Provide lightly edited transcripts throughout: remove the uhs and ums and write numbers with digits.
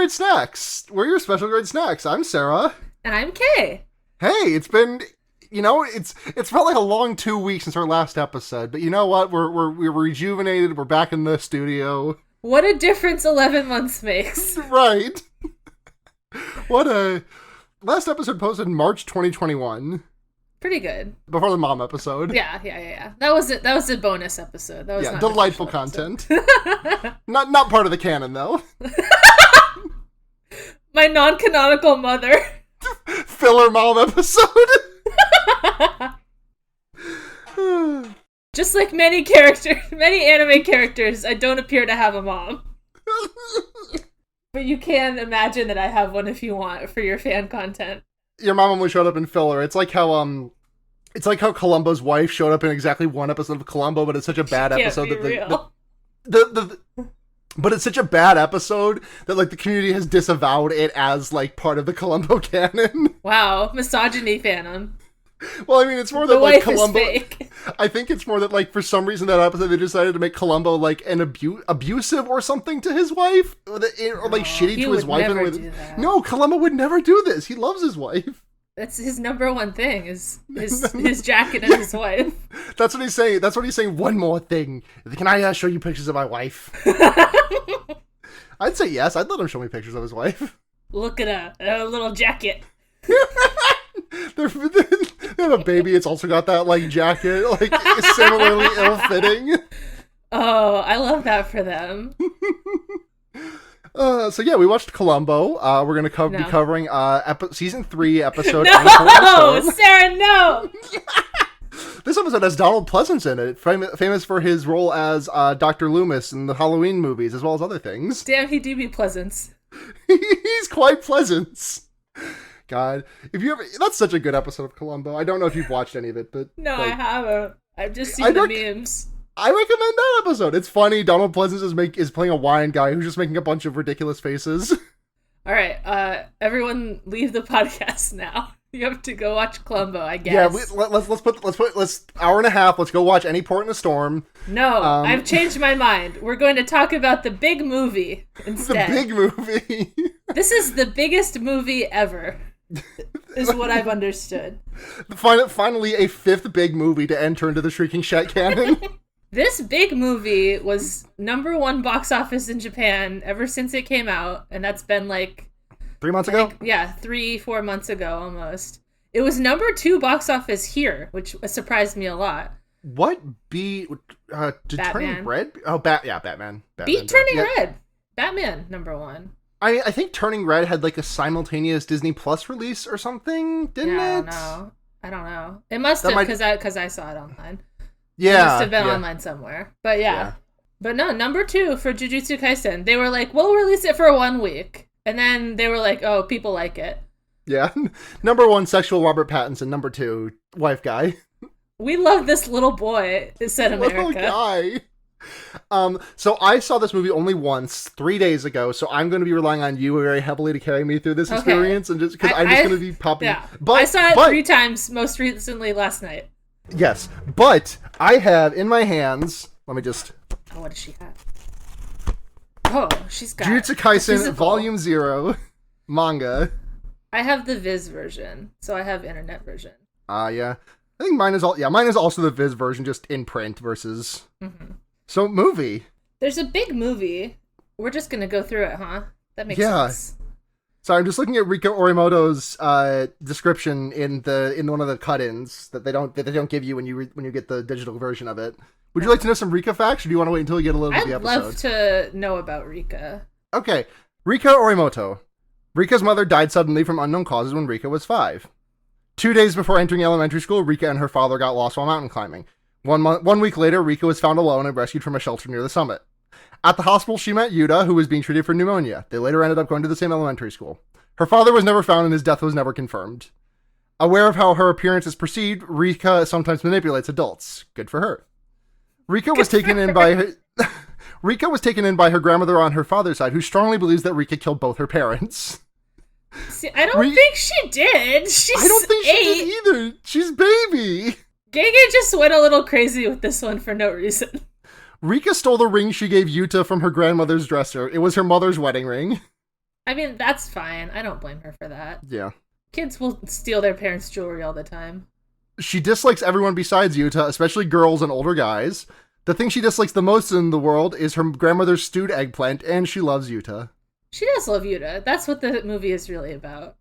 grade snacks. We're your special grade snacks. I'm Sarah. And I'm Kay. Hey, it's been, it's felt like a long 2 weeks since our last episode, but you know what? We're rejuvenated. We're back in the studio. What a difference 11 months makes. Right. Last episode posted in March 2021. Pretty good. Before the mom episode. Yeah. That was it. That was a bonus episode. That was not delightful content. not part of the canon though. My non-canonical mother. Filler mom episode. Just like many anime characters, I don't appear to have a mom. But you can imagine that I have one if you want for your fan content. Your mom only showed up in filler. It's like how Columbo's wife showed up in exactly one episode of Columbo, but it's such a bad episode but it's such a bad episode that like the community has disavowed it as like part of the Columbo canon. Wow, misogyny fanon. Well, I mean, it's more that like Columbo. I think it's more that like for some reason that episode they decided to make Columbo like an abusive or something to his wife, or like shitty to his wife. No, Columbo would never do this. He loves his wife. That's his number one thing is his jacket and his wife. That's what he's saying. That's what he's saying. One more thing. Can I show you pictures of my wife? I'd say yes. I'd let him show me pictures of his wife. Look at a little jacket. They have a baby. It's also got that like jacket, like similarly ill-fitting. Oh, I love that for them. So yeah, we watched Columbo. We're gonna be covering season 3 episode. No, Sarah, no. This episode has Donald Pleasance in it, famous for his role as Dr. Loomis in the Halloween movies, as well as other things. Damn, he do be Pleasance. He's quite Pleasance. God, that's such a good episode of Columbo. I don't know if you've watched any of it, but no, I haven't. I've just seen the memes. I recommend that episode. It's funny. Donald Pleasance is playing a wine guy who's just making a bunch of ridiculous faces. All right, everyone, leave the podcast now. You have to go watch Columbo, I guess. Yeah, let's hour and a half. Let's go watch Any Port in a Storm. No, I've changed my mind. We're going to talk about the big movie instead. The big movie. This is the biggest movie ever. Is what I've understood. Finally, a 5th big movie to enter into the Shrieking Shat canon. This big movie was #1 box office in Japan ever since it came out, and that's been like 3 months ago? Yeah, 3-4 months ago almost. It was #2 box office here, which surprised me a lot. What did Turning Red? Oh, Batman. Beat Turning Red. Batman #1. I think Turning Red had like a simultaneous Disney Plus release or something, didn't it? I don't know. It must have because I saw it online. Yeah, it must have been online somewhere. But yeah. But no, #2 for Jujutsu Kaisen. They were like, we'll release it for 1 week, and then they were like, oh, people like it. Yeah, #1 sexual Robert Pattinson, #2 wife guy. We love this little boy, said America. Little guy. So I saw this movie only once 3 days ago, so I'm going to be relying on you very heavily to carry me through this experience, and just because I'm just going to be popping. Yeah, but I saw it 3 times, most recently last night. Yes, but I have in my hands. Let me just. Oh, what does she have? Oh, she's got Jujutsu Kaisen Volume 0 manga. I have the Viz version, so I have internet version. Yeah, I think mine is also the Viz version, just in print versus. Mm-hmm. So, movie. There's a big movie. We're just gonna go through it, huh? That makes sense. So I'm just looking at Rika Orimoto's description in one of the cut-ins that they don't give you when you get the digital version of it. Would you like to know some Rika facts, or do you want to wait until you get a little bit of the episode? I'd love to know about Rika. Okay, Rika Orimoto. Rika's mother died suddenly from unknown causes when Rika was 5. 2 days before entering elementary school, Rika and her father got lost while mountain climbing. 1 week later, Rika was found alone and rescued from a shelter near the summit. At the hospital, she met Yuta, who was being treated for pneumonia. They later ended up going to the same elementary school. Her father was never found and his death was never confirmed. Aware of how her appearance is perceived, Rika sometimes manipulates adults. Good for her. Rika was taken in by her grandmother on her father's side, who strongly believes that Rika killed both her parents. See, I don't think she did. I don't think she did either. She's baby. Gege just went a little crazy with this one for no reason. Rika stole the ring she gave Yuta from her grandmother's dresser. It was her mother's wedding ring. I mean, that's fine. I don't blame her for that. Yeah. Kids will steal their parents' jewelry all the time. She dislikes everyone besides Yuta, especially girls and older guys. The thing she dislikes the most in the world is her grandmother's stewed eggplant, and she loves Yuta. She does love Yuta. That's what the movie is really about.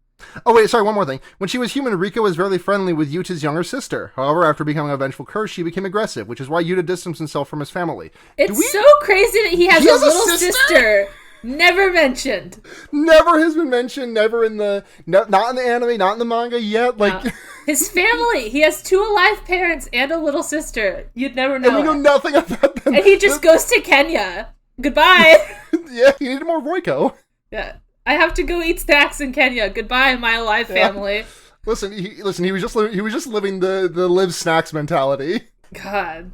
Oh wait, sorry, one more thing. When she was human, Rika was very friendly with Yuta's younger sister. However, after becoming a vengeful curse, she became aggressive, which is why Yuta distanced himself from his family. It's so crazy that he has a little sister. Never mentioned. Never has been mentioned. Never in the... not in the anime, not in the manga yet. Like no. His family. He has 2 alive parents and a little sister. You'd never know. And we know nothing about them. And he just goes to Kenya. Goodbye. Yeah, he needed more Roiko. Yeah. I have to go eat snacks in Kenya. Goodbye, my alive family. Listen, he was just living the live snacks mentality. God.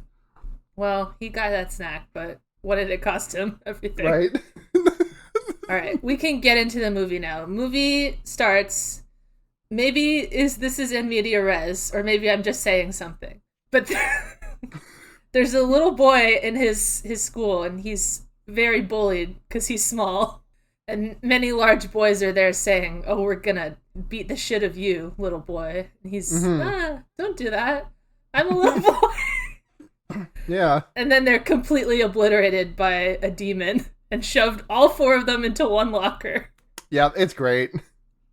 Well, he got that snack, but what did it cost him? Everything. Right. All right, we can get into the movie now. Movie starts. Maybe this is in media res, or maybe I'm just saying something. But there's a little boy in his school, and he's very bullied because he's small. And many large boys are there saying, "Oh, we're gonna beat the shit of you, little boy." And he's, don't do that. I'm a little boy. Yeah. And then they're completely obliterated by a demon and shoved all 4 of them into one locker. Yeah, it's great.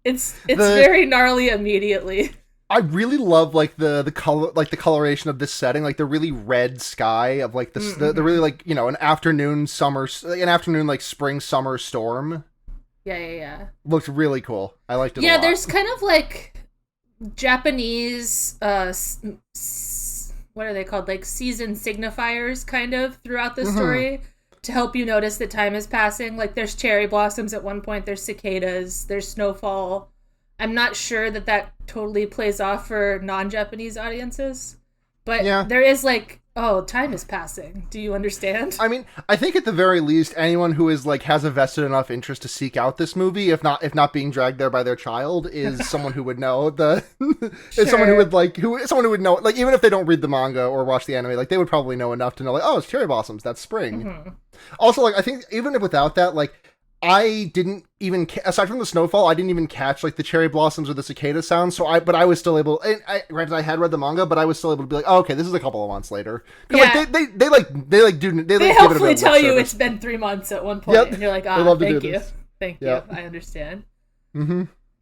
It's very gnarly immediately. I really love like the color, like the coloration of this setting, like the really red sky of like the really like, you know, an afternoon like spring summer storm. Yeah. Looked really cool. I liked it a lot. Yeah, there's kind of like Japanese what are they called? Like season signifiers kind of throughout the story to help you notice that time is passing. Like there's cherry blossoms at one point, there's cicadas, there's snowfall. I'm not sure that totally plays off for non-Japanese audiences, but there is like, oh, time is passing. Do you understand? I mean, I think at the very least, anyone who is like has a vested enough interest to seek out this movie, if not being dragged there by their child, is someone who would know is someone who would know, like even if they don't read the manga or watch the anime, like they would probably know enough to know, like, oh, it's cherry blossoms, that's spring. Also, like I think even if without that, like. I didn't even, aside from the snowfall, I didn't even catch, like, the cherry blossoms or the cicada sounds, but I was still able, granted I had read the manga, but I was still able to be like, oh, okay, this is a couple of months later. Yeah. Like, they hopefully tell you it's been 3 months at one point, and you're like, thank you. Thank you, I understand.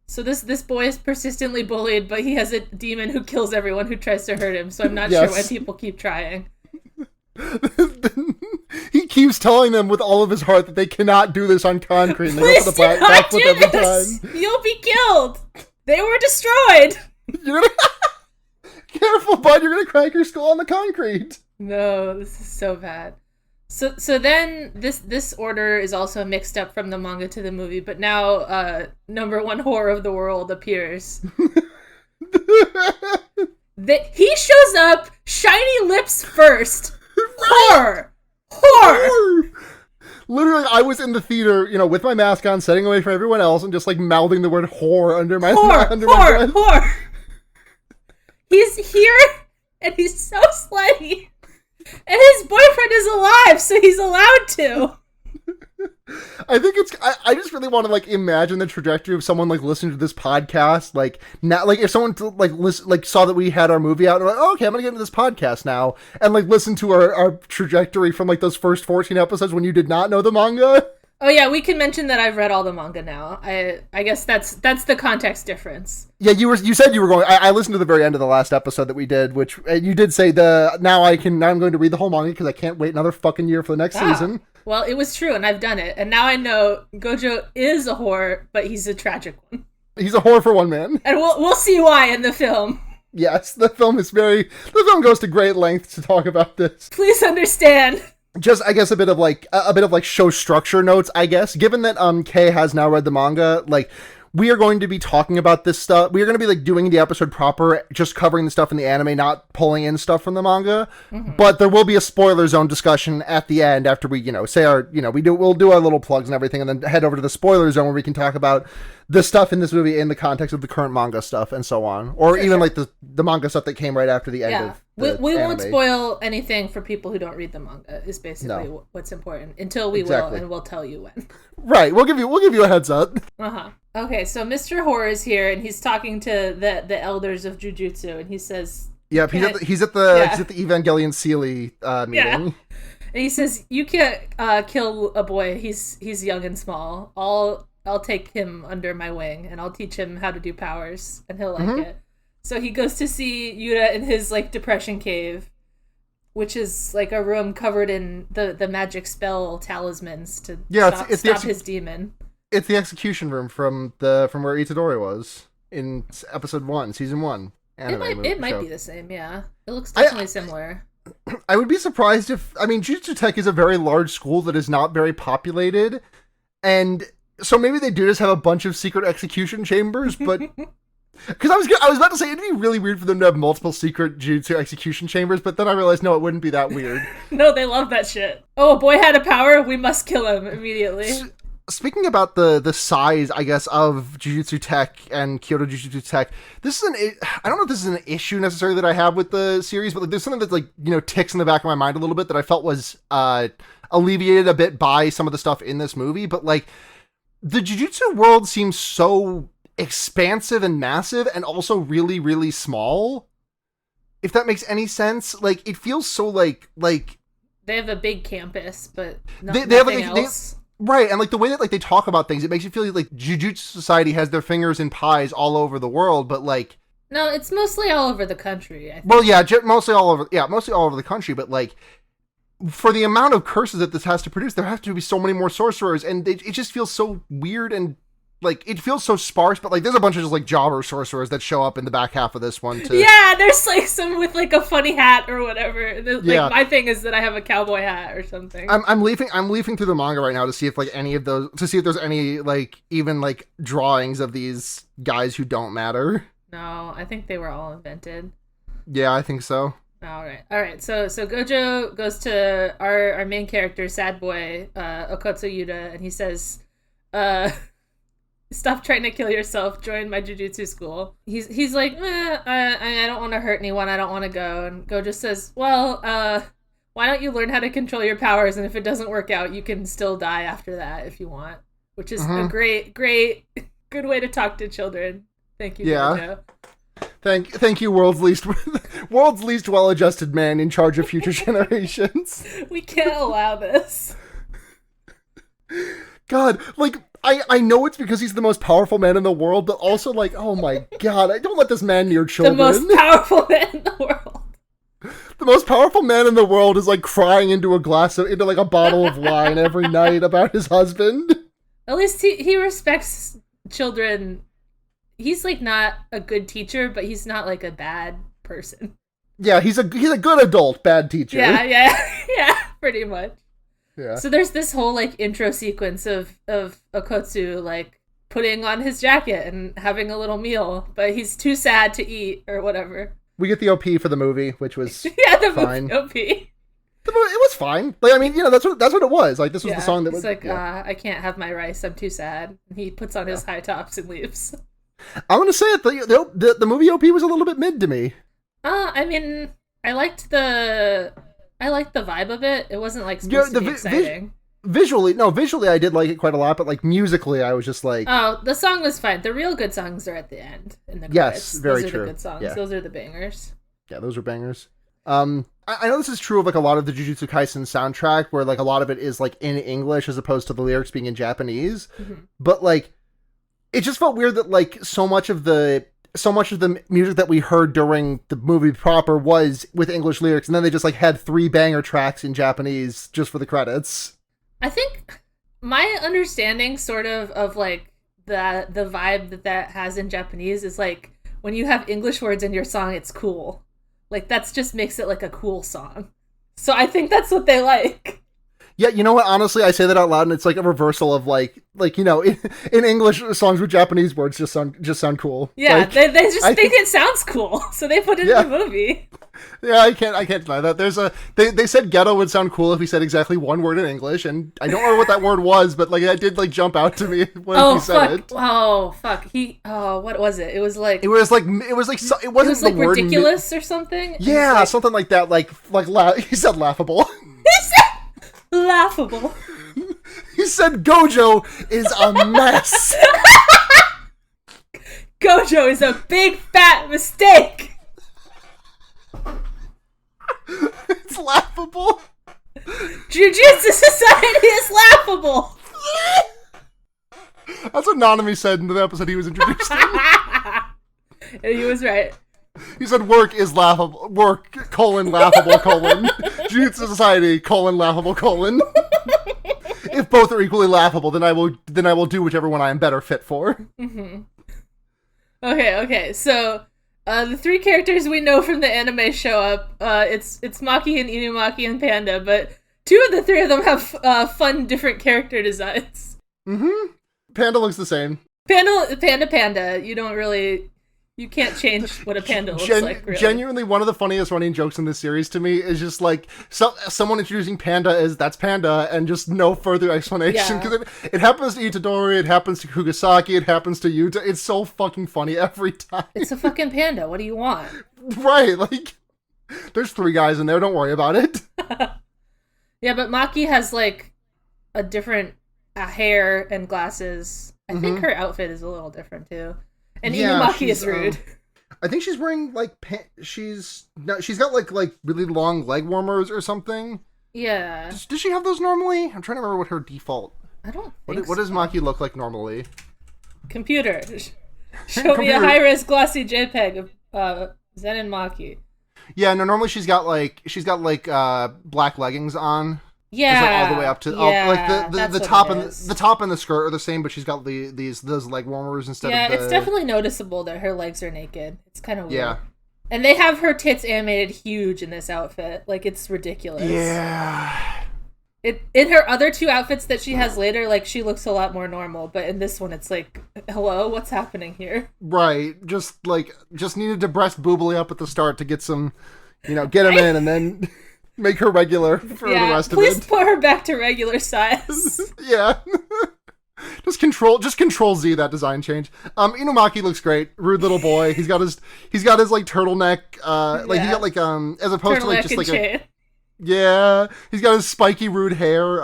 So this boy is persistently bullied, but he has a demon who kills everyone who tries to hurt him, so I'm not sure why people keep trying. He keeps telling them with all of his heart that they cannot do this on concrete. And they Please do not do this! You'll be killed! They were destroyed! Careful, bud, you're gonna crack your skull on the concrete! No, this is so bad. So then this order is also mixed up from the manga to the movie, but now number 1 whore of the world appears. He shows up, shiny lips first. Whore! Literally, I was in the theater, you know, with my mask on, setting away from everyone else, and just like mouthing the word whore under my breath. Whore! He's here, and he's so slutty. And his boyfriend is alive, so he's allowed to. I think I just really want to like imagine the trajectory of someone like listening to this podcast, like now, like if someone like saw that we had our movie out and like, oh, okay, I'm gonna get into this podcast now, and like listen to our trajectory from like those first 14 episodes when you did not know the manga. Oh yeah, we can mention that I've read all the manga now. I guess that's the context difference. Yeah, you said you were going. I listened to the very end of the last episode that we did, which you did say now I'm going to read the whole manga because I can't wait another fucking year for the next season. Well, it was true, and I've done it, and now I know Gojo is a whore, but he's a tragic one. He's a whore for one man, and we'll see why in the film. Yes, the film goes to great lengths to talk about this. Please understand. Just, I guess, a bit of like show structure notes, I guess. Given that Kay has now read the manga, like, we are going to be talking about this stuff. We are going to be like doing the episode proper, just covering the stuff in the anime, not pulling in stuff from the manga. But there will be a spoiler zone discussion at the end after we, say our, we'll do our little plugs and everything, and then head over to the spoiler zone where we can talk about the stuff in this movie in the context of the current manga stuff and so on, or even like the manga stuff that came right after the end of we won't anime. spoil anything for people who don't read the manga. Is basically what's important until we will, and we'll tell you when. Right, we'll give you a heads up. Okay, so Mr. Horror is here, and he's talking to the elders of Jujutsu, and he says, "Yep, he's at the Evangelion Sealy meeting." Yeah. And he says, "You can't kill a boy. He's young and small. I'll take him under my wing, and I'll teach him how to do powers, and he'll like it." So he goes to see Yuta in his like depression cave, which is like a room covered in the magic spell talismans to stop his demon. It's the execution room from where Itadori was in episode 1, season 1. It might be the same, yeah. It looks definitely similar. I would be surprised if... I mean, Jujutsu Tech is a very large school that is not very populated, and so maybe they do just have a bunch of secret execution chambers, but... Because I was about to say, it'd be really weird for them to have multiple secret Jujutsu execution chambers, but then I realized, no, it wouldn't be that weird. No, they love that shit. Oh, a boy had a power, we must kill him immediately. Speaking about the size, I guess, of Jujutsu Tech and Kyoto Jujutsu Tech, this is I don't know if this is an issue necessarily that I have with the series, but like, there's something that's like, ticks in the back of my mind a little bit that I felt was alleviated a bit by some of the stuff in this movie. But like, the Jujutsu world seems so expansive and massive, and also really, really small. If that makes any sense, like it feels so like they have a big campus, but they have like else. Right, and like the way that like they talk about things, it makes you feel like Jujutsu Society has their fingers in pies all over the world, but like no, it's mostly all over the country. I think. Well, yeah, mostly all over the country, but like for the amount of curses that this has to produce, there have to be so many more sorcerers, and it just feels so weird and like it feels so sparse. But like there's a bunch of just like jobber sorcerers that show up in the back half of this one too. Yeah, there's like some with like a funny hat or whatever. Like my thing is that I have a cowboy hat or something. I'm leafing through the manga right now to see if like if there's any like even like drawings of these guys who don't matter. No, I think they were all invented. Yeah, I think so. All right. So Gojo goes to our main character, sad boy, Okotsu Yuta, and he says, "Stop trying to kill yourself. Join my jujutsu school." He's like, I don't want to hurt anyone. I don't want to go. And Gojo says, "Well, why don't you learn how to control your powers? And if it doesn't work out, you can still die after that if you want." Which is a great, good way to talk to children. Thank you, Gojo. Thank you, world's least well-adjusted man in charge of future generations. We can't allow this. God, like, I know it's because he's the most powerful man in the world, but also, like, oh my God, I don't let this man near children. The most powerful man in the world. The most powerful man in the world is, like, crying into a bottle of wine every night about his husband. At least he respects children. He's, like, not a good teacher, but he's not, like, a bad person. Yeah, he's a good adult, bad teacher. Yeah, pretty much. Yeah. So there's this whole, like, intro sequence of Okotsu, like, putting on his jacket and having a little meal, but he's too sad to eat or whatever. We get the OP for the movie, which was fine. Movie OP. It was fine. Like, I mean, that's what it was. Like, this was the song that was... It's like, I can't have my rice, I'm too sad. And he puts on his high tops and leaves. I'm gonna say it. The movie OP was a little bit mid to me. I mean, I liked the vibe of it. It wasn't like supposed to be exciting. Visually, I did like it quite a lot, but like musically, I was just like, oh, the song was fine. The real good songs are at the end in the credits. Yes, very those true. Are the good songs. Yeah. Those are the bangers. Yeah, those are bangers. I know this is true of like a lot of the Jujutsu Kaisen soundtrack, where like a lot of it is like in English as opposed to the lyrics being in Japanese. Mm-hmm. But like, it just felt weird that like so much of the music that we heard during the movie proper was with English lyrics, and then they just like had 3 banger tracks in Japanese just for the credits. I think my understanding sort of like the vibe that has in Japanese is like when you have English words in your song, it's cool. Like that's just makes it like a cool song. So I think that's what they like. Yeah, you know what? Honestly, I say that out loud, and it's like a reversal of like in English, songs with Japanese words just sound cool. Yeah, like, they just think it sounds cool, so they put it in the movie. Yeah, I can't deny that. They said ghetto would sound cool if he said exactly one word in English, and I don't know what that word was, but like that did like jump out to me when he said it. Oh fuck! What was it? It was like it wasn't the word ridiculous or something. Yeah, something like that. He said laughable. He said laughable. He said Gojo is a mess. Gojo is a big fat mistake. It's laughable. Jujutsu Society is laughable. That's what Nanami said in the episode he was introduced in. He was right. He said work is laughable. Work, laughable, Jujutsu Society, laughable, If both are equally laughable, then I will do whichever one I am better fit for. Mm-hmm. Okay, so the three characters we know from the anime show up. It's Maki and Inumaki and Panda, but two of the three of them have fun, different character designs. Mm-hmm. Panda looks the same. Panda. You can't change what a panda looks like, really. Genuinely, one of the funniest running jokes in this series to me is just like someone introducing Panda as that's Panda and just no further explanation. Because it happens to Itadori, it happens to Kugasaki, it happens to Yuta. It's so fucking funny every time. It's a fucking panda. What do you want? Right, like, there's three guys in there, don't worry about it. Yeah, but Maki has like a different hair and glasses. I think her outfit is a little different too. And Inumaki is rude. I think she's wearing like she's got like really long leg warmers or something. Yeah. Does she have those normally? I'm trying to remember what her default. I don't think What does Maki look like normally? Computer. Show me a high-res glossy JPEG of Zen and Maki. Yeah, no, normally she's got like black leggings on. Yeah, like all the way up to the top and the top and the skirt are the same, but she's got those leg warmers instead. Yeah, it's definitely noticeable that her legs are naked. It's kind of weird. Yeah, and they have her tits animated huge in this outfit. Like, it's ridiculous. Yeah. In her other two outfits that she has later, like, she looks a lot more normal, but in this one, it's like, hello, what's happening here? Right, just needed to breast boobily up at the start to get some, get them in, and then. Make her regular for the rest of it. Please put her back to regular size. Yeah. Just control Z that design change. Inumaki looks great. Rude little boy. He's got his like turtleneck. He got like as opposed to like just like chain. He's got his spiky rude hair.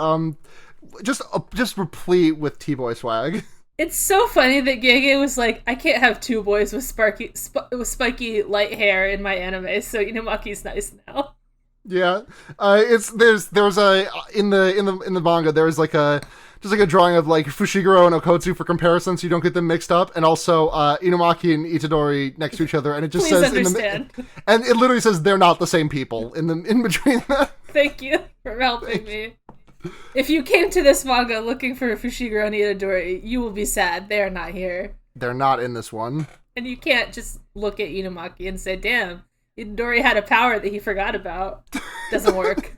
Just replete with T-boy swag. It's so funny that Gege was like, I can't have two boys with spiky light hair in my anime, so Inumaki's nice now. Yeah, there's a in the manga there's like a drawing of like Fushiguro and Okotsu for comparison, so you don't get them mixed up, and also Inumaki and Itadori next to each other, and it just says and it literally says they're not the same people in between that. Thank you for helping me. If you came to this manga looking for Fushiguro and Itadori, you will be sad. They are not here. They're not in this one, and you can't just look at Inumaki and say, "Damn." Itadori had a power that he forgot about. Doesn't work.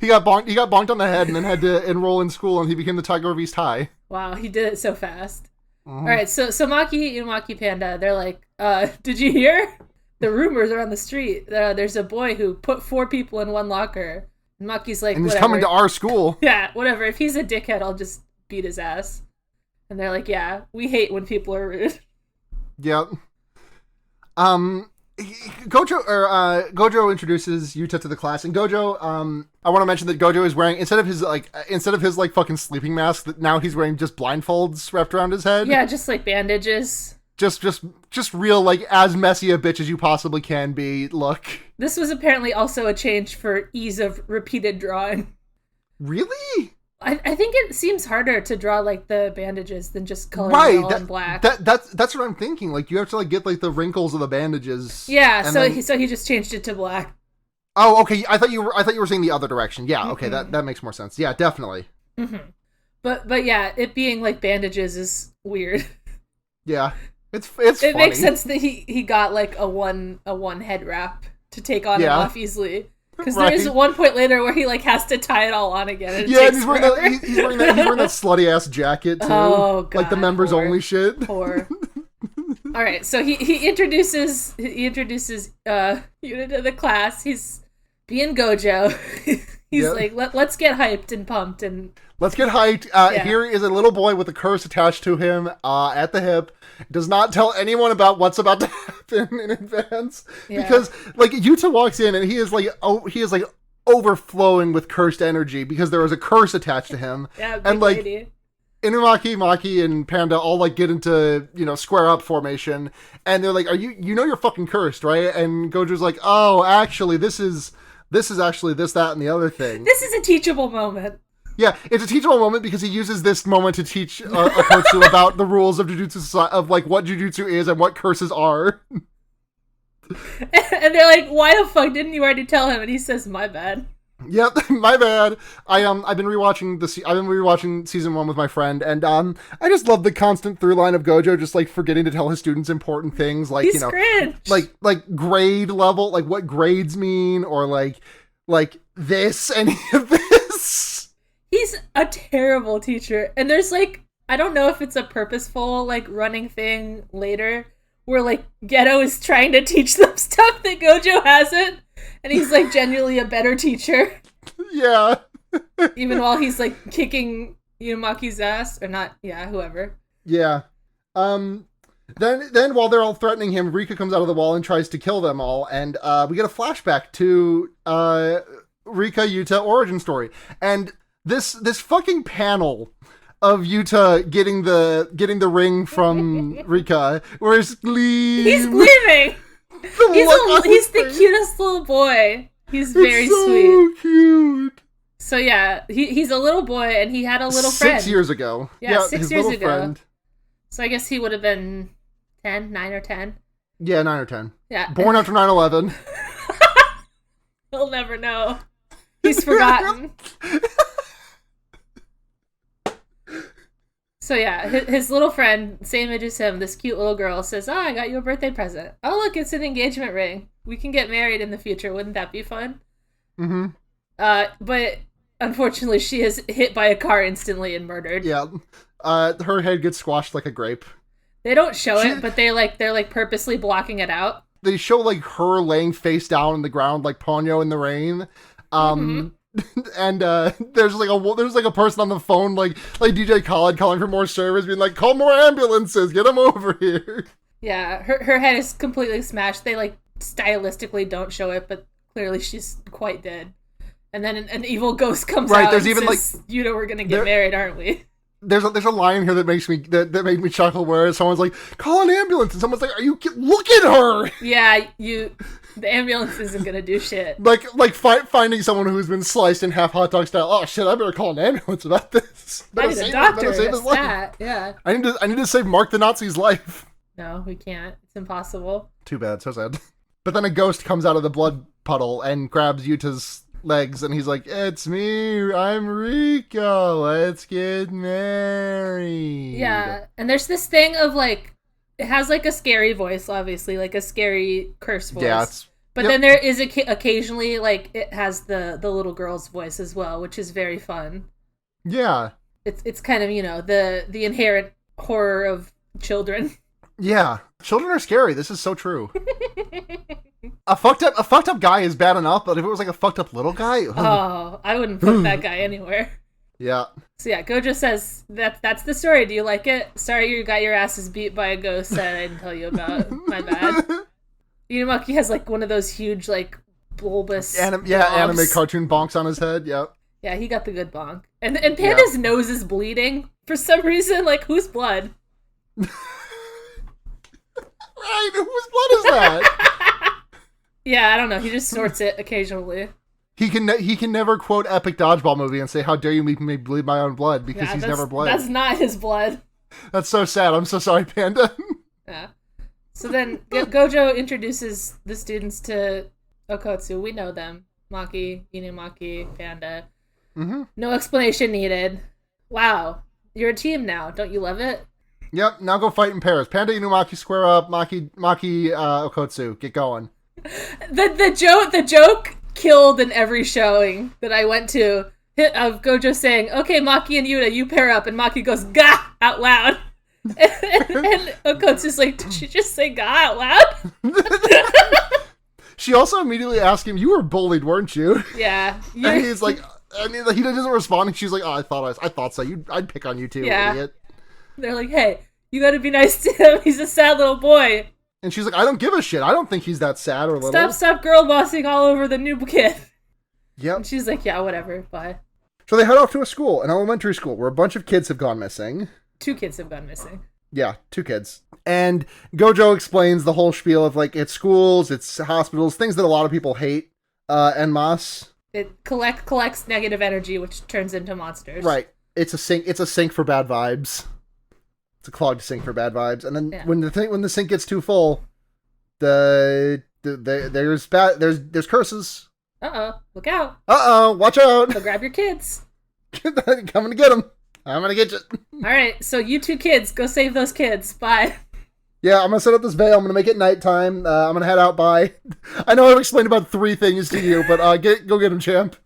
He got bonked on the head and then had to enroll in school, and he became the Tiger of East High. Wow, he did it so fast. All right, so Maki, Inumaki, Panda, they're like, did you hear? The rumors are on the street. There's a boy who put 4 people in one locker. And Maki's like, and he's whatever. coming to our school. Yeah, whatever. If he's a dickhead, I'll just beat his ass. And they're like, yeah, we hate when people are rude. Yep. Gojo introduces Yuta to the class, and Gojo, I want to mention that Gojo is wearing, instead of his fucking sleeping mask, that now he's wearing just blindfolds wrapped around his head. Yeah, just like bandages. Just real, like, as messy a bitch as you possibly can be look. This was apparently also a change for ease of repeated drawing. Really? I think it seems harder to draw like the bandages than just coloring it all in black. That's what I'm thinking. Like, you have to like get like the wrinkles of the bandages. Yeah, so he just changed it to black. Oh, okay. I thought you were saying the other direction. Yeah, okay, that makes more sense. Yeah, definitely. Mm-hmm. But yeah, it being like bandages is weird. Yeah, it's it funny. Makes sense that he got like a one head wrap to take on and off easily. Because there is one point later where he like has to tie it all on again. And and he's wearing that slutty ass jacket too. Oh god, like the members only shit. Poor. All right, so he introduces Yuta to the class. He's being Gojo. He's like, let's get hyped and pumped and let's get hyped. Here is a little boy with a curse attached to him at the hip. Does not tell anyone about what's about to happen in advance because like Yuta walks in and he is like overflowing with cursed energy because there is a curse attached to him. And like lady. Inumaki, Maki, and Panda all like get into square up formation, and they're like, "Are you're fucking cursed, right?" And Gojo's like, "Oh, actually, this is actually this, that, and the other thing." This is a teachable moment. Yeah, it's a teachable moment because he uses this moment to teach Okotsu about the rules of Jujutsu, of like what Jujutsu is and what curses are. And they're like, "Why the fuck didn't you already tell him?" And he says, "My bad." Yep, my bad. I've been rewatching season 1 with my friend, and I just love the constant through line of Gojo just like forgetting to tell his students important things, like he's cringe. like grade level, like what grades mean, or like this, any of this. He's a terrible teacher, and there's like, I don't know if it's a purposeful like running thing later where like Geto is trying to teach them stuff that Gojo hasn't. And he's like genuinely a better teacher. Yeah. Even while he's like kicking Inumaki's ass. Or not, whoever. Yeah. Then while they're all threatening him, Rika comes out of the wall and tries to kill them all. And we get a flashback to Rika Yuta origin story. And this fucking panel of Yuta getting the ring from Rika, where he's gleaming. He's gleaming! He's the cutest little boy. He's very sweet. So cute. So yeah, he's a little boy and he had a little friend. 6 years ago. Yeah, 6 years ago. Friend. So I guess he would have been 9 or 10. Yeah, 9 or 10. Yeah. Born after 9/11. He'll never know. He's forgotten. So yeah, his little friend, same age as him, this cute little girl, says, "Oh, I got you a birthday present. Oh, look, it's an engagement ring. We can get married in the future. Wouldn't that be fun?" Mm-hmm. But unfortunately, she is hit by a car instantly and murdered. Yeah. Her head gets squashed like a grape. They don't show it, but they're purposely blocking it out. They show like her laying face down on the ground like Ponyo in the rain. And there's like a person on the phone like DJ Khaled calling for more service, being like, "Call more ambulances, get them over here." Yeah, her head is completely smashed. They like stylistically don't show it, but clearly she's quite dead. And then an evil ghost comes out and says, "Yuta, we're gonna get married, aren't we?" There's a line here that makes me that made me chuckle, where someone's like, "Call an ambulance," and someone's like, look at her. Yeah, the ambulance isn't gonna do shit. Finding someone who's been sliced in half hot dog style. Oh shit! I better call an ambulance about this. I need a doctor. Save his life. Yeah. I need to save Mark the Nazi's life. No, we can't. It's impossible. Too bad. So sad. But then a ghost comes out of the blood puddle and grabs Yuta's legs, and he's like, "It's me, I'm Rika, let's get married." Yeah, and there's this thing of like, it has like a scary voice, obviously, like a scary curse voice. Yeah, but then there is occasionally like it has the little girl's voice as well, which is very fun. Yeah, it's kind of the inherent horror of children. Yeah, children are scary. This is so true. A fucked up guy is bad enough, but if it was like a fucked up little guy, oh, I wouldn't put that guy anywhere. Yeah. So yeah, Gojo says that's the story. Do you like it? Sorry, you got your asses beat by a ghost that I didn't tell you about. My bad. Inumaki has like one of those huge like bulbous anime cartoon bonks on his head. Yep. Yeah, he got the good bonk. And Panda's nose is bleeding for some reason. Like, whose blood? Right, whose blood is that? Yeah, I don't know. He just snorts it occasionally. He can never quote Epic Dodgeball movie and say, "How dare you make me bleed my own blood?" Because he's never bled. That's not his blood. That's so sad. I'm so sorry, Panda. Yeah. So then Gojo introduces the students to Okotsu. We know them. Maki, Inumaki, Panda. Mm-hmm. No explanation needed. Wow. You're a team now. Don't you love it? Yep. Now go fight in Paris. Panda, Inumaki, square up. Maki, Okotsu. Get going. The joke killed in every showing that I went to of Gojo saying, "Okay, Maki and Yuta, you pair up," and Maki goes "Gah" out loud, and Okotsu's like, "Did she just say 'Gah' out loud?" She also immediately asked him, "You were bullied, weren't you?" Yeah, and he's like, and he doesn't respond. And she's like, "Oh, I thought so. I'd pick on you too, idiot." They're like, "Hey, you got to be nice to him. He's a sad little boy." And she's like, "I don't give a shit. I don't think he's that sad or little." Stop girl bossing all over the new kid. Yep. And she's like, "Yeah, whatever, bye." So they head off to a school, an elementary school, where a bunch of kids have gone missing. 2 kids have gone missing. Yeah, 2 kids. And Gojo explains the whole spiel of, like, it's schools, it's hospitals, things that a lot of people hate, en masse. It collects negative energy, which turns into monsters. Right. It's a sink for bad vibes. It's a clogged sink for bad vibes. And then when the sink gets too full, there's curses. Look out. Watch out. So grab your kids. Coming to get them. I'm gonna get you. Alright, so you 2 kids, go save those kids. Bye. Yeah, I'm gonna set up this veil. I'm gonna make it nighttime. I'm gonna head out. Bye. I know I've explained about 3 things to you, but go get him, champ.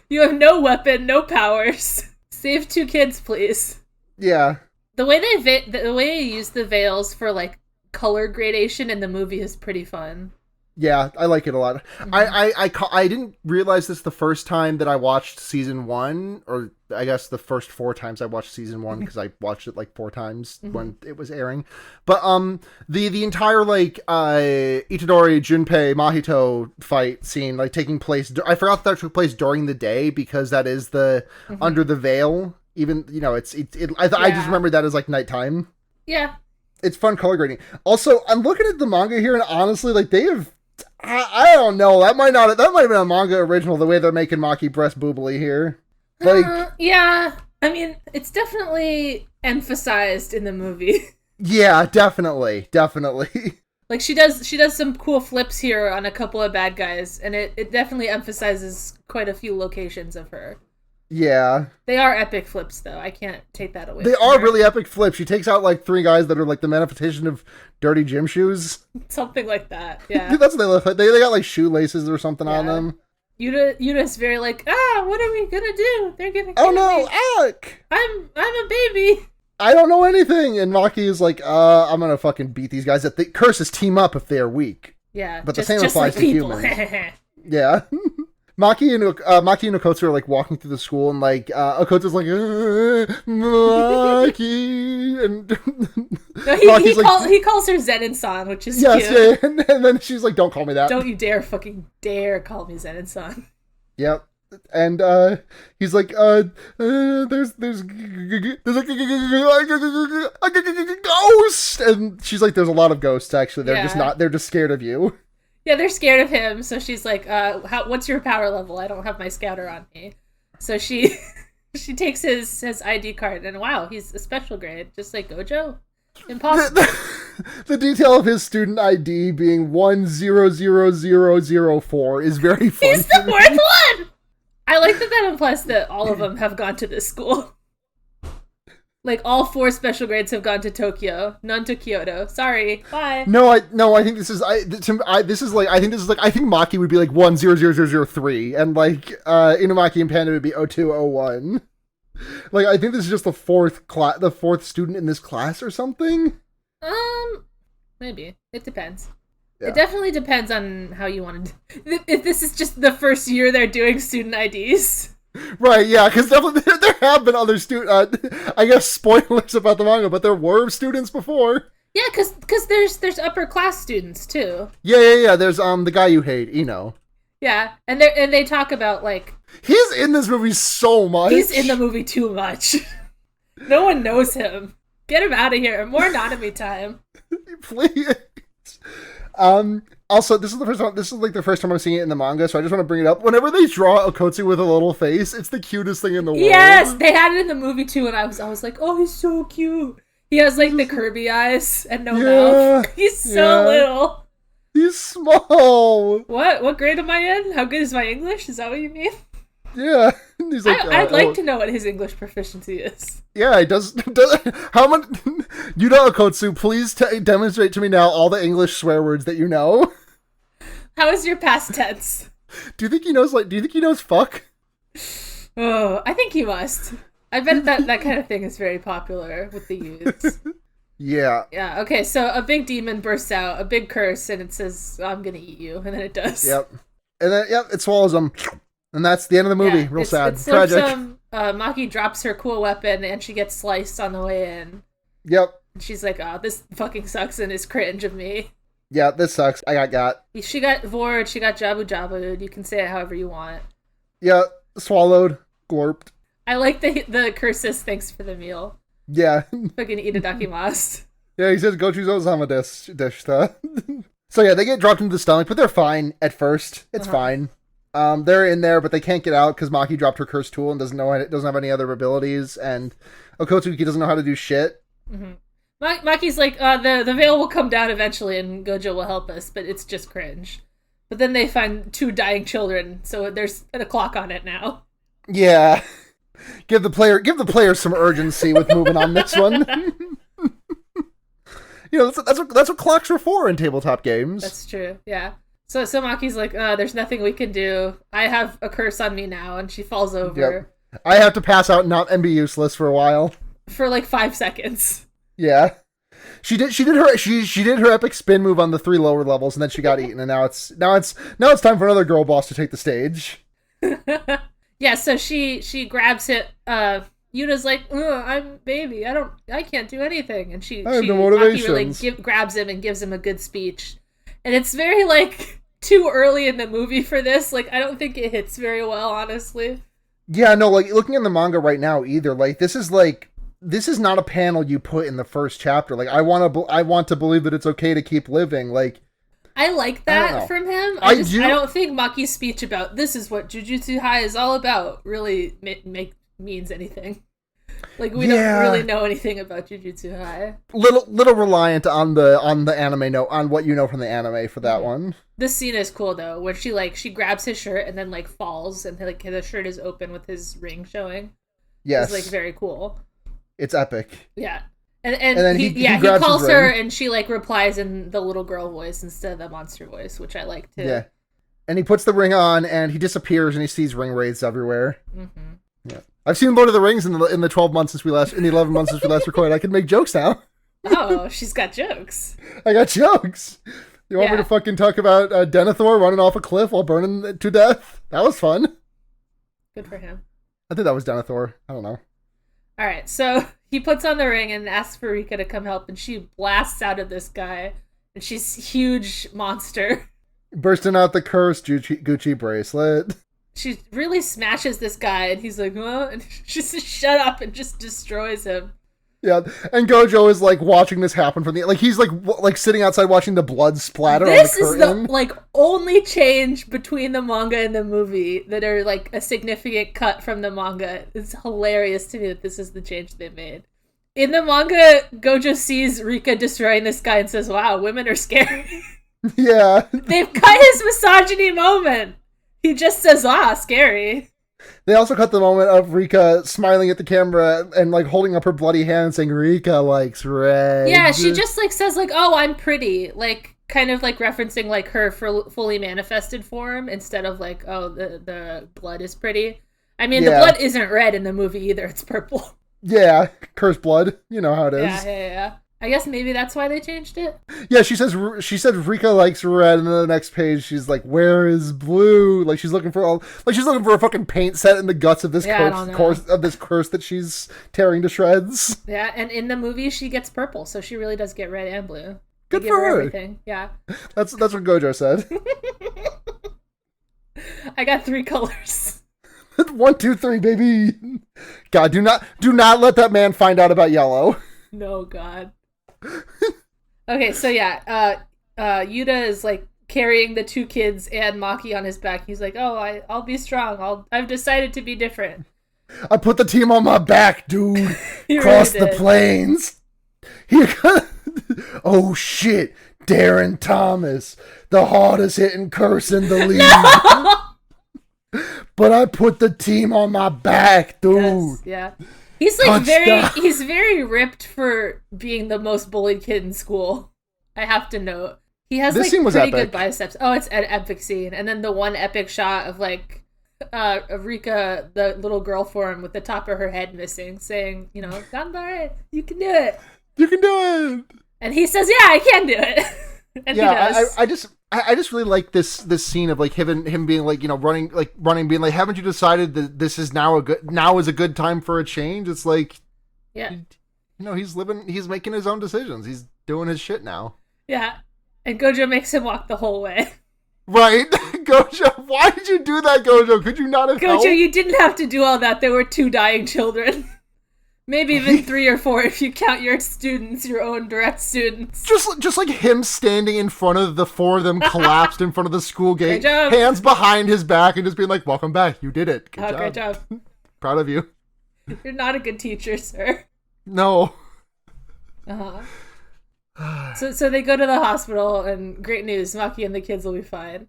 You have no weapon, no powers. Save 2 kids, please. Yeah. The way they use the veils for, like, color gradation in the movie is pretty fun. Yeah, I like it a lot. Mm-hmm. I didn't realize this the first time that I watched season 1, or I guess the first 4 times I watched season 1, because I watched it like 4 times when it was airing. But the entire like Itadori, Junpei, Mahito fight scene like taking place, I forgot that took place during the day because that is the under the veil. Even I just remember that as like nighttime. Yeah, it's fun color grading. Also, I'm looking at the manga here, and honestly, like they have. I don't know. That might have been a manga original. The way they're making Maki breast boobly here, like yeah. I mean, it's definitely emphasized in the movie. Yeah, definitely. Like she does some cool flips here on a couple of bad guys, and it definitely emphasizes quite a few locations of her. Yeah. They are epic flips, though. I can't take that away. They are really epic flips. She takes out like 3 guys that are like the manifestation of dirty gym shoes. Something like that. Yeah. Dude, that's what they look like. They got like shoelaces or something on them. Yuda's very like, what are we gonna do? They're gonna kill no, me. Alec! I'm a baby. I don't know anything. And Maki is like, I'm gonna fucking beat these guys. That the curses team up if they are weak. Yeah. But the same applies to humans. Yeah. Maki and Okotsu are like walking through the school, and like Okotsu's like Maki, and he calls her Zenin-san, which is cute. Yeah, and then she's like, "Don't call me that! Don't you fucking dare call me Zenin-san!" Yep, and he's like, "There's a ghost," and she's like, "There's a lot of ghosts actually. They're just scared of you." Yeah, they're scared of him, so she's like, what's your power level? I don't have my scouter on me. So she takes his ID card, and wow, he's a special grade, just like Gojo. Impossible. The detail of his student ID being 100004 is very funny. He's the 4th one! I like that implies that all of them have gone to this school. Like, all 4 special grades have gone to Tokyo, none to Kyoto. Sorry, bye. No, I think this is I think Maki would be like 100003, and like Inumaki and Panda would be 0201. Like, I think this is just the 4th student in this class or something. Maybe it depends. Yeah. It definitely depends on how you want to. If this is just the first year they're doing student IDs. Right, yeah, because definitely there have been other I guess spoilers about the manga, but there were students before. Yeah, because there's upper class students too. Yeah. There's the guy you hate, Ino. Yeah, and they talk about like he's in this movie so much. He's in the movie too much. No one knows him. Get him out of here. More anatomy time. Please. Also, this is like the first time I'm seeing it in the manga, so I just want to bring it up. Whenever they draw Okotsu with a little face, it's the cutest thing in the world. Yes, they had it in the movie too, and I was like, oh, he's so cute. He has like the Kirby eyes and no mouth. He's so little. He's small. What grade am I in? How good is my English? Is that what you mean? Yeah. He's like, I'd like to know what his English proficiency is. Yeah, it does how much Yuta Okotsu, please demonstrate to me now all the English swear words that you know. How is your past tense? Do you think he knows? Do you think he knows fuck? Oh, I think he must. I bet that kind of thing is very popular with the youths. Yeah. Yeah. Okay. So a big demon bursts out, a big curse, and it says, "I'm gonna eat you," and then it does. Yep. And then it swallows him, and that's the end of the movie. Yeah, Real sad, it tragic. Maki drops her cool weapon, and she gets sliced on the way in. Yep. And she's like, "Oh, this fucking sucks and is cringe of me." Yeah, this sucks. I got. She got Vord, she got Jabu Jabu. You can say it however you want. Yeah, swallowed, glorped. I like the curse says thanks for the meal. Yeah. Fucking itadakimasu. Yeah, he says Gochu's Ozama dish. So yeah, they get dropped into the stomach, but they're fine at first. It's fine. They're in there, but they can't get out because Maki dropped her curse tool and doesn't have any other abilities, and Okotsuki doesn't know how to do shit. Mm-hmm. Maki's like, the veil will come down eventually and Gojo will help us, but it's just cringe. But then they find 2 dying children, so there's a clock on it now. Yeah. Give the player some urgency with moving on this one. That's what clocks are for in tabletop games. That's true, yeah. So Maki's like, there's nothing we can do. I have a curse on me now, and she falls over. Yep. I have to pass out and be useless for a while. For like 5 seconds. Yeah. She did her epic spin move on the 3 lower levels, and then she got eaten, and now it's time for another girl boss to take the stage. Yeah, so she grabs it. Yuna's like, I'm baby. I can't do anything, and I have no motivations. Maki really grabs him and gives him a good speech, and it's very like too early in the movie for this. Like, I don't think it hits very well, honestly. Yeah, no, like looking in the manga right now, either like this is not a panel you put in the first chapter. Like, I want to believe that it's okay to keep living. Like, I like that from him. I don't think Maki's speech about this is what Jujutsu High is all about really means anything. Like, we don't really know anything about Jujutsu High. Little reliant on the anime note, on what you know from the anime for that one. This scene is cool though, where she grabs his shirt and then like falls, and like the shirt is open with his ring showing. Yes, it's like very cool. It's epic. Yeah. And then he calls her and she like replies in the little girl voice instead of the monster voice, which I like too. Yeah. And he puts the ring on and he disappears and he sees ring wraiths everywhere. Mm-hmm. Yeah. I've seen Lord of the Rings in the 12 months since we last recorded. I can make jokes now. Oh, she's got jokes. I got jokes. You want me to fucking talk about Denethor running off a cliff while burning to death? That was fun. Good for him. I think that was Denethor. I don't know. All right, so he puts on the ring and asks for Rika to come help, and she blasts out of this guy, and she's a huge monster. Bursting out the cursed Gucci bracelet. She really smashes this guy, and he's like, "Huh?" And she says, "Shut up," and just destroys him. Yeah, and Gojo is like watching this happen from he's like sitting outside watching the blood splatter on the curtain. This is the only change between the manga and the movie that are like a significant cut from the manga. It's hilarious to me that this is the change they made. In the manga, Gojo sees Rika destroying this guy and says, "Wow, women are scary." Yeah. They've cut his misogyny moment. He just says, scary. They also cut the moment of Rika smiling at the camera and like holding up her bloody hand and saying Rika likes red. Yeah, she just like says like, "Oh, I'm pretty," like kind of like referencing like her fully manifested form instead of like, "Oh, the blood is pretty." I mean, the blood isn't red in the movie either; it's purple. Yeah, cursed blood. You know how it is. Yeah. I guess maybe that's why they changed it. Yeah, she said Rika likes red, and then the next page she's like, "Where is blue?" Like she's looking for a fucking paint set in the guts of this curse that she's tearing to shreds. Yeah, and in the movie she gets purple, so she really does get red and blue. Good for her. Everything. Yeah. That's what Gojo said. I got 3 colors. 1, 2, 3, baby. God, do not let that man find out about yellow. No, God. Okay, so Yuta is like carrying the 2 kids and Maki on his back. He's like, "Oh, I'll be strong. I've decided to be different. I put the team on my back, dude. Cross the plains. Here, oh shit, Darren Thomas, the hardest hitting curse in the league." No! But I put the team on my back, dude. Yes, yeah. He's like he's very ripped for being the most bullied kid in school. I have to note. He has This like scene was pretty epic. good biceps. Oh, it's an epic scene. And then the one epic shot of like Rika, the little girl form with the top of her head missing, saying, you know, "Ganbare, you can do it. You can do it." And he says, "Yeah, I can do it." And yeah, he does. I just really like this scene of like him being like, you know, running, being like, haven't you decided that this is now is a good time for a change? It's like, yeah, you know, he's making his own decisions. He's doing his shit now. Yeah. And Gojo makes him walk the whole way. Right. Gojo, why did you do that, Gojo? Could you not have helped? Gojo, you didn't have to do all that. There were 2 dying children. Maybe even 3 or 4 if you count your students, your own direct students. Just like him standing in front of the 4 of them collapsed in front of the school gate, Great job. hands behind his back, and just being like, "Welcome back. You did it. Good job. Great job. Proud of you." You're not a good teacher, sir. No. Uh-huh. So they go to the hospital, and great news, Maki and the kids will be fine.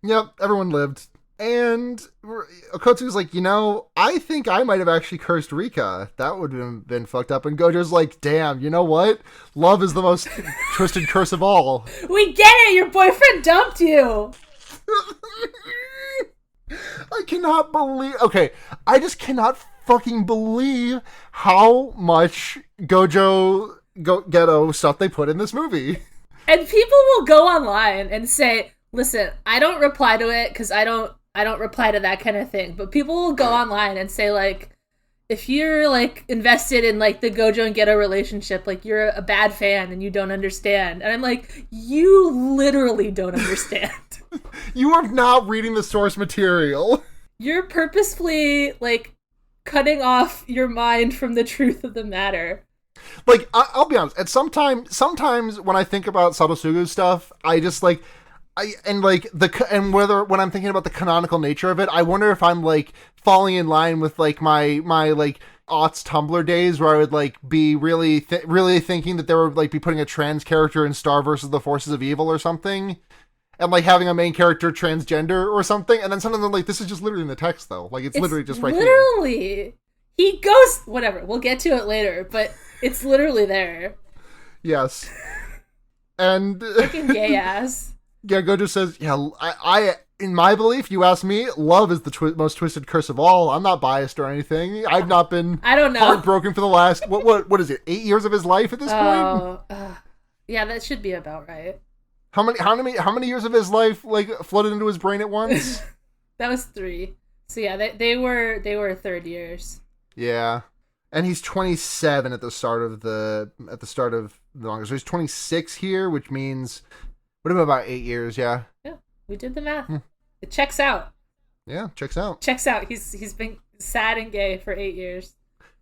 Yep, everyone lived. And Okotsu's like, you know, I think I might have actually cursed Rika. That would have been fucked up. And Gojo's like, damn, you know what? Love is the most twisted curse of all. We get it! Your boyfriend dumped you! I cannot believe... Okay, I just cannot fucking believe how much ghetto stuff they put in this movie. And people will go online and say, listen, I don't reply to it because I don't reply to that kind of thing. But people will go online and say, like, if you're, like, invested in, like, the Gojo and Geto relationship, like, you're a bad fan and you don't understand. And I'm like, you literally don't understand. You are not reading the source material. You're purposefully, like, cutting off your mind from the truth of the matter. Like, I'll be honest, and sometimes when I think about Satosugu stuff, I just, like... when I'm thinking about the canonical nature of it, I wonder if I'm like falling in line with like my like aughts Tumblr days where I would like be really thinking that they would like be putting a trans character in Star versus the Forces of Evil or something, and like having a main character transgender or something, and then sometimes I'm like, this is just literally in the text though, like it's literally just right here. Literally, he goes whatever. We'll get to it later, but it's literally there. Yes, and fucking gay ass. Yeah, Gojo says, yeah, I in my belief, you ask me, love is the most twisted curse of all. I'm not biased or anything. I've not been I don't know. Heartbroken for the last, what is it, 8 years of his life at this point? Yeah, that should be about right. How many years of his life, like, flooded into his brain at once? That was 3. So yeah, they were third years. Yeah. And he's 27 at the start of the manga. So he's 26 here, which means... What about 8 years, yeah? Yeah, we did the math. It checks out. Yeah, checks out. Checks out. He's been sad and gay for 8 years.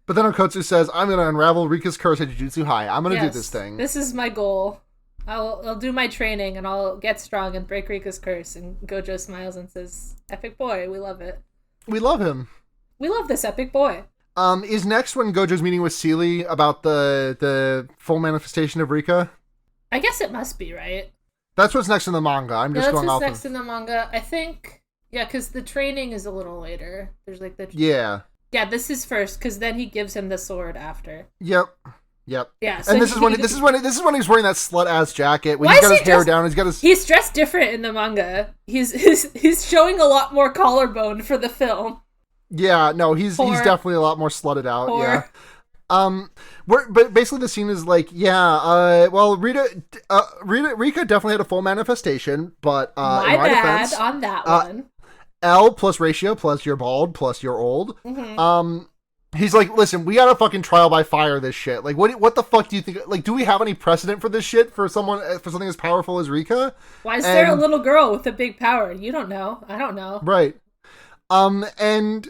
But then Okotsu says, I'm going to unravel Rika's curse at Jujutsu High. I'm going to do this thing. This is my goal. I'll do my training and I'll get strong and break Rika's curse. And Gojo smiles and says, epic boy, we love it. We love him. We love this epic boy. Is next when Gojo's meeting with Seely about the full manifestation of Rika? I guess it must be, right? That's what's next in the manga. I'm just going off that's what's next in the manga. I think, yeah, because the training is a little later. There's like the... Yeah. Yeah, this is first, because then he gives him the sword after. Yep. Yeah. So and this is when he's wearing that slut ass jacket. When Why he's got is his hair down. He's dressed different in the manga. He's showing a lot more collarbone for the film. Yeah, no, he's definitely a lot more slutted out. Yeah. But basically the scene is like, well, Rika definitely had a full manifestation, but my bad defense, on that one. L plus ratio plus you're bald plus you're old. Mm-hmm. He's like, listen, we gotta fucking trial by fire this shit. Like, what the fuck do you think? Like, do we have any precedent for this shit for something as powerful as Rika? Why is there a little girl with a big power? You don't know. I don't know. Right. And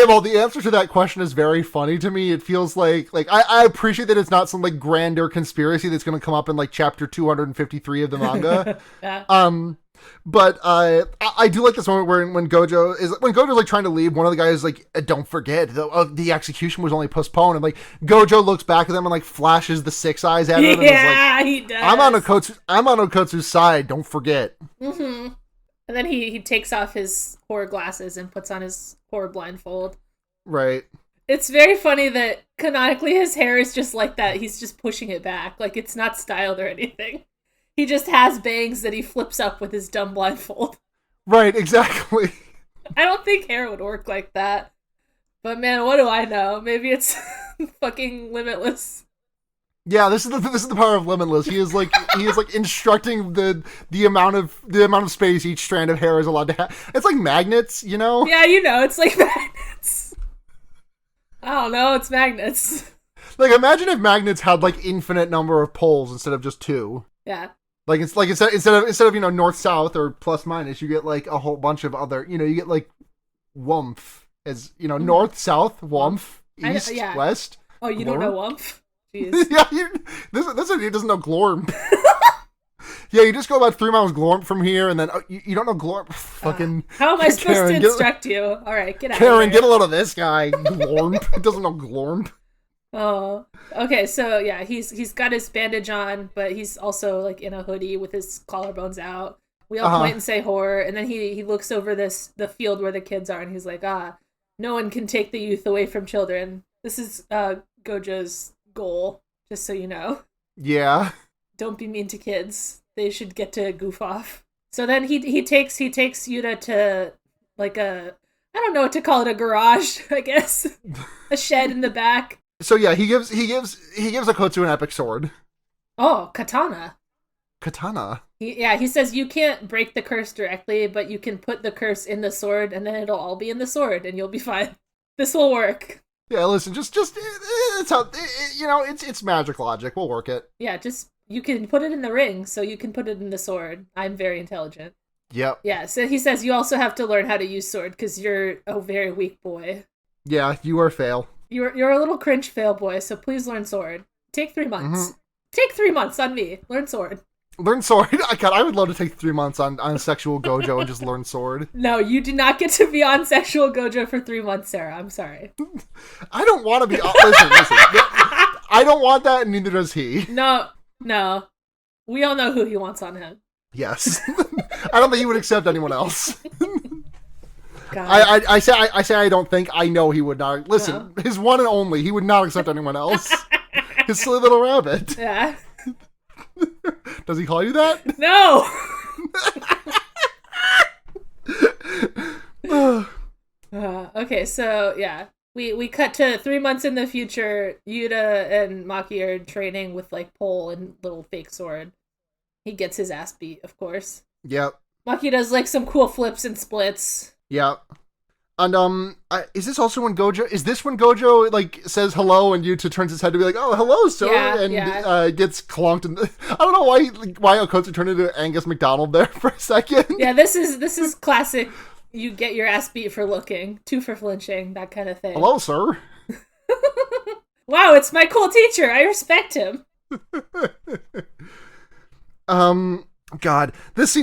well, the answer to that question is very funny to me. It feels like I appreciate that it's not some like grander conspiracy that's going to come up in like chapter 253 of the manga. Yeah. But I do like this moment when Gojo's like trying to leave. One of the guys is like, don't forget the execution was only postponed, and like Gojo looks back at them and like flashes the 6 eyes at him. Yeah, and he does. I'm on Okotsu's side. Don't forget. Mm-hmm. And then he takes off his horror glasses and puts on his horror blindfold. Right. It's very funny that canonically his hair is just like that. He's just pushing it back. Like, it's not styled or anything. He just has bangs that he flips up with his dumb blindfold. Right, exactly. I don't think hair would work like that. But man, what do I know? Maybe it's fucking limitless. Yeah, this is the power of Limitless. He is like instructing the amount of space each strand of hair is allowed to have. It's like magnets, you know? Yeah, it's like magnets. I don't know, it's magnets. Like, imagine if magnets had like infinite number of poles instead of just two. Yeah. Like it's like instead of north south or plus minus, you get like a whole bunch of other. You get like wumph as north south wumph east west. Oh, you don't know wumph? Jeez. Yeah, this idiot doesn't know glorm. Yeah, you just go about 3 miles glorm from here, and then you don't know glorm. Fucking. How am I supposed to instruct you? All right, get out. Karen, of here. Get a load of this guy. Glorm doesn't know glorm. Oh, okay. So yeah, he's got his bandage on, but he's also like in a hoodie with his collarbones out. We all point and say horror, and then he looks over the field where the kids are, and he's like, no one can take the youth away from children. This is Gojo's goal, just so you know. Yeah. Don't be mean to kids. They should get to goof off. So then he takes Yuta to like I don't know what to call it, a garage, I guess, a shed in the back. So yeah, he gives Akotsu an epic sword. Oh, katana. Katana. He says you can't break the curse directly, but you can put the curse in the sword, and then it'll all be in the sword, and you'll be fine. This will work. Yeah, listen, just it's how it's magic logic. We'll work it. Yeah, just you can put it in the ring, so you can put it in the sword. I'm very intelligent. Yep. Yeah, so he says you also have to learn how to use sword because you're a very weak boy. Yeah, you are fail. You're a little cringe fail boy, so please learn sword. Take 3 months. Mm-hmm. Take 3 months on me. Learn sword. Learn sword? I would love to take 3 months on sexual Gojo and just learn sword. No, you do not get to be on sexual Gojo for 3 months, Sarah. I'm sorry. I don't want to be... Listen. I don't want that, and neither does he. No. We all know who he wants on him. Yes. I don't think he would accept anyone else. God. I say I don't think. I know he would not. Listen, his one and only. He would not accept anyone else. His silly little rabbit. Yeah. Does he call you that? No. Okay, so yeah, we cut to 3 months in the future. Yuta and Maki are training with like pole and little fake sword. He gets his ass beat, of course. Yep. Maki does like some cool flips and splits. Yep. And is this also when Gojo? Is this when Gojo like says hello and Yuta turns his head to be like, "Oh, hello, sir," gets clunked? And I don't know why Okotsu turned into Angus McDonald there for a second. Yeah, this is classic. You get your ass beat for looking, 2 for flinching, that kind of thing. Hello, sir. Wow, it's my cool teacher. I respect him. God, this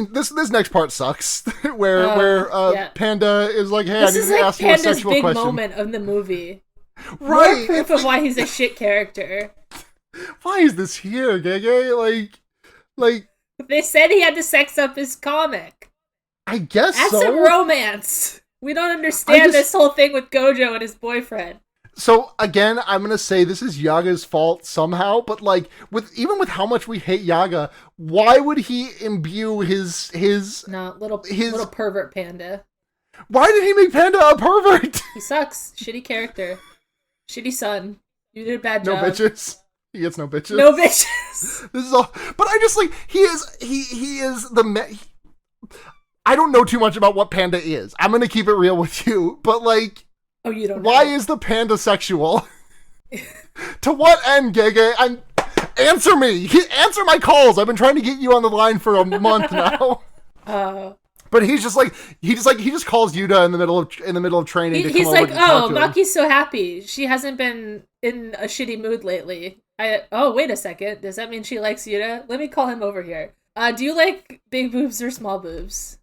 next part sucks. where Panda is like, "Hey, this I need to ask you a sexual question." This is like Panda's big moment of the movie. Right. More proof of why he's a shit character. Why is this here, Gege? Like they said he had to sex up his comic. I guess That's so. some romance. We don't understand this whole thing with Gojo and his boyfriend. So again, I'm gonna say this is Yaga's fault somehow, but like even with how much we hate Yaga, why would he imbue his little pervert Panda? Why did he make Panda a pervert? He sucks. Shitty character. Shitty son. You did a bad job. No bitches. He gets no bitches. No bitches. This is all. But I just like he is the. I don't know too much about what Panda is. I'm gonna keep it real with you, but like. Oh, you don't know. Why is the panda sexual? To what end, Gege? Answer me! Answer my calls! I've been trying to get you on the line for a month now. But he just calls Yuta in the middle of training. He's like, "Oh, Maki's so happy. She hasn't been in a shitty mood lately." Wait a second. Does that mean she likes Yuta? Let me call him over here. Do you like big boobs or small boobs?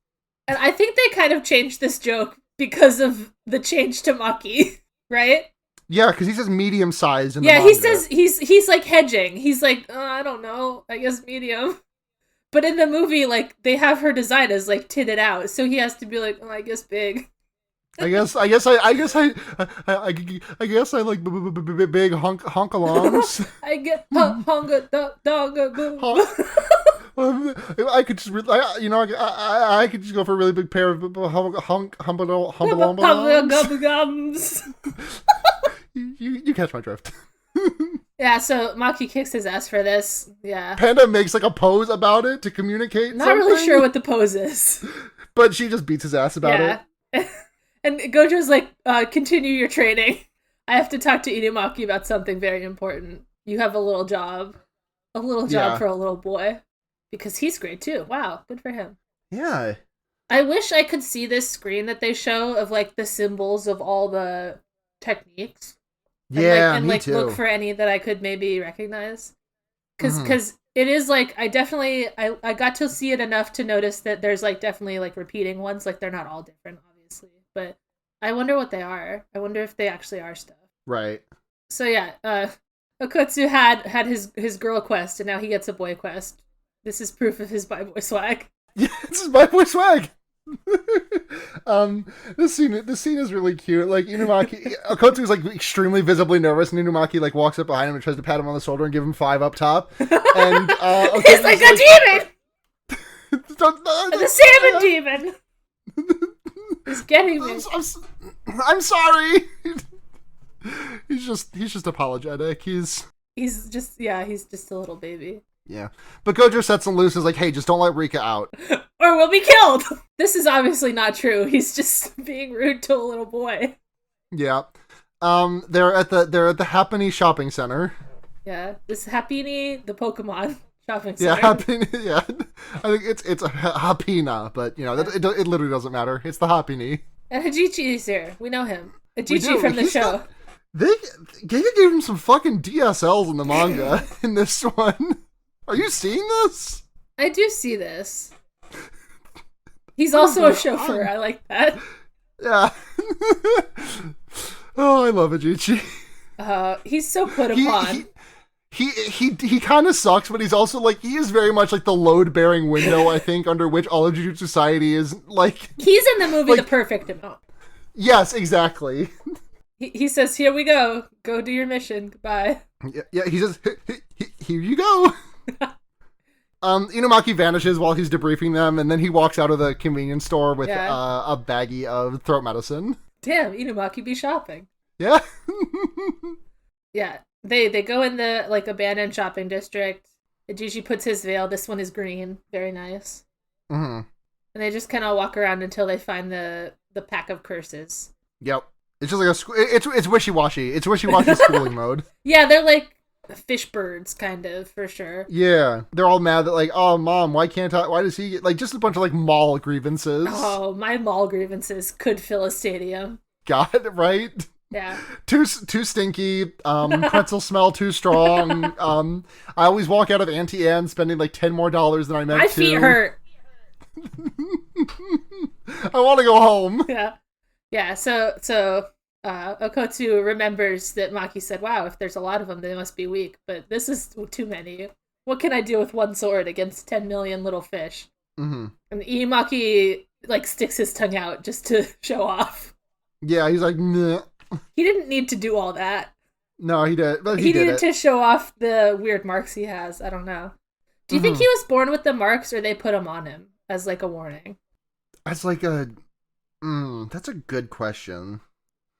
And I think they kind of changed this joke because of the change to Maki, right? Yeah, because he says medium size in the manga. He says he's like hedging. He's like, I don't know, I guess medium. But in the movie, like they have her design as like titted out, so he has to be like, I guess big. I guess I like big honkalongs. I get honka donga boo. I could just, I could just go for a really big pair of Gums. You catch my drift. Yeah, so Maki kicks his ass for this. Yeah. Panda makes like a pose about it to communicate. Not really sure what the pose is. But she just beats his ass about it. And Gojo's like, continue your training. I have to talk to Inumaki about something very important. You have a little job. A little job for a little boy. Because he's great too. Wow, good for him. Yeah. I wish I could see this screen that they show of like the symbols of all the techniques. And me too. Look for any that I could maybe recognize. Because it is like, I got to see it enough to notice that there's like definitely like repeating ones. Like they're not all different, obviously. But I wonder what they are. I wonder if they actually are stuff. Right. So yeah, Okotsu had his girl quest and now he gets a boy quest. This is proof of his bi-boy swag. Yeah, this is bi-boy swag. This scene is really cute. Like Inumaki, Okotsu is like extremely visibly nervous, and Inumaki like walks up behind him and tries to pat him on the shoulder and give him 5 up top. And he's like a demon. The salmon demon. He's getting me. I'm sorry. He's just apologetic. He's just a little baby. Yeah. But Gojo sets him loose and is like, hey, just don't let Rika out. Or we'll be killed! This is obviously not true. He's just being rude to a little boy. Yeah. They're at the Happiny shopping center. Yeah. This Happiny, the Pokemon shopping center. Yeah, Happiny, yeah. I think it's a Happina, but it literally doesn't matter. It's the Happiny. And Hajichi is here. We know him. Hajichi from the show. Giga gave him some fucking DSLs in the manga in this one. Are you seeing this? I do see this. He's also a chauffeur. I like that. Yeah. Oh, I love Ajichi. He's so put upon. He kind of sucks, but he's also like, he is very much like the load-bearing window, I think, under which all of Jujutsu Society is like. He's in the movie the perfect amount. Yes, exactly. He says, "Here we go. Go do your mission. Goodbye." Yeah. He says, "Here you go." Inumaki vanishes while he's debriefing them, and then he walks out of the convenience store with a baggie of throat medicine. Damn, Inumaki be shopping. Yeah. Yeah. They go in the like abandoned shopping district. Ajishi puts his veil. This one is green. Very nice. Mm-hmm. And they just kind of walk around until they find the pack of curses. Yep. It's just like it's wishy-washy. It's wishy-washy schooling mode. Yeah, they're like fish birds, kind of, for sure. Yeah. They're all mad that like, oh, Mom, why does he get, like, just a bunch of like mall grievances. Oh, my mall grievances could fill a stadium. God, right? Yeah. Too stinky, pretzel smell too strong. I always walk out of Auntie Anne spending like $10 more than I meant to. My feet hurt. I want to go home. Yeah. Yeah, so Okotsu remembers that Maki said, wow, if there's a lot of them, they must be weak, but this is too many. What can I do with one sword against 10 million little fish? Mm-hmm. And Inumaki, like, sticks his tongue out just to show off. Yeah, he's like, nah. He didn't need to do all that. No, he did. But he needed to show off the weird marks he has. I don't know. Do you think he was born with the marks, or they put them on him as, like, a warning? As, like, that's a good question.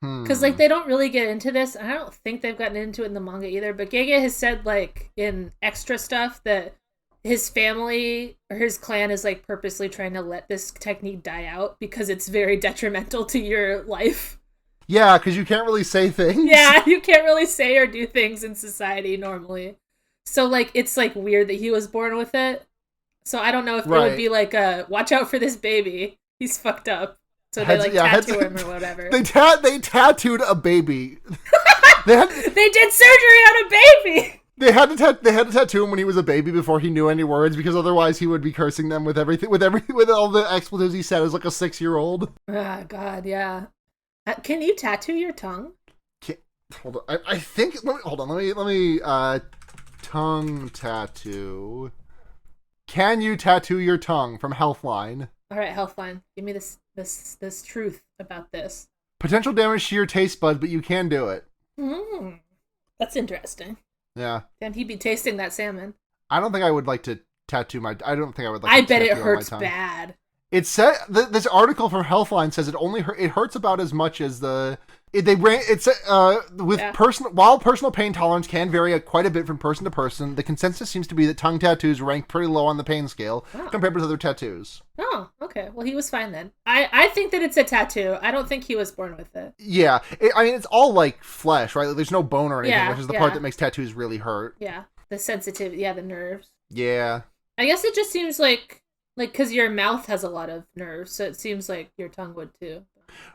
Because, like, they don't really get into this. I don't think they've gotten into it in the manga either. But Gege has said, like, in extra stuff that his family or his clan is, like, purposely trying to let this technique die out because it's very detrimental to your life. Yeah, because you can't really say things. Yeah, you can't really say or do things in society normally. So, like, it's, like, weird that he was born with it. So I don't know if there would be, like, watch out for this baby. He's fucked up. So they tattoo him or whatever. They tattooed a baby. They did surgery on a baby. They had to tattoo him when he was a baby before he knew any words, because otherwise he would be cursing them with everything, with all the expletives he said as like a 6-year-old. Ah, God, yeah. Can you tattoo your tongue? Hold on. I think. Hold on. Let me. Tongue tattoo. Can you tattoo your tongue? From Healthline. All right, Healthline. Give me this truth about this. Potential damage to your taste buds, but you can do it. That's interesting. Yeah. Can he be tasting that salmon? I don't think I would like to tattoo my. I don't think I would like. I a bet it tattoo on my hurts tongue. bad. It said this article from Healthline says it hurts about as much as while personal pain tolerance can vary quite a bit from person to person, the consensus seems to be that tongue tattoos rank pretty low on the pain scale compared with other tattoos. Oh, okay. Well, he was fine then. I think that it's a tattoo. I don't think he was born with it. Yeah, it's all like flesh, right? Like, there's no bone or anything, which is the part that makes tattoos really hurt. Yeah, the sensitivity, the nerves. Yeah. I guess it just seems like because your mouth has a lot of nerves, so it seems like your tongue would too.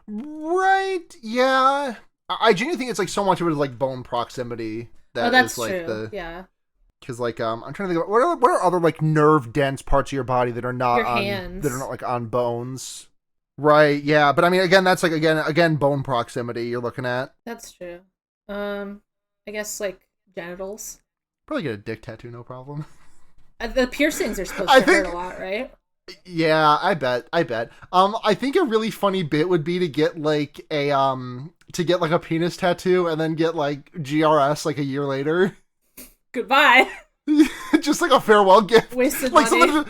Right, yeah. I genuinely think it's like so much of it is like bone proximity. That's like true. Yeah. Because like I'm trying to think of what are other like nerve dense parts of your body that are not your hands. That are not like on bones. Right, yeah. But I mean again that's like again bone proximity you're looking at. That's true. I guess like genitals. Probably get a dick tattoo, no problem. The piercings are supposed to hurt a lot, right? Yeah, I bet. I think a really funny bit would be to get like a penis tattoo and then get like GRS like a year later. Goodbye. Just like a farewell gift. Wasted like money.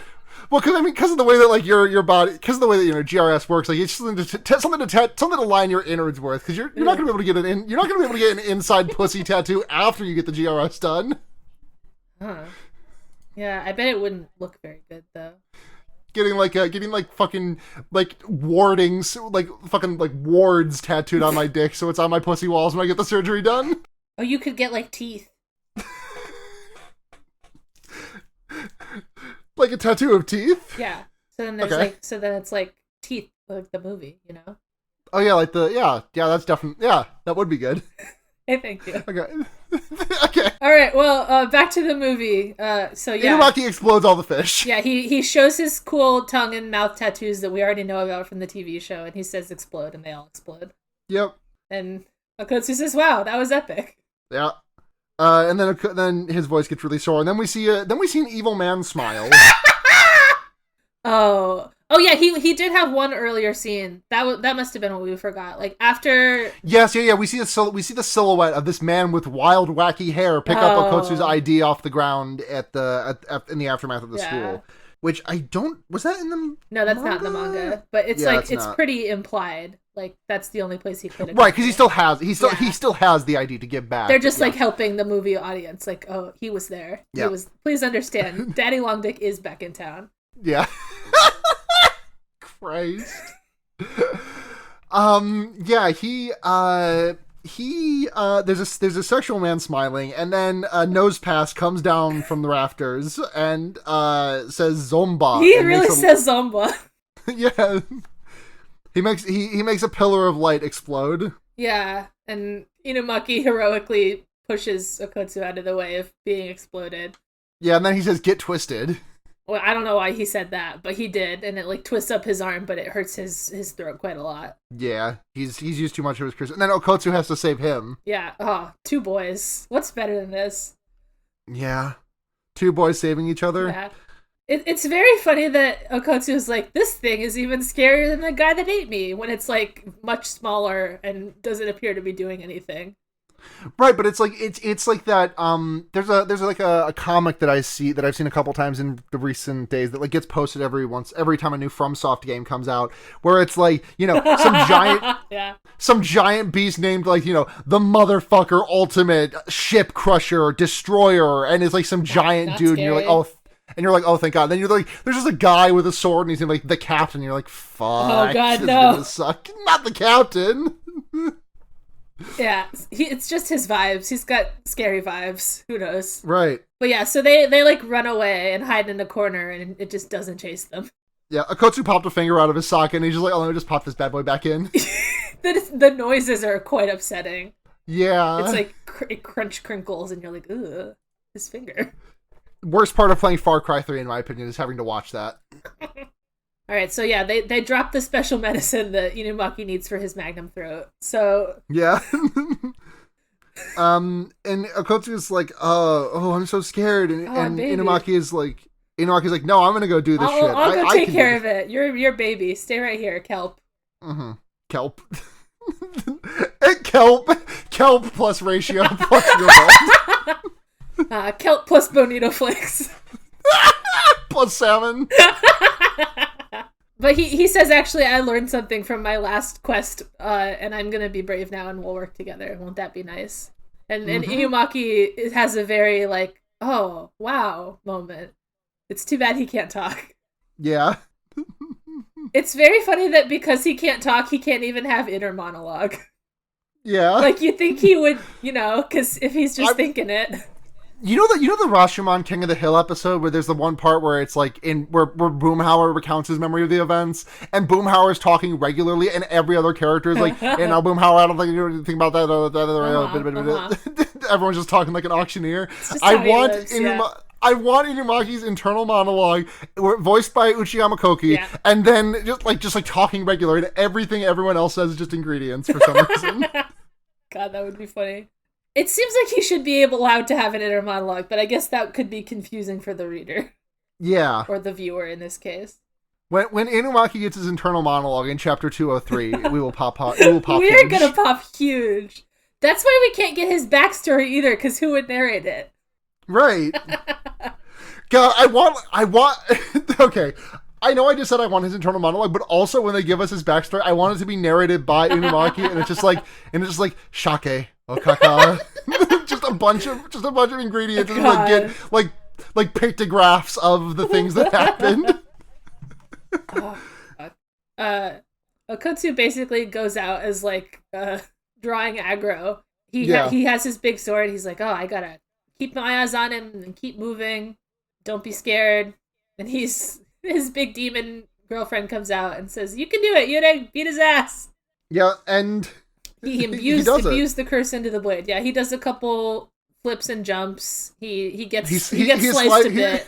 Because of the way that like your body, because of the way that GRS works, like it's something to line your innards with. Because you're not gonna be able to get you're not gonna be able to get an inside pussy tattoo after you get the GRS done. Huh. Yeah, I bet it wouldn't look very good though. Getting fucking like wardings, like fucking like wards tattooed on my dick, so it's on my pussy walls when I get the surgery done. Oh, you could get like teeth. Like a tattoo of teeth? Yeah. So then there's then it's like teeth, like the movie, you know? Oh yeah, like that's definitely that would be good. Hey, thank you. Okay. Okay. All right. Well, back to the movie. Inumaki explodes all the fish. Yeah, he shows his cool tongue and mouth tattoos that we already know about from the TV show, and he says explode, and they all explode. Yep. And Okotsu says, "Wow, that was epic." Yeah. And then his voice gets really sore, and then we see an evil man smile. Oh yeah, he did have one earlier scene. That must have been what we forgot. Like after. Yes, yeah. We see the silhouette of this man with wild, wacky hair pick up Okotsu's ID off the ground in the aftermath of the school. Which was that in the? No, that's not in the manga. But it's pretty implied. Like that's the only place he could have. Right, because he still has the ID to give back. They're just like helping the movie audience. Like, oh, he was there. Yeah. He was. Please understand, Daddy Long Dick is back in town. Yeah. Christ. There's a sexual man smiling, and then Nose Pass comes down from the rafters and says Zomba. He really says Zomba. Yeah. He makes a pillar of light explode. Yeah, and Inumaki heroically pushes Okotsu out of the way of being exploded. Yeah, and then he says, "Get twisted." Well, I don't know why he said that, but he did, and it like twists up his arm, but it hurts his throat quite a lot. Yeah, he's used too much of his charisma, and then Okotsu has to save him. Yeah. Oh, two boys. What's better than this? Yeah, two boys saving each other. Yeah. It's very funny that Okotsu is like, this thing is even scarier than the guy that ate me, when it's like much smaller and doesn't appear to be doing anything. Right, but it's like that. There's like a comic that I've seen a couple times in the recent days that like gets posted every time a new FromSoft game comes out, where it's like some giant beast named like the motherfucker ultimate ship crusher destroyer, and it's like some giant dude, scary. And you're like, oh, thank God. Then you're like, there's just a guy with a sword, and he's like the captain. You're like, fuck. Oh God, this is no! gonna suck. Not the captain. Yeah, it's just his vibes. He's got scary vibes. Who knows? Right. But yeah, so they like run away and hide in a corner, and it just doesn't chase them. Yeah, Okotsu popped a finger out of his socket, and he's just like, oh, let me just pop this bad boy back in. The noises are quite upsetting. Yeah. It's like it crunch crinkles, and you're like, ugh, his finger. Worst part of playing Far Cry 3, in my opinion, is having to watch that. All right, so yeah, they drop the special medicine that Inumaki needs for his magnum throat. So yeah, and Okotsu is like, oh, I'm so scared, and Inumaki's like, no, I'm gonna go do this shit. I'll go take care of it. You're your baby. Stay right here, Kelp. Mm-hmm. Kelp. Kelp plus ratio plus your Kelp plus Bonito Flakes. Plus salmon. But he says, actually, I learned something from my last quest, and I'm gonna be brave now, and we'll work together. Won't that be nice? And Inumaki has a very, like, oh, wow moment. It's too bad he can't talk. Yeah. It's very funny that because he can't talk, he can't even have inner monologue. Yeah. Like, you think he would, because if he's just thinking it. You know the Rashomon King of the Hill episode where there's the one part where it's like where Boomhauer recounts his memory of the events, and Boomhauer is talking regularly, and every other character is like, "And now Boomhauer, I don't think you know anything about that." Everyone's just talking like an auctioneer. I want Inumaki's internal monologue, voiced by Uchiyama Koki, and then just like talking regular, and everything everyone else says is just ingredients for some reason. God, that would be funny. It seems like he should be allowed to have an inner monologue, but I guess that could be confusing for the reader. Yeah. Or the viewer in this case. When Inumaki gets his internal monologue in chapter 203, we will pop We're huge. gonna pop huge. That's why we can't get his backstory either, because who would narrate it? Right. God, I want okay. I know I just said I want his internal monologue, but also when they give us his backstory, I want it to be narrated by Inumaki, and it's just like shake, okaka, just a bunch of ingredients, and get like pictographs of the things that happened. Okotsu basically goes out as like drawing aggro. He has his big sword. He's like, oh, I gotta keep my eyes on him and keep moving. Don't be scared. And his big demon girlfriend comes out and says, you can do it, Yurei, beat his ass. Yeah, and he imbues the curse into the blade. Yeah, he does a couple flips and jumps. He gets sliced a bit.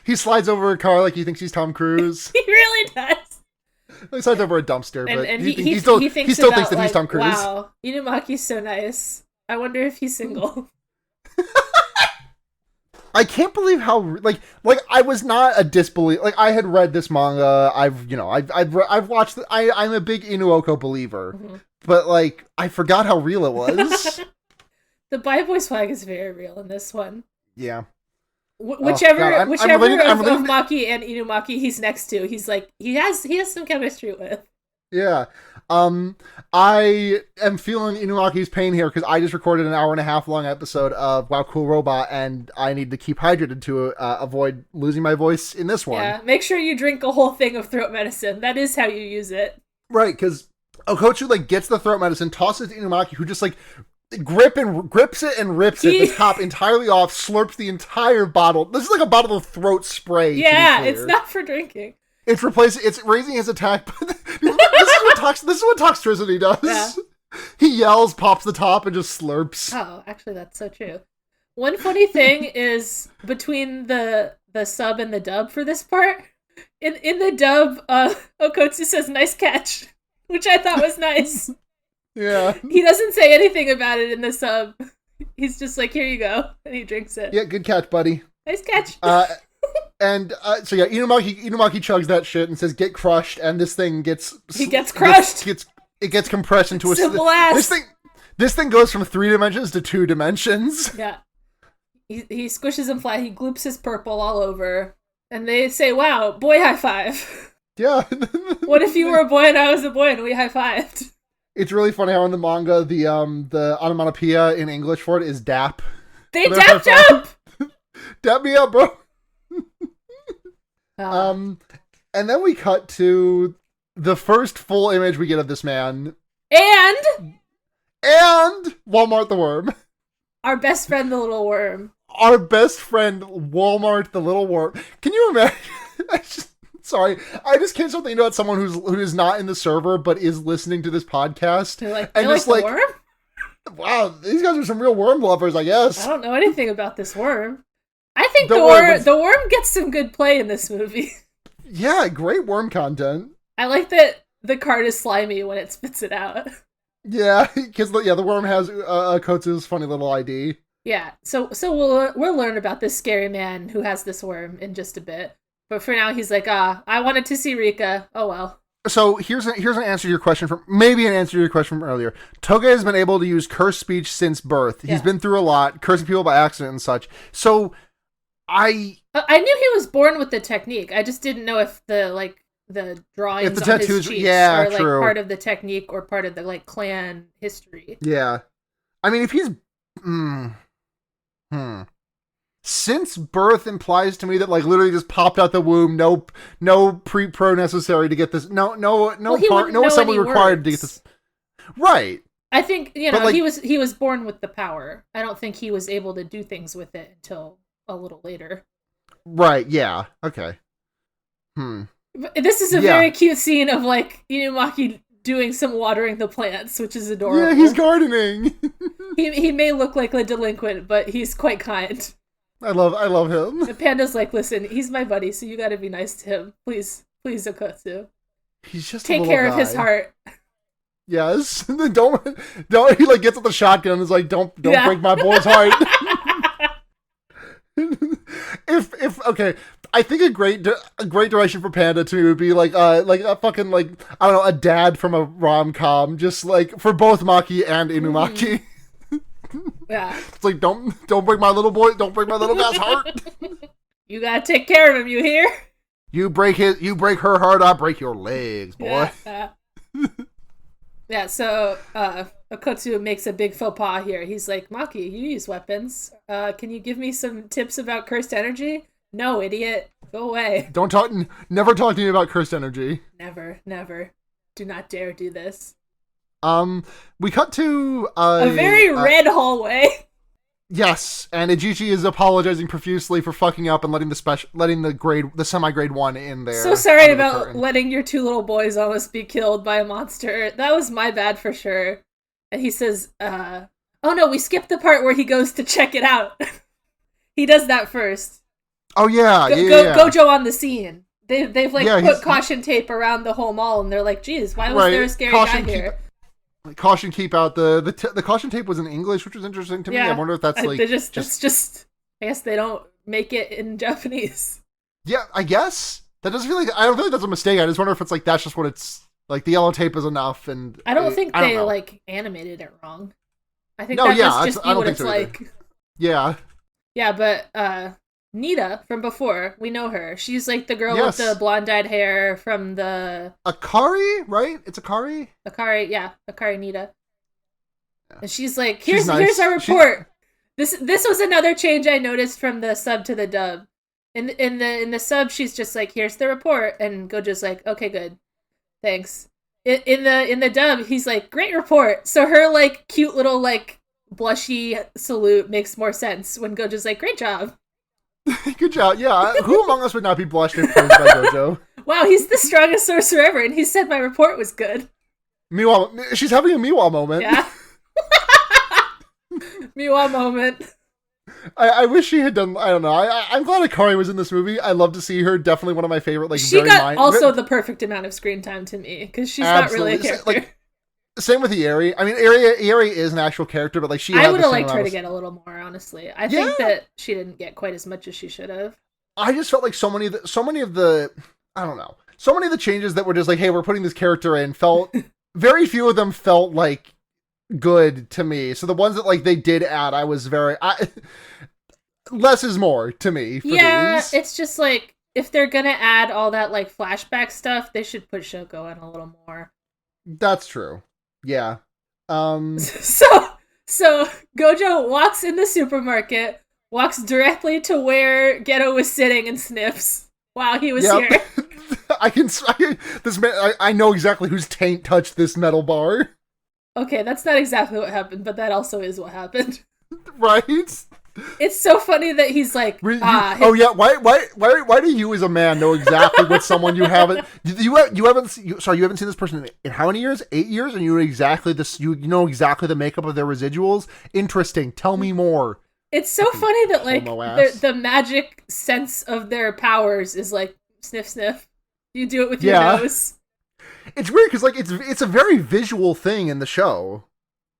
He slides over a car like he thinks he's Tom Cruise. He really does. He slides over a dumpster, but he still thinks that he's Tom Cruise. Wow, Inumaki's so nice. I wonder if he's single. I can't believe how like I was not a disbelief. Like, I had read this manga. I've watched. I'm a big Inuoko believer, but like I forgot how real it was. The Bye Boy swag is very real in this one. Yeah. Whichever of Maki and Inumaki he's next to, he's like he has some chemistry with. Yeah. I am feeling Inumaki's pain here because I just recorded an 1.5 hour long episode of Wow Cool Robot, and I need to keep hydrated to avoid losing my voice in this one. Yeah, make sure you drink a whole thing of throat medicine. That is how you use it. Right, because Okotsu gets the throat medicine, tosses it to Inumaki, who just grips it and rips the top entirely off, slurps the entire bottle. This is like a bottle of throat spray. Yeah, it's not for drinking. It's raising his attack. This is what Toxtricity does. Yeah. He yells, pops the top, and just slurps. Oh, actually, that's so true. One funny thing is between the sub and the dub for this part. In the dub, Okotsu says "nice catch," which I thought was nice. Yeah. He doesn't say anything about it in the sub. He's just like, "Here you go," and he drinks it. Yeah, good catch, buddy. Nice catch. Inumaki chugs that shit and says, "Get crushed," and this thing gets crushed. It gets compressed into a simple ass. This thing goes from 3 dimensions to 2 dimensions. Yeah. He squishes him flat. He gloops his purple all over, and they say, "Wow, boy high five." Yeah. What if you were a boy and I was a boy and we high fived? It's really funny how in the manga the onomatopoeia in English for it is dap. They dapped up. Dap me up, bro. And then we cut to the first full image we get of this man. And Walmart the Worm. Our best friend, the little worm. Our best friend, Walmart the little worm. Can you imagine? Sorry, I just can't stop thinking about someone who is not in the server but is listening to this podcast. The worm? Wow, these guys are some real worm lovers, I guess. I don't know anything about this worm. I think the worm gets some good play in this movie. Yeah, great worm content. I like that the card is slimy when it spits it out. Yeah, because the worm has Kotsu's funny little ID. Yeah, so we'll learn about this scary man who has this worm in just a bit. But for now, he's like, I wanted to see Rika. Oh well. So here's an answer to your question from earlier. Toge has been able to use cursed speech since birth. He's been through a lot, cursing people by accident and such. So I knew he was born with the technique. I just didn't know if the drawings if the on tattoos, his cheeks yeah, are like true. part of the technique or part of the like clan history. Yeah. I mean, if he's since birth implies to me that like literally just popped out the womb, no pre-pro necessary to get this, no assembly required to get this. Right. I think like, he was born with the power. I don't think he was able to do things with it until a little later. Right. Yeah. Okay. This is a very cute scene of like Inumaki doing some watering the plants, which is adorable. Yeah, he's gardening. he may look like a delinquent, but he's quite kind. I love him. The panda's like, listen, he's my buddy, so you gotta be nice to him. Please, Okotsu. He's just take care of his heart. Yes. don't he like gets at the shotgun and is like, don't break my boy's heart. if okay, I think a great direction for Panda to would be like a fucking like, I don't know, a dad from a rom-com, just like for both Maki and Inumaki. Yeah. It's like, don't break my little boy, don't break my little guy's heart. You gotta take care of him, you hear? You break her heart, I break your legs, boy. Yeah, so Okotsu makes a big faux pas here. He's like, Maki, you use weapons. Can you give me some tips about cursed energy? No, idiot. Go away. Never talk to me about cursed energy. Never. Do not dare do this. We cut to a very red hallway. Yes, and Ijichi is apologizing profusely for fucking up and letting the semi-grade 1 in there. So sorry about letting your 2 little boys almost be killed by a monster. That was my bad for sure. And he says, oh no, we skipped the part where he goes to check it out. He does that first. Oh yeah, Gojo on the scene. They've put caution tape around the whole mall, and they're like, geez, why was there a scary guy here? Caution, keep out the caution tape was in English, which was interesting to me. I wonder if that's like it's just I guess they don't make it in Japanese. Yeah, I guess that doesn't feel like, I don't feel like that's a mistake. I just wonder if it's like that's just what it's like. The yellow tape is enough, and I don't think they like animated it wrong. I think that must just be what it's like. Yeah. Yeah, but Nita from before, we know her. She's like the girl with the blonde-dyed hair from the... Akari, right? It's Akari? Akari Nita. Yeah. And she's like, here's our report. This was another change I noticed from the sub to the dub. In the sub, she's just like, here's the report, and Gojo's like, okay, good, thanks. In the dub, he's like, great report. So her like cute little like blushy salute makes more sense when Gojo's like, great job. Good job. Yeah, who among us would not be blushed if praised by Gojo? Wow, he's the strongest sorcerer ever, and he said my report was good. Miwa, she's having a Miwa moment. Yeah. Miwa moment. I wish she had done. I don't know. I'm glad Akari was in this movie. I love to see her. Definitely one of my favorite. Like she got also the perfect amount of screen time to me because she's not really a character. Like, same with Ieri. I mean, Ieri is an actual character, but like I would have liked her to get a little more. Honestly, I think that she didn't get quite as much as she should have. I just felt like so many of the I don't know. So many of the changes that were just like, hey, we're putting this character in, felt very few of them felt like good to me. So the ones that like they did add, I was very less is more to me. For these. It's just like if they're gonna add all that like flashback stuff, they should put Shoko in a little more. That's true. Yeah. So Gojo walks in the supermarket, walks directly to where Geto was sitting and sniffs while he was here. I know exactly whose taint touched this metal bar. Okay, that's not exactly what happened, but that also is what happened. Right? It's so funny that he's like, why do you as a man know exactly what someone you haven't you haven't seen this person in how many years? 8 years, and you know exactly the makeup of their residuals? Interesting. Tell me more. It's so funny that like the magic sense of their powers is like sniff sniff. You do it with your nose. It's weird because like it's a very visual thing in the show.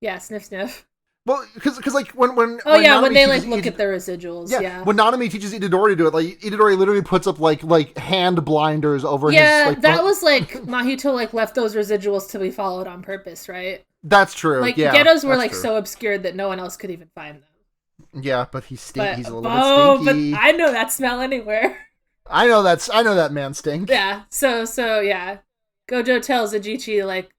Yeah, sniff sniff. Well, because like when when they like look at the residuals. Yeah. When Nanami teaches Itadori to do it, like Itadori literally puts up like hand blinders over his. Yeah, that was like Mahito like left those residuals to be followed on purpose, right? That's true. Like Ghettos were like so obscured that no one else could even find them. Yeah, but he's But, he's a little bit stinky. but I know that smell anywhere. I know that man stink. Yeah. So yeah. Gojo tells Ajichi like,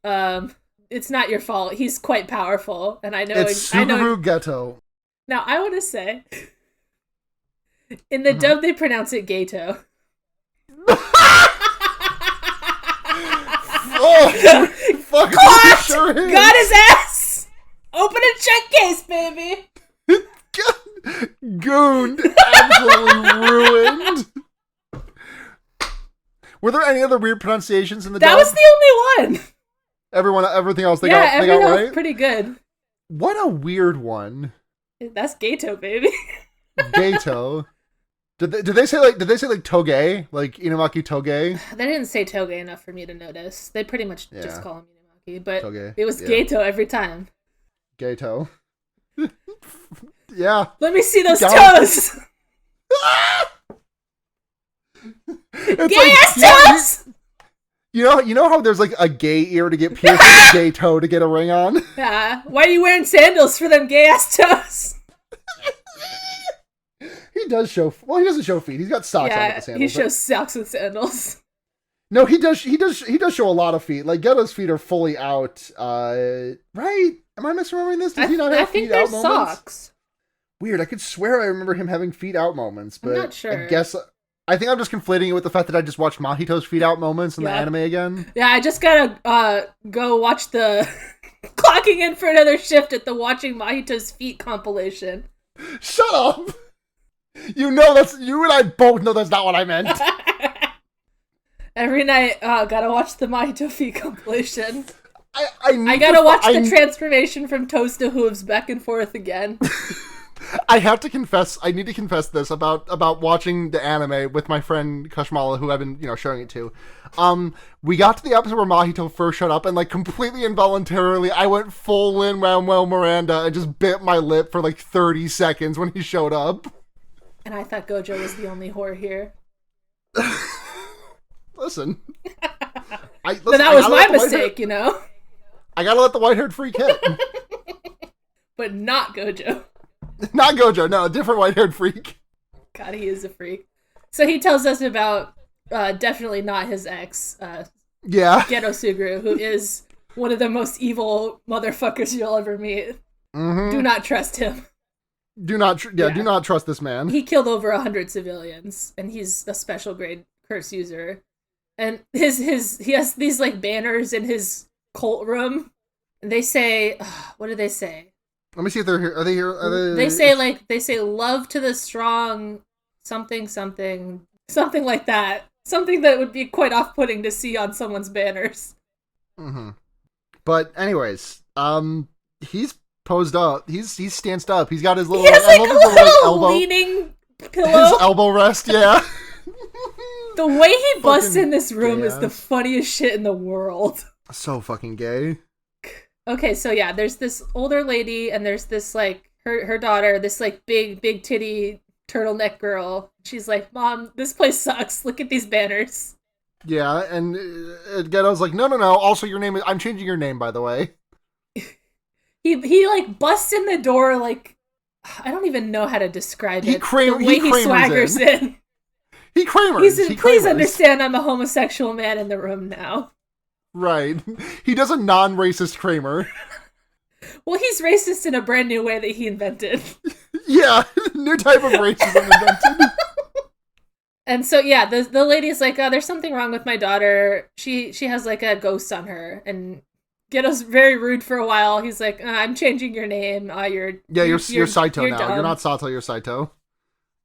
it's not your fault. He's quite powerful, and I know It's I know. Suguru Geto. Now I want to say, in the dub they pronounce it Gato. Oh, fuck! Caught! Sure is. Got his ass. Open a check case, baby. Gooned, absolutely ruined. Were there any other weird pronunciations in the dub? That was the only one. Everything else they Yeah, got everything right. was pretty good. What a weird one. That's Gato, baby. Gato. Did they say like Toge, like Inumaki Toge? They didn't say Toge enough for me to notice. They pretty much just call him Inumaki, but Toge. it was Gato every time. Gato. Yeah. Let me see those Got toes. It's Gay ass toes. You know how there's like a gay ear to get pierced and a gay toe to get a ring on? Yeah. Why are you wearing sandals for them gay ass toes? He does show. Well, he doesn't show feet. He's got socks on with the sandals. He shows socks with sandals. No, he does show a lot of feet. Like Geto's feet are fully out. Right? Am I misremembering this? Does he not have feet out moments? Socks. Weird. I could swear I remember him having feet out moments, but I'm not sure. I think I'm just conflating it with the fact that I just watched Mahito's feet out moments in the anime again. Yeah, I just gotta go watch the clocking in for another shift at the Watching Mahito's Feet compilation. Shut up! You and I both know that's not what I meant. Every night, gotta watch the Mahito Feet compilation. I gotta watch the transformation from toes to hooves back and forth again. I have to confess, I need to confess this about watching the anime with my friend Kashmala, who I've been, showing it to. We got to the episode where Mahito first showed up, and like completely involuntarily, I went full in Manuel Miranda and just bit my lip for like 30 seconds when he showed up. And I thought Gojo was the only whore here. Listen. But that was my mistake, I gotta let the white-haired freak hit. But not Gojo. Not Gojo, no, a different white-haired freak. God, he is a freak. So he tells us about definitely not his ex, Geto Suguru, who is one of the most evil motherfuckers you'll ever meet. Mm-hmm. Do not trust him. Do not trust this man. He killed over 100 civilians, and he's a special grade curse user. And he has these like banners in his cult room. And they say, what do they say? Let me see if they're here. Are they here? They say love to the strong, something like that. Something that would be quite off-putting to see on someone's banners. Mm-hmm. But anyways, he's posed up. He's stanced up. He's got his little. He has like his little elbow leaning pillow. His elbow rest. Yeah. The way he busts in this room is the funniest shit in the world. So fucking gay. Okay, so yeah, there's this older lady, and there's this, like, her daughter, this, like, big titty turtleneck girl. She's like, Mom, this place sucks. Look at these banners. Yeah, and Geto's like, no. Also, your name is... I'm changing your name, by the way. He like, busts in the door, like... I don't even know how to describe it. The way he swaggers in. He Kramers. Please understand I'm a homosexual man in the room now. Right. He does a non-racist Kramer. Well, he's racist in a brand new way that he invented. Yeah, new type of racism invented. And so, yeah, the lady's like, there's something wrong with my daughter. She has, like, a ghost on her. And Geto's very rude for a while. He's like, I'm changing your name. You're Saito you're now. Dumb. You're not Sato, you're Saito.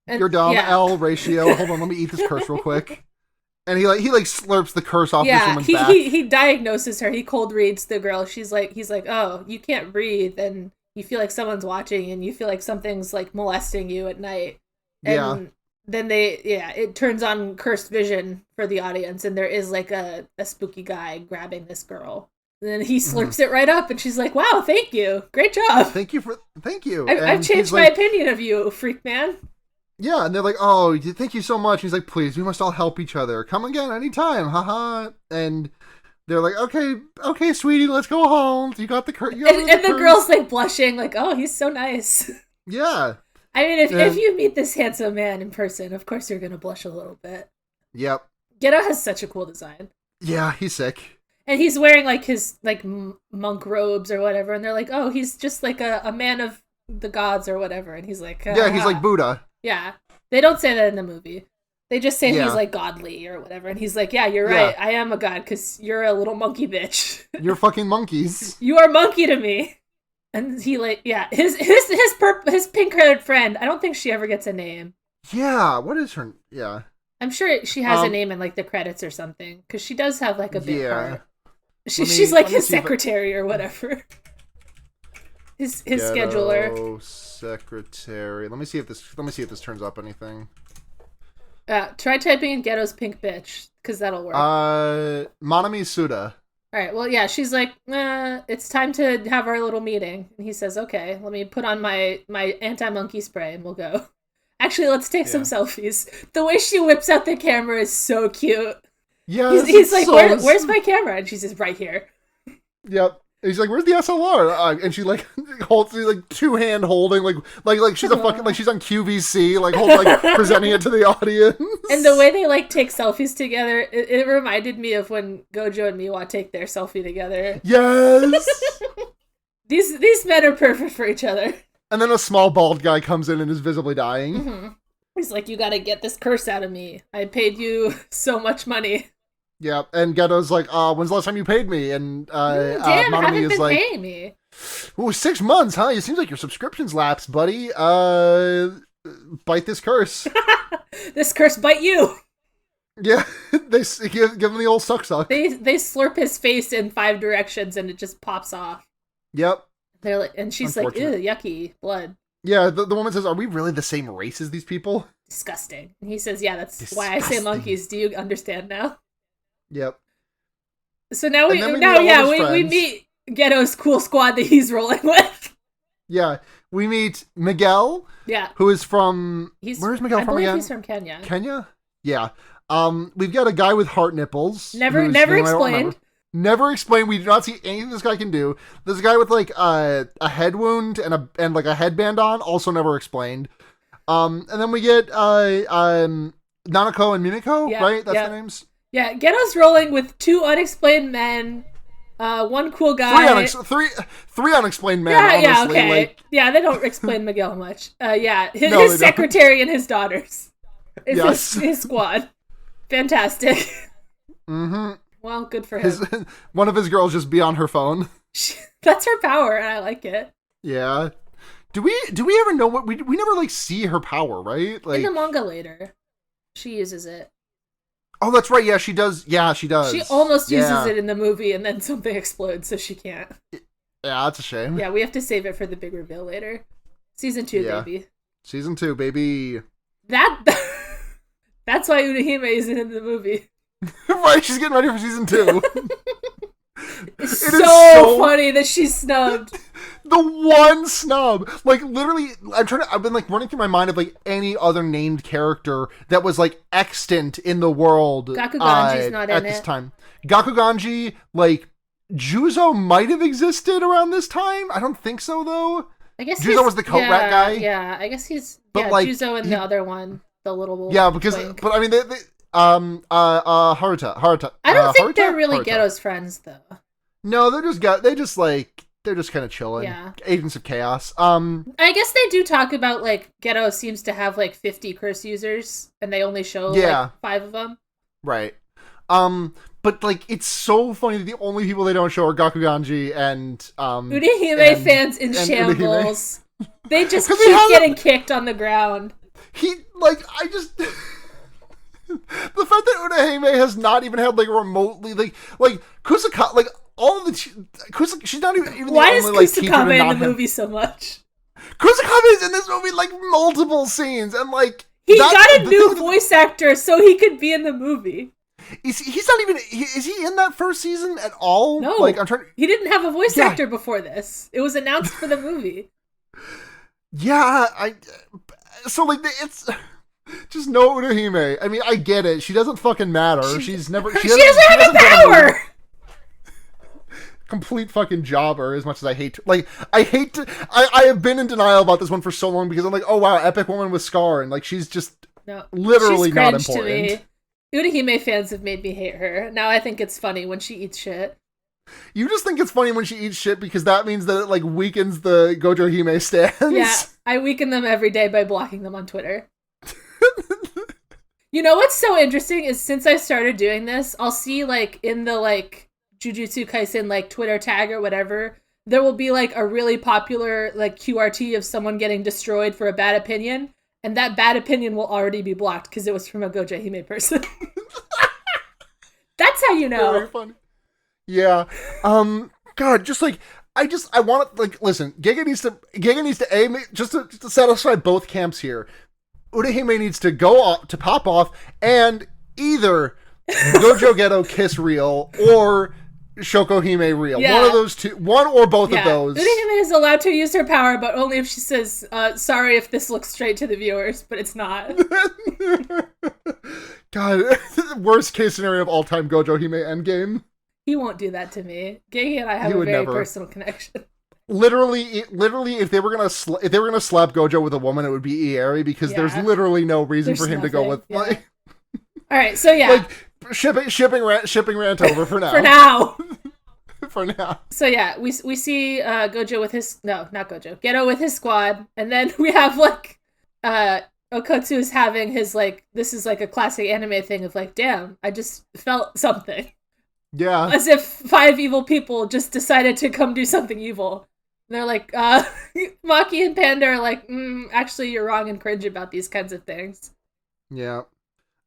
And, you're dumb. Yeah. L ratio. Hold on, let me eat this curse real quick. And he slurps the curse off this woman's back. He diagnoses her. He cold reads the girl. He's like, oh, you can't breathe, and you feel like someone's watching, and you feel like something's like molesting you at night. And then it turns on cursed vision for the audience, and there is like a spooky guy grabbing this girl. And then he slurps it right up, and she's like, wow, thank you. Great job. Thank you. I've changed my opinion of you, freak man. Yeah, and they're like, oh, thank you so much. He's like, please, we must all help each other. Come again anytime, haha. And they're like, okay, sweetie, let's go home. You got the curse. And the girl's like blushing, like, oh, he's so nice. Yeah. I mean, if you meet this handsome man in person, of course you're gonna blush a little bit. Yep. Geto has such a cool design. Yeah, he's sick. And he's wearing like his like monk robes or whatever, and they're like, oh, he's just like a man of the gods or whatever, and he's like, yeah, he's like Buddha. Yeah, they don't say that in the movie. They just say he's like godly or whatever, and he's like, yeah, you're right, I am a god because you're a little monkey bitch. You're fucking monkeys. You are monkey to me. And he like, yeah, his pink haired friend. I don't think she ever gets a name. Yeah, what is her? Yeah, I'm sure she has a name in like the credits or something because she does have like a big part. She's like his secretary or whatever. His scheduler. Secretary. Let me see if this turns up anything. Try typing in Ghetto's pink bitch because that'll work. Manami Suda. All right. Well, yeah. She's like, it's time to have our little meeting, and he says, "Okay, let me put on my anti-monkey spray, and we'll go." Actually, let's take some selfies. The way she whips out the camera is so cute. Yeah, he's like, where's my camera? And she says, right here. Yep. He's like, where's the SLR? And she like holds like two-hand holding like she's a fucking like she's on QVC presenting it to the audience. And the way they like take selfies together, it reminded me of when Gojo and Miwa take their selfie together. Yes. These men are perfect for each other. And then a small bald guy comes in and is visibly dying. Mm-hmm. He's like, you gotta get this curse out of me. I paid you so much money. Yeah, and Geto's like, when's the last time you paid me? And damn, Manami haven't is been like, paying me. Ooh, 6 months, huh? It seems like your subscription's lapsed, buddy. Bite this curse. This curse bite you. Yeah, they give him the old suck. They slurp his face in 5 directions and it just pops off. Yep. They're like, and she's like, ew, yucky, blood. Yeah, the woman says, are we really the same race as these people? Disgusting. And he says, yeah, that's why I say monkeys. Do you understand now? Yep. So now we meet Ghetto's cool squad that he's rolling with. Yeah, we meet Miguel. Yeah. Who is from... Where's Miguel from again? I believe he's from Kenya. Kenya? Yeah. We've got a guy with heart nipples. Never explained. Never explained. We do not see anything this guy can do. There's a guy with like a head wound and like a headband on. Also never explained. And then we get Nanako and Mimiko, right? That's their names. Yeah, Ghetto's rolling with 2 unexplained men, 1 cool guy. Three unexplained men. Yeah, honestly. okay. Like... Yeah, they don't explain Miguel much. His secretary and his daughters. His squad. Fantastic. Mm-hmm. Well, good for him. One of his girls just be on her phone. That's her power, and I like it. Yeah. Do we ever know what we never like see her power, right? Like in the manga later, she uses it. Oh, that's right. Yeah, she does. Yeah, she does. She almost uses it in the movie, and then something explodes, so she can't. Yeah, that's a shame. Yeah, we have to save it for the big reveal later. Season 2, baby. Season 2, baby. That's why Utahime isn't in the movie. Right, she's getting ready for season 2. It's so funny that she's snubbed. The one snub, like literally, I've been like running through my mind of like any other named character that was like extant in the world. Gakuganji's not in at this time. Gakuganji, like Juzo might have existed around this time. I don't think so though. I guess Juzo was the coat rat guy. Yeah, I guess he's. But like, Juzo and the other one, the little. Yeah, because twink. But I mean Haruta. I don't think Haruta? they're really Haruta. Ghetto's friends though. No, they're just kind of chilling. Yeah. Agents of Chaos. I guess they do talk about like Ghetto seems to have like 50 curse users and they only show like 5 of them. Right. But like it's so funny that the only people they don't show are Gakuganji and Utahime fans in shambles. They just keep getting kicked on the ground. The fact that Utahime has not even had like remotely like Kusaka, like all of the Kusaka, she's not even why the only, is Kusakame in the movie so much? Kusakame is in this movie like multiple scenes and like he got a new voice actor so he could be in the movie. He's not even is he in that first season at all? No, like I'm trying. He didn't have a voice actor before this. It was announced for the movie. Yeah, so like it's. Just no Utahime. I mean, I get it. She doesn't fucking matter. She doesn't have a power! complete fucking jobber. As much as I hate, I have been in denial about this one for so long because I'm like, oh wow, epic woman with scar, and like she's just literally she's not cringe important. To me. Utahime fans have made me hate her. Now I think it's funny when she eats shit. You just think it's funny when she eats shit because that means that it like weakens the Gojo Hime stands. Yeah, I weaken them every day by blocking them on Twitter. You know what's so interesting is since I started doing this, I'll see like in the like Jujutsu Kaisen like Twitter tag or whatever, there will be like a really popular like QRT of someone getting destroyed for a bad opinion. And that bad opinion will already be blocked because it was from a Gojo Hime person. That's how you know. Very funny. Yeah. God, just like I want to like listen. Giga needs to aim just to satisfy both camps here. Utahime needs to go off to pop off, and either Gojo Geto kiss real or Shoko Hime real. Yeah. One of those two. One or both of those. Utahime is allowed to use her power, but only if she says, sorry if this looks straight to the viewers, but it's not. God, worst case scenario of all time Gojo Hime endgame. He won't do that to me. Gay and I have a very personal connection. Literally, if they were gonna slap Gojo with a woman, it would be Ieri because there's literally no reason for him to go with. Like, all right, so yeah, like shipping rant over for now. For now. For now. So yeah, we see Gojo with his not Gojo, Geto with his squad, and then we have like Okotsu is having his like this is like a classic anime thing of like, damn, I just felt something. Yeah. As if 5 evil people just decided to come do something evil. And they're like, Maki and Panda are like, actually you're wrong and cringe about these kinds of things. Yeah.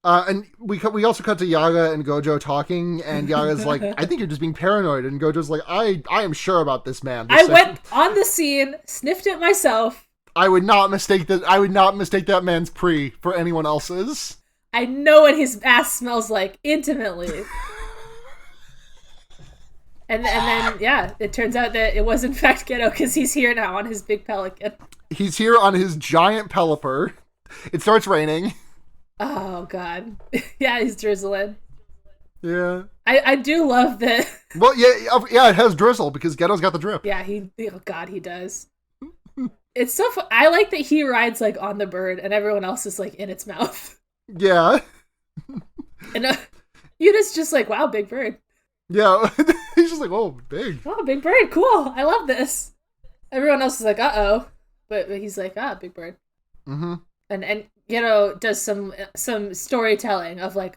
And we also cut to Yaga and Gojo talking, and Yaga's like, I think you're just being paranoid, and Gojo's like, I am sure about this man. I went on the scene, sniffed it myself. I would not mistake that man's pre for anyone else's. I know what his ass smells like intimately. And then, yeah, it turns out that it was in fact Geto because he's here now on his big pelican. He's here on his giant peliper. It starts raining. Oh, God. Yeah, he's drizzling. Yeah. I do love that. Well, yeah, it has drizzle because Geto's got the drip. Yeah, he does. It's so fun. I like that he rides, like, on the bird and everyone else is, like, in its mouth. Yeah. And Yuda's just like, wow, big bird. Yeah, he's just like, oh, big. Oh, big bird, cool. I love this. Everyone else is like, uh-oh. But he's like, big bird. Mm-hmm. And Geto does some storytelling of like,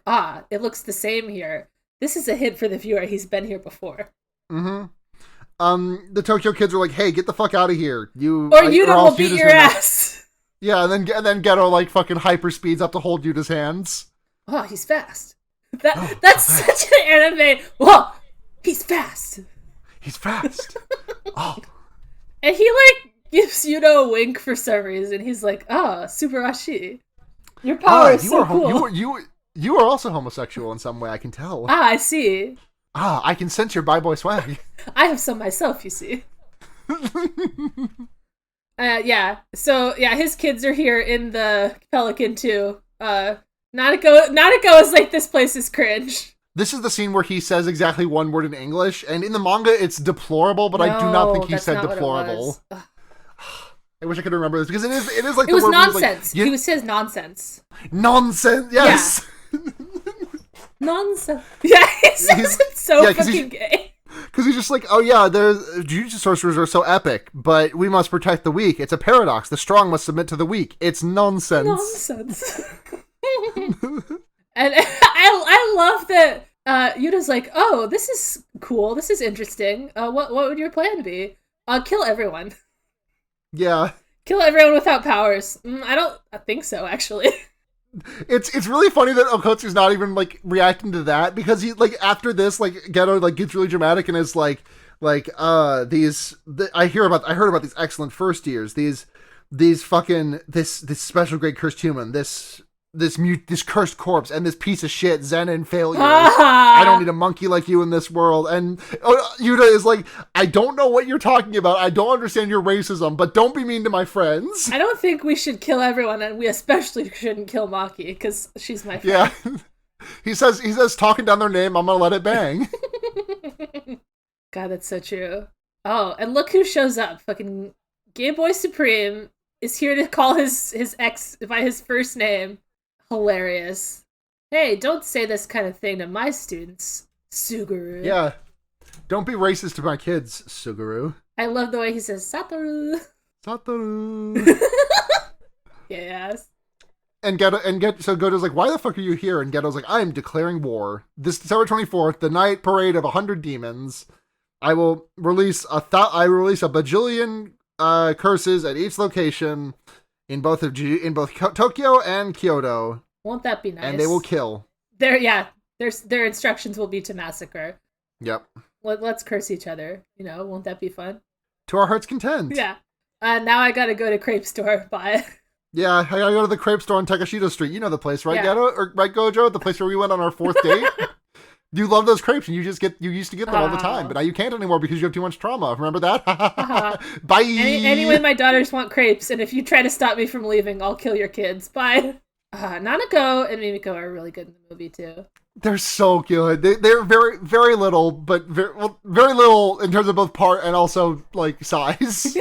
it looks the same here. This is a hint for the viewer. He's been here before. Mm-hmm. The Tokyo kids are like, hey, get the fuck out of here. Yuda will beat your ass. Yeah, and then Geto like fucking hyper speeds up to hold Yuda's hands. Oh, he's fast. That's such an anime. Whoa, he's fast. He's fast. Oh. And he like gives Yuda a wink for some reason. He's like, Subarashi. Your power is so cool. You are also homosexual in some way, I can tell. I see. I can sense your bi-boy swag. I have some myself, you see. Yeah. So, yeah, his kids are here in the Pelican, too. Nanako is like, this place is cringe. This is the scene where he says exactly one word in English, and in the manga, it's deplorable, but I do not think he said deplorable. I wish I could remember this, because it is like it was nonsense. Like, he says nonsense. Nonsense, yes! Yeah. Nonsense. Yeah, he says it's so fucking gay. Because he's just like, oh yeah, Jujutsu sorcerers are so epic, but we must protect the weak. It's a paradox. The strong must submit to the weak. It's nonsense. Nonsense. And I love that Yuda's like, oh, this is cool. This is interesting. What would your plan be? Kill everyone. Yeah. Kill everyone without powers. I don't think so, actually. It's really funny that Okotsu's not even like reacting to that, because he like after this like Geto like gets really dramatic and is like I heard about these excellent first years, these fucking this special grade cursed human, this cursed corpse, and this piece of shit Zenin failure. I don't need a monkey like you in this world. And Yuta is like, I don't know what you're talking about. I don't understand your racism, but don't be mean to my friends. I don't think we should kill everyone, and we especially shouldn't kill Maki because she's my friend. Yeah. He says talking down their name, I'm gonna let it bang. God, that's so true. Oh, and look who shows up. Fucking Game Boy Supreme is here to call his ex by his first name. Hilarious. Hey, don't say this kind of thing to my students, Suguru. Yeah. Don't be racist to my kids, Suguru. I love the way he says Satoru. Satoru. Yes. So Gojo's like, why the fuck are you here? And Geto's like, I'm declaring war. This December 24th, the night parade of 100 demons. I will release a bajillion curses at each location in both Tokyo and Kyoto. Won't that be nice? And they will kill. Their instructions will be to massacre. Yep. Let's curse each other. Won't that be fun? To our heart's content. Yeah. Now I gotta go to crepe store. Bye. Yeah, I gotta go to the crepe store on Takashita Street. You know the place, right, Yeah. Geto? Or right, Gojo? The place where we went on our 4th date? You love those crepes, and you used to get them all the time, but now you can't anymore because you have too much trauma. Remember that? Bye! Anyway, my daughters want crepes, and if you try to stop me from leaving, I'll kill your kids. Bye. Nanako and Mimiko are really good in the movie, too. They're so good. They're very, very little, but very little in terms of both part and also, like, size.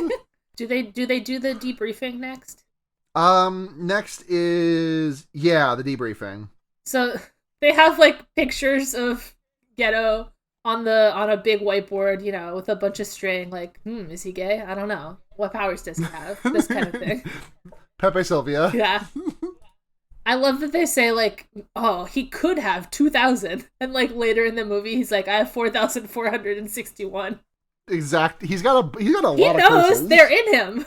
Do they do the debriefing next? Next is, the debriefing. So they have like pictures of Geto on a big whiteboard, with a bunch of string. Like, is he gay? I don't know. What powers does he have? This kind of thing. Pepe Sylvia. Yeah. I love that they say like, oh, he could have 2,000, and like later in the movie, he's like, I have 4,461. Exact. He's got a lot of curses. He knows they're in him.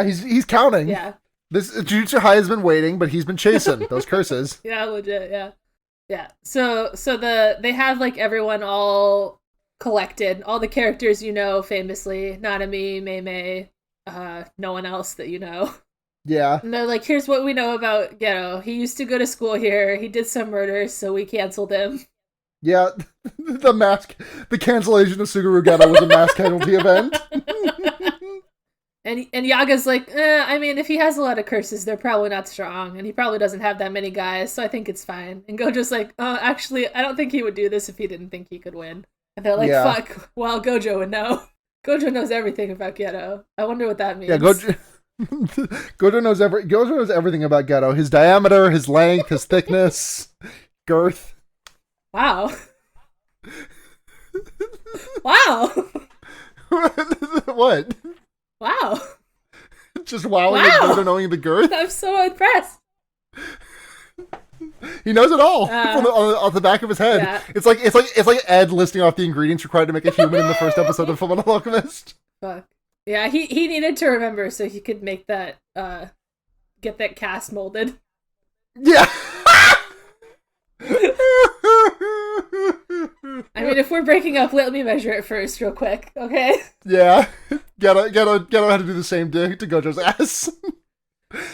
He's counting. Yeah. This Jujutsu High has been waiting, but he's been chasing those curses. Yeah, legit. Yeah. Yeah. So they have like everyone all collected, all the characters famously, Nanami, Mei, no one else that you know. Yeah. And they're like, here's what we know about Geto. He used to go to school here. He did some murders, so we canceled him. Yeah, the cancellation of Suguru Geto was a mass casualty event. And Yaga's like, I mean, if he has a lot of curses, they're probably not strong, and he probably doesn't have that many guys, so I think it's fine. And Gojo's like, actually, I don't think he would do this if he didn't think he could win. And they're like, fuck, well, Gojo would know. Gojo knows everything about Geto. I wonder what that means. Yeah, Gojo knows everything about Geto. His diameter, his length, his thickness, girth. Wow. Wow. What? Wow. Just wowing at Gojo knowing the girth? I'm so impressed. He knows it all off the back of his head. Yeah. It's like Ed listing off the ingredients required to make a human in the first episode of Fullmetal Alchemist. Fuck. Yeah, he needed to remember so he could make that get that cast molded. Yeah. I mean, if we're breaking up, let me measure it first real quick, okay? Yeah. Geto had to do the same to Gojo's ass.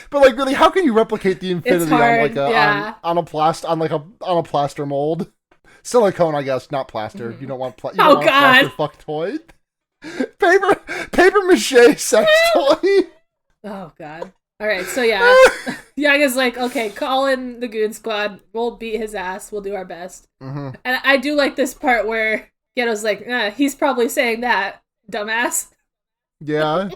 But like, really, how can you replicate the infinity on a plaster mold? Silicone, I guess, not plaster. You don't want a plaster fuck toy. Paper mache sex toy. Oh god. All right, so yeah, Yaga's like, okay, call in the goon squad. We'll beat his ass. We'll do our best. Mm-hmm. And I do like this part where Geto's like, he's probably saying that, dumbass. Yeah.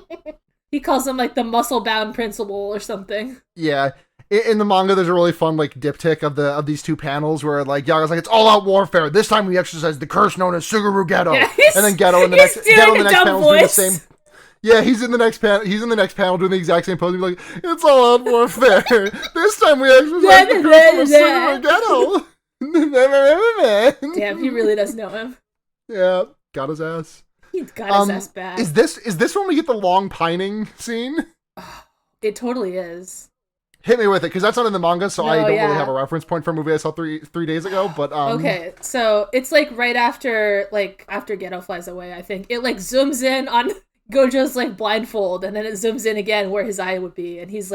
He calls him like the muscle-bound principal or something. Yeah. In the manga, there's a really fun like diptych of these two panels where like Yaga's like, it's all out warfare. This time we exercise the curse known as Suguru Geto. Yeah, and then Geto in the next panel doing the same. Yeah, he's in the next panel. He's in the next panel doing the exact same pose. He's like, "It's all out warfare. This time we exercise the curse of Geto." Damn, he really does know him. Yeah, got his ass. He got his ass bad. Is this when we get the long pining scene? It totally is. Hit me with it, because that's not in the manga, so I don't really have a reference point for a movie I saw three days ago. But okay, so it's like right after Geto flies away. I think it like zooms in on Gojo's like blindfold, and then it zooms in again where his eye would be, and he's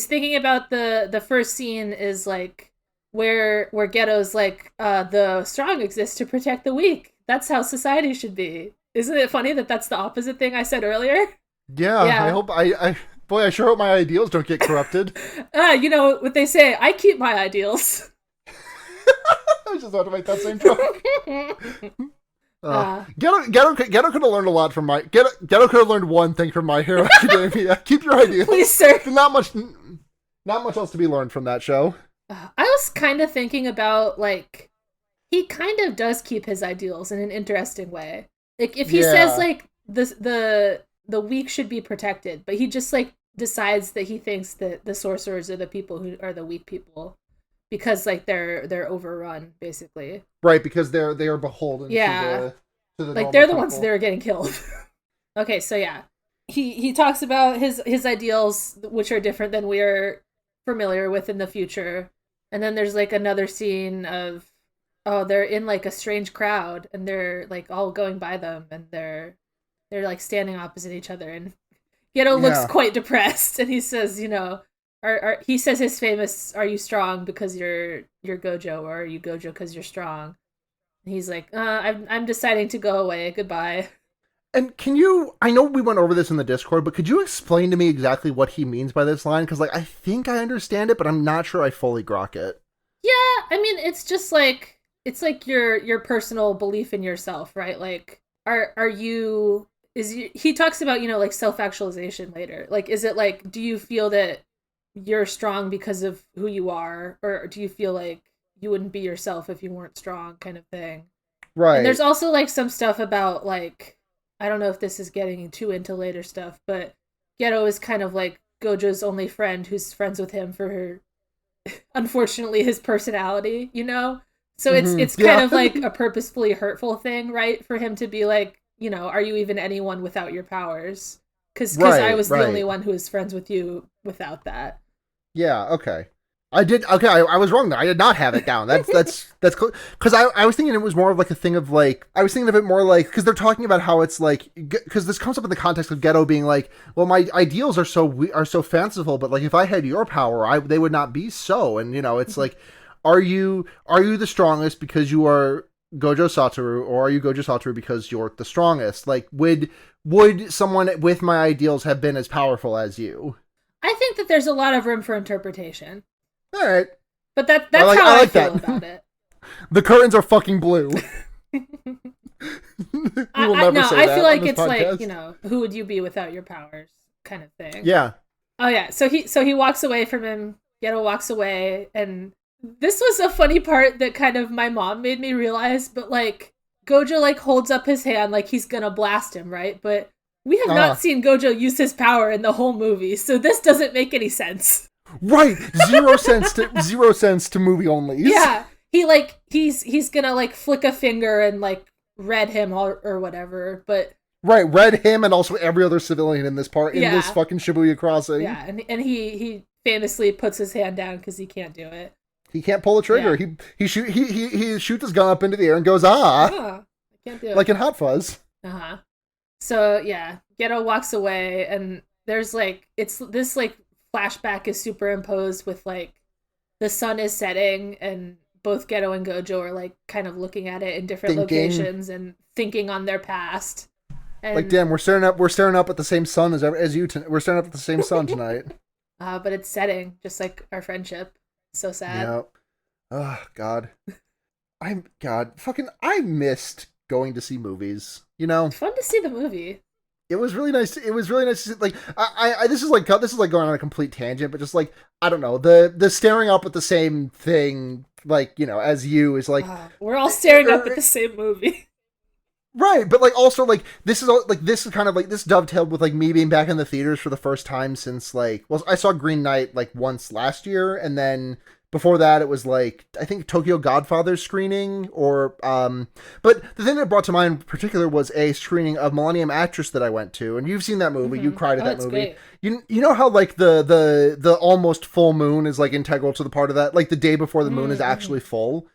thinking about the first scene is like where Geto's like the strong exist to protect the weak. That's how society should be. Isn't it funny that that's the opposite thing I said earlier? Yeah. I hope I sure hope my ideals don't get corrupted. You know what they say, I keep my ideals. I was just about to make that same joke. Ghetto could have learned a lot from my Ghetto could have learned one thing from My Hero Academia. Keep your ideas. Please, sir. Not much else to be learned from that show. I was kind of thinking about, like, he kind of does keep his ideals in an interesting way. Like, if he says, like, the weak should be protected, but he just, like, decides that he thinks that the sorcerers are the people who are the weak people because, like, they're overrun, basically. Right, because they are beholden to the like, they're the ones that are getting killed. Okay, so yeah. He talks about his ideals, which are different than we're familiar with in the future. And then there's, like, another scene of, they're in, like, a strange crowd, and they're, like, all going by them, and they're like, standing opposite each other, and Ghetto looks quite depressed, and he says, you know, he says his famous, "Are you strong because you're Gojo, or are you Gojo because you're strong?" And he's like, I'm deciding to go away, goodbye. And I know we went over this in the Discord, but could you explain to me exactly what he means by this line? Because, like, I think I understand it, but I'm not sure I fully grok it. Yeah, I mean, it's just like, it's like your personal belief in yourself, right? Like, he talks about, you know, like, self-actualization later. Like, is it like, do you feel that you're strong because of who you are? Or do you feel like you wouldn't be yourself if you weren't strong, kind of thing? Right. And there's also, like, some stuff about, like, I don't know if this is getting too into later stuff, but Ghetto is kind of like Gojo's only friend who's friends with him for, unfortunately, his personality, you know? So it's kind of like a purposefully hurtful thing, right? For him to be like, you know, are you even anyone without your powers? Because I was the only one who was friends with you without that. Yeah, okay. I was wrong there. I did not have it down. That's cool. Because I was thinking it was more of like a thing of like, I was thinking of it more like, because they're talking about how it's like, because this comes up in the context of Ghetto being like, well, my ideals are so fanciful, but like if I had your power, they would not be so. And, you know, it's like, are you the strongest because you are Gojo Satoru, or are you Gojo Satoru because you're the strongest? Like, would someone with my ideals have been as powerful as you? I think that there's a lot of room for interpretation. All right. But that's how I feel about it. The curtains are fucking blue. I feel like it's podcast. Like, you know, who would you be without your powers kind of thing. Yeah. Oh yeah. So he walks away from him. Ghetto walks away, and this was a funny part that kind of my mom made me realize, but like Gojo like holds up his hand like he's gonna blast him, right? But we have not seen Gojo use his power in the whole movie, so this doesn't make any sense. Right, zero sense to movie only. Yeah, he's gonna like flick a finger and like red him or whatever, but right, red him and also every other civilian in this this fucking Shibuya crossing. Yeah, and he famously puts his hand down because he can't do it. He can't pull a trigger. Yeah. He shoots his gun up into the air and goes I can't do it, like in Hot Fuzz. So yeah, Ghetto walks away, and there's like this like flashback is superimposed with like the sun is setting, and both Ghetto and Gojo are like kind of looking at it in different locations and thinking on their past. And, like, damn, we're staring up at the same sun as you. We're staring up at the same sun tonight. But it's setting, just like our friendship. So sad. Yeah. Oh God. I missed going to see movies. You know, it's fun to see the movie. It was really nice. It was really nice to see, like, this is like going on a complete tangent, but just like, I don't know, the staring up at the same thing, like, you know, as you is like, we're all staring up at the same movie. Right, but like also like this is kind of like this dovetailed with like me being back in the theaters for the first time since like, well, I saw Green Knight like once last year, and then before that it was like I think Tokyo Godfather screening or but the thing that brought to mind in particular was a screening of Millennium Actress that I went to, and you've seen that movie, you cried at that movie. Great. You know how like the almost full moon is like integral to the part of that, like the day before the moon is actually full,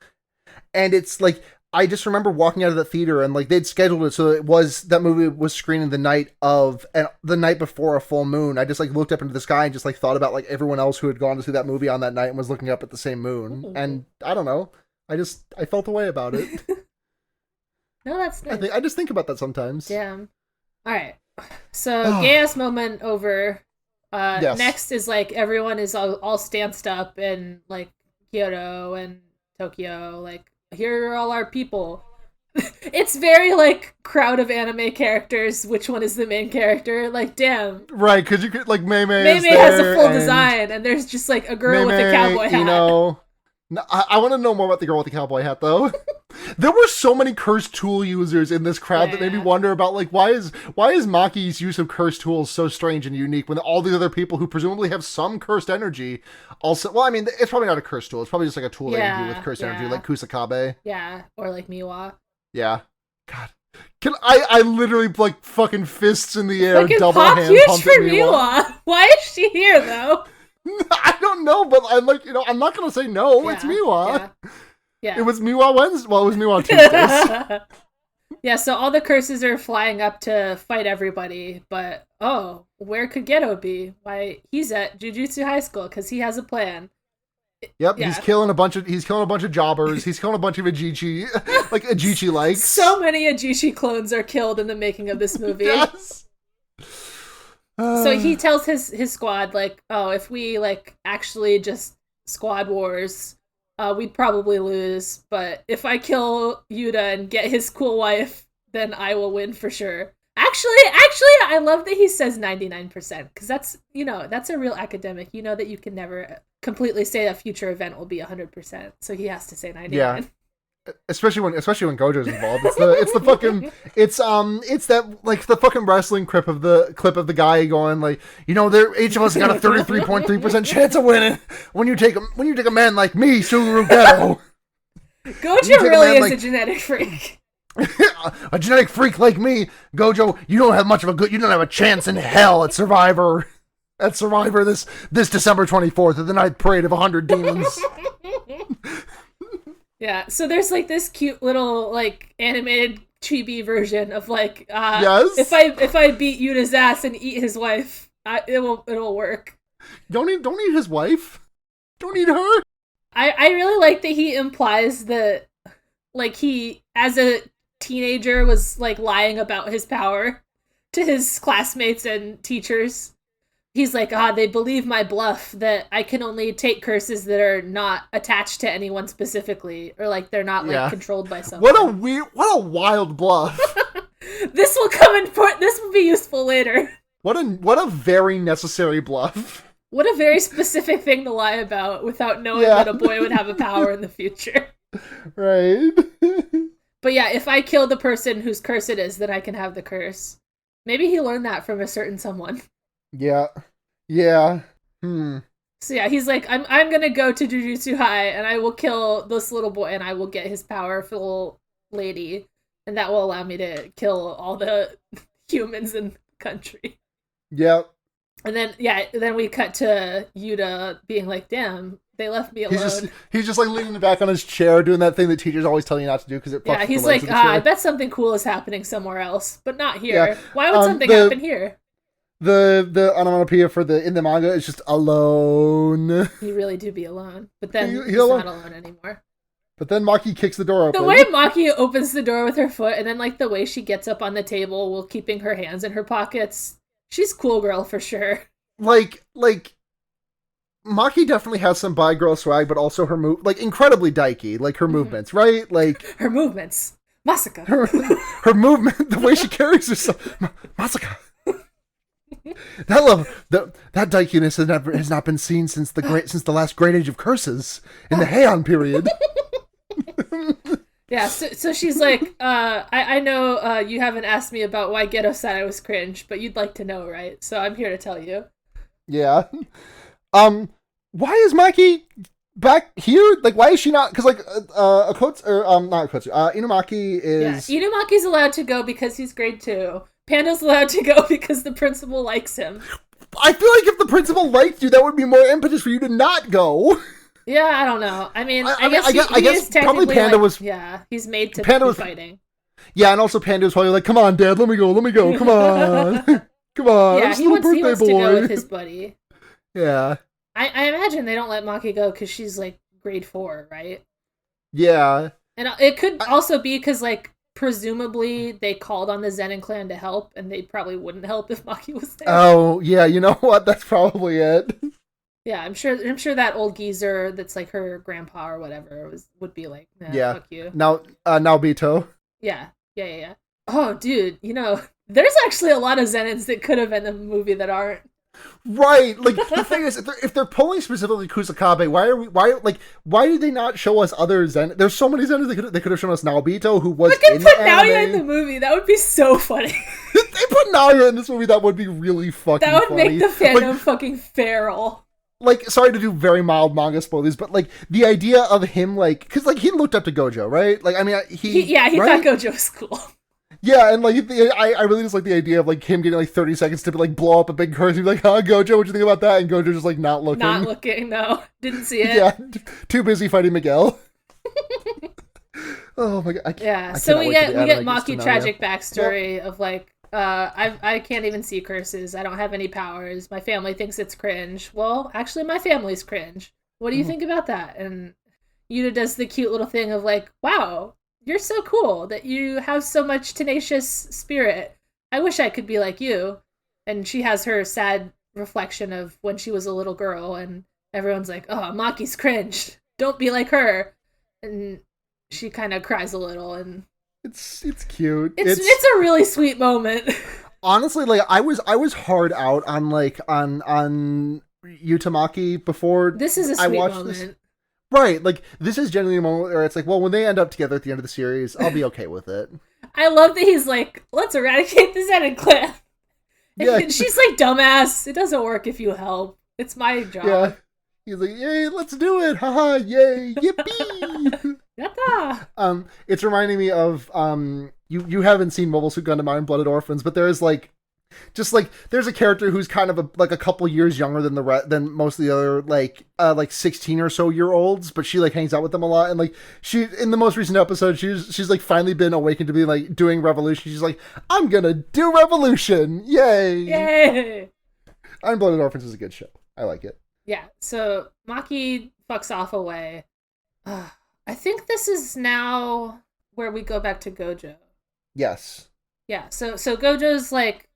and it's like I just remember walking out of the theater and like they'd scheduled it so that movie was screening the night before a full moon. I just like looked up into the sky and just like thought about like everyone else who had gone to see that movie on that night and was looking up at the same moon. Ooh. And I don't know, I felt a way about it. No, that's nice. I just think about that sometimes. Yeah. All right. So gay ass moment over. Yes. Next is like everyone is all stanced up in like Kyoto and Tokyo, like, here are all our people. It's very like crowd of anime characters. Which one is the main character? Like, damn. Right, because you could like Mei Has a full design, and there's just like a girl with a cowboy hat. No, I want to know more about the girl with the cowboy hat, though. There were so many cursed tool users in this crowd that made me wonder about like why is Maki's use of cursed tools so strange and unique when all the other people who presumably have some cursed energy also. Well, I mean, it's probably not a cursed tool. It's probably just like a tool that you do with cursed energy, like Kusakabe. Yeah, or like Miwa. Yeah. God. Can I literally like fucking fists in the air, fucking double pop hand huge pump for Miwa. Why is she here though? I don't know, but I'm like, I'm not gonna say no. It's Miwa. Yeah. It was Miwa Wednesday. Well, it was Miwa Tuesdays. Yeah, so all the curses are flying up to fight everybody, but where could Geto be? Why, he's at Jujutsu High School because he has a plan. Yep, he's killing a bunch of jobbers. He's killing a bunch of Ajichi, like Ajichi likes. So many Ajichi clones are killed in the making of this movie. Yes. So he tells his squad like, if we like actually just squad wars, we'd probably lose. But if I kill Yuta and get his cool wife, then I will win for sure. Actually, I love that he says 99% because that's a real academic. You know that you can never completely say a future event will be 100%. So he has to say 99. Yeah. Especially when Gojo's involved. It's that like the fucking wrestling clip of the guy going like, each of us got a 33.3% chance of winning when you take a man like me, Suguru Geto. Gojo really is a genetic freak. A genetic freak like me, Gojo, you don't have a chance in hell at Survivor. At Survivor this December 24th at the Ninth Parade of 100 Demons. Yeah, so there's like this cute little like animated chibi version of like if I beat Yuta's ass and eat his wife, it will work. Don't eat his wife. Don't eat her. I really like that he implies that like he as a teenager was like lying about his power to his classmates and teachers. He's like, they believe my bluff that I can only take curses that are not attached to anyone specifically, or like they're not like controlled by someone. What a wild bluff. This will be useful later. What a very necessary bluff. What a very specific thing to lie about without knowing that a boy would have a power in the future. Right. But yeah, if I kill the person whose curse it is, then I can have the curse. Maybe he learned that from a certain someone. Yeah. So yeah, he's like, I'm gonna go to Jujutsu High and I will kill this little boy and I will get his powerful lady, and that will allow me to kill all the humans in the country. Yep. And then we cut to Yuta being like, damn, they left me alone. He's just like leaning back on his chair doing that thing that teachers always tell you not to do because it fucks he's the legs like, of the chair. I bet something cool is happening somewhere else, but not here. Yeah. Why would something happen here? The onomatopoeia in the manga is just alone. You really do be alone. But then he's not alone anymore. But then Maki kicks the door open. The way Maki opens the door with her foot, and then like the way she gets up on the table while keeping her hands in her pockets, she's cool girl for sure. Like Maki definitely has some bi girl swag, but also her incredibly daiki, like her movements, right? Like her movements. Masaka. Her movement, the way she carries herself. Masaka. That daikiness has not been seen since the last great age of curses in the Heian period. Yeah, so she's like, I know you haven't asked me about why Geto said I was cringe, but you'd like to know, right? So I'm here to tell you. Yeah. Why is Maki back here? Like, why is she not? Because like, not Akotsu. Inumaki is. Yeah, Inumaki's allowed to go because he's grade 2. Panda's allowed to go because the principal likes him. I feel like if the principal liked you, that would be more impetus for you to not go. Yeah, I don't know. I mean, I guess probably Panda was. Yeah, he's made to be fighting. Yeah, and also Panda was probably like, "Come on, Dad, let me go, come on, come on." Yeah, he wants to go with his buddy. Yeah. I imagine they don't let Maki go because she's like grade 4, right? Yeah. And it could also be because like presumably they called on the Zenin clan to help, and they probably wouldn't help if Maki was there. Oh yeah, you know what? That's probably it. Yeah, I'm sure that old geezer that's like her grandpa or whatever would be like, nah, fuck you. Now Bito. Yeah. Oh, dude, there's actually a lot of Zenins that could have been in the movie that aren't. Right, like the thing is, if they're pulling specifically Kusakabe, why did they not show us other Zen? There's so many Zenins they could have shown us. Naobito, who was Fucking in put the Naoya anime. in the movie. That would be so funny. They put Naoya in this movie. That would be really fucking. That would funny. make the fandom fucking feral. Like, sorry to do very mild manga spoilers, but like the idea of him, like, because like he looked up to Gojo, right? Like, I mean, he right? thought Gojo was cool. Yeah, and like I really just like the idea of like him getting like 30 seconds to like blow up a big curse and be like, huh, Gojo, what you think about that? And Gojo just like not looking. Not looking, no. Didn't see it. Yeah, too busy fighting Miguel. Oh my god. So we get Maki tragic backstory of like, I can't even see curses. I don't have any powers. My family thinks it's cringe. Well, actually my family's cringe. What do you think about that? And Yuta does the cute little thing of like, wow, you're so cool that you have so much tenacious spirit. I wish I could be like you. And she has her sad reflection of when she was a little girl, and everyone's like, oh, Maki's cringe. Don't be like her. And she kind of cries a little, and it's cute. It's a really sweet moment. Honestly, like I was hard out on Utamaki before this is a sweet moment. This. Right, like, this is generally a moment where it's like, well, when they end up together at the end of the series, I'll be okay with it. I love that he's like, let's eradicate the Zenin clan. Yeah. She's like, dumbass, it doesn't work if you help. It's my job. Yeah. He's like, yay, let's do it. Haha, yay, yippee. Yatta. It's reminding me of, you haven't seen Mobile Suit Gundam Iron Blooded Orphans, but there is like, just like there's a character who's kind of a couple years younger than most of the other like 16 or so year olds, but she like hangs out with them a lot, and like she in the most recent episode she's like finally been awakened to be like doing revolution. She's like, I'm gonna do revolution, yay! Iron Blooded Orphans is a good show. I like it. Yeah. So Maki fucks off away. I think this is now where we go back to Gojo. Yes. Yeah. So Gojo's like,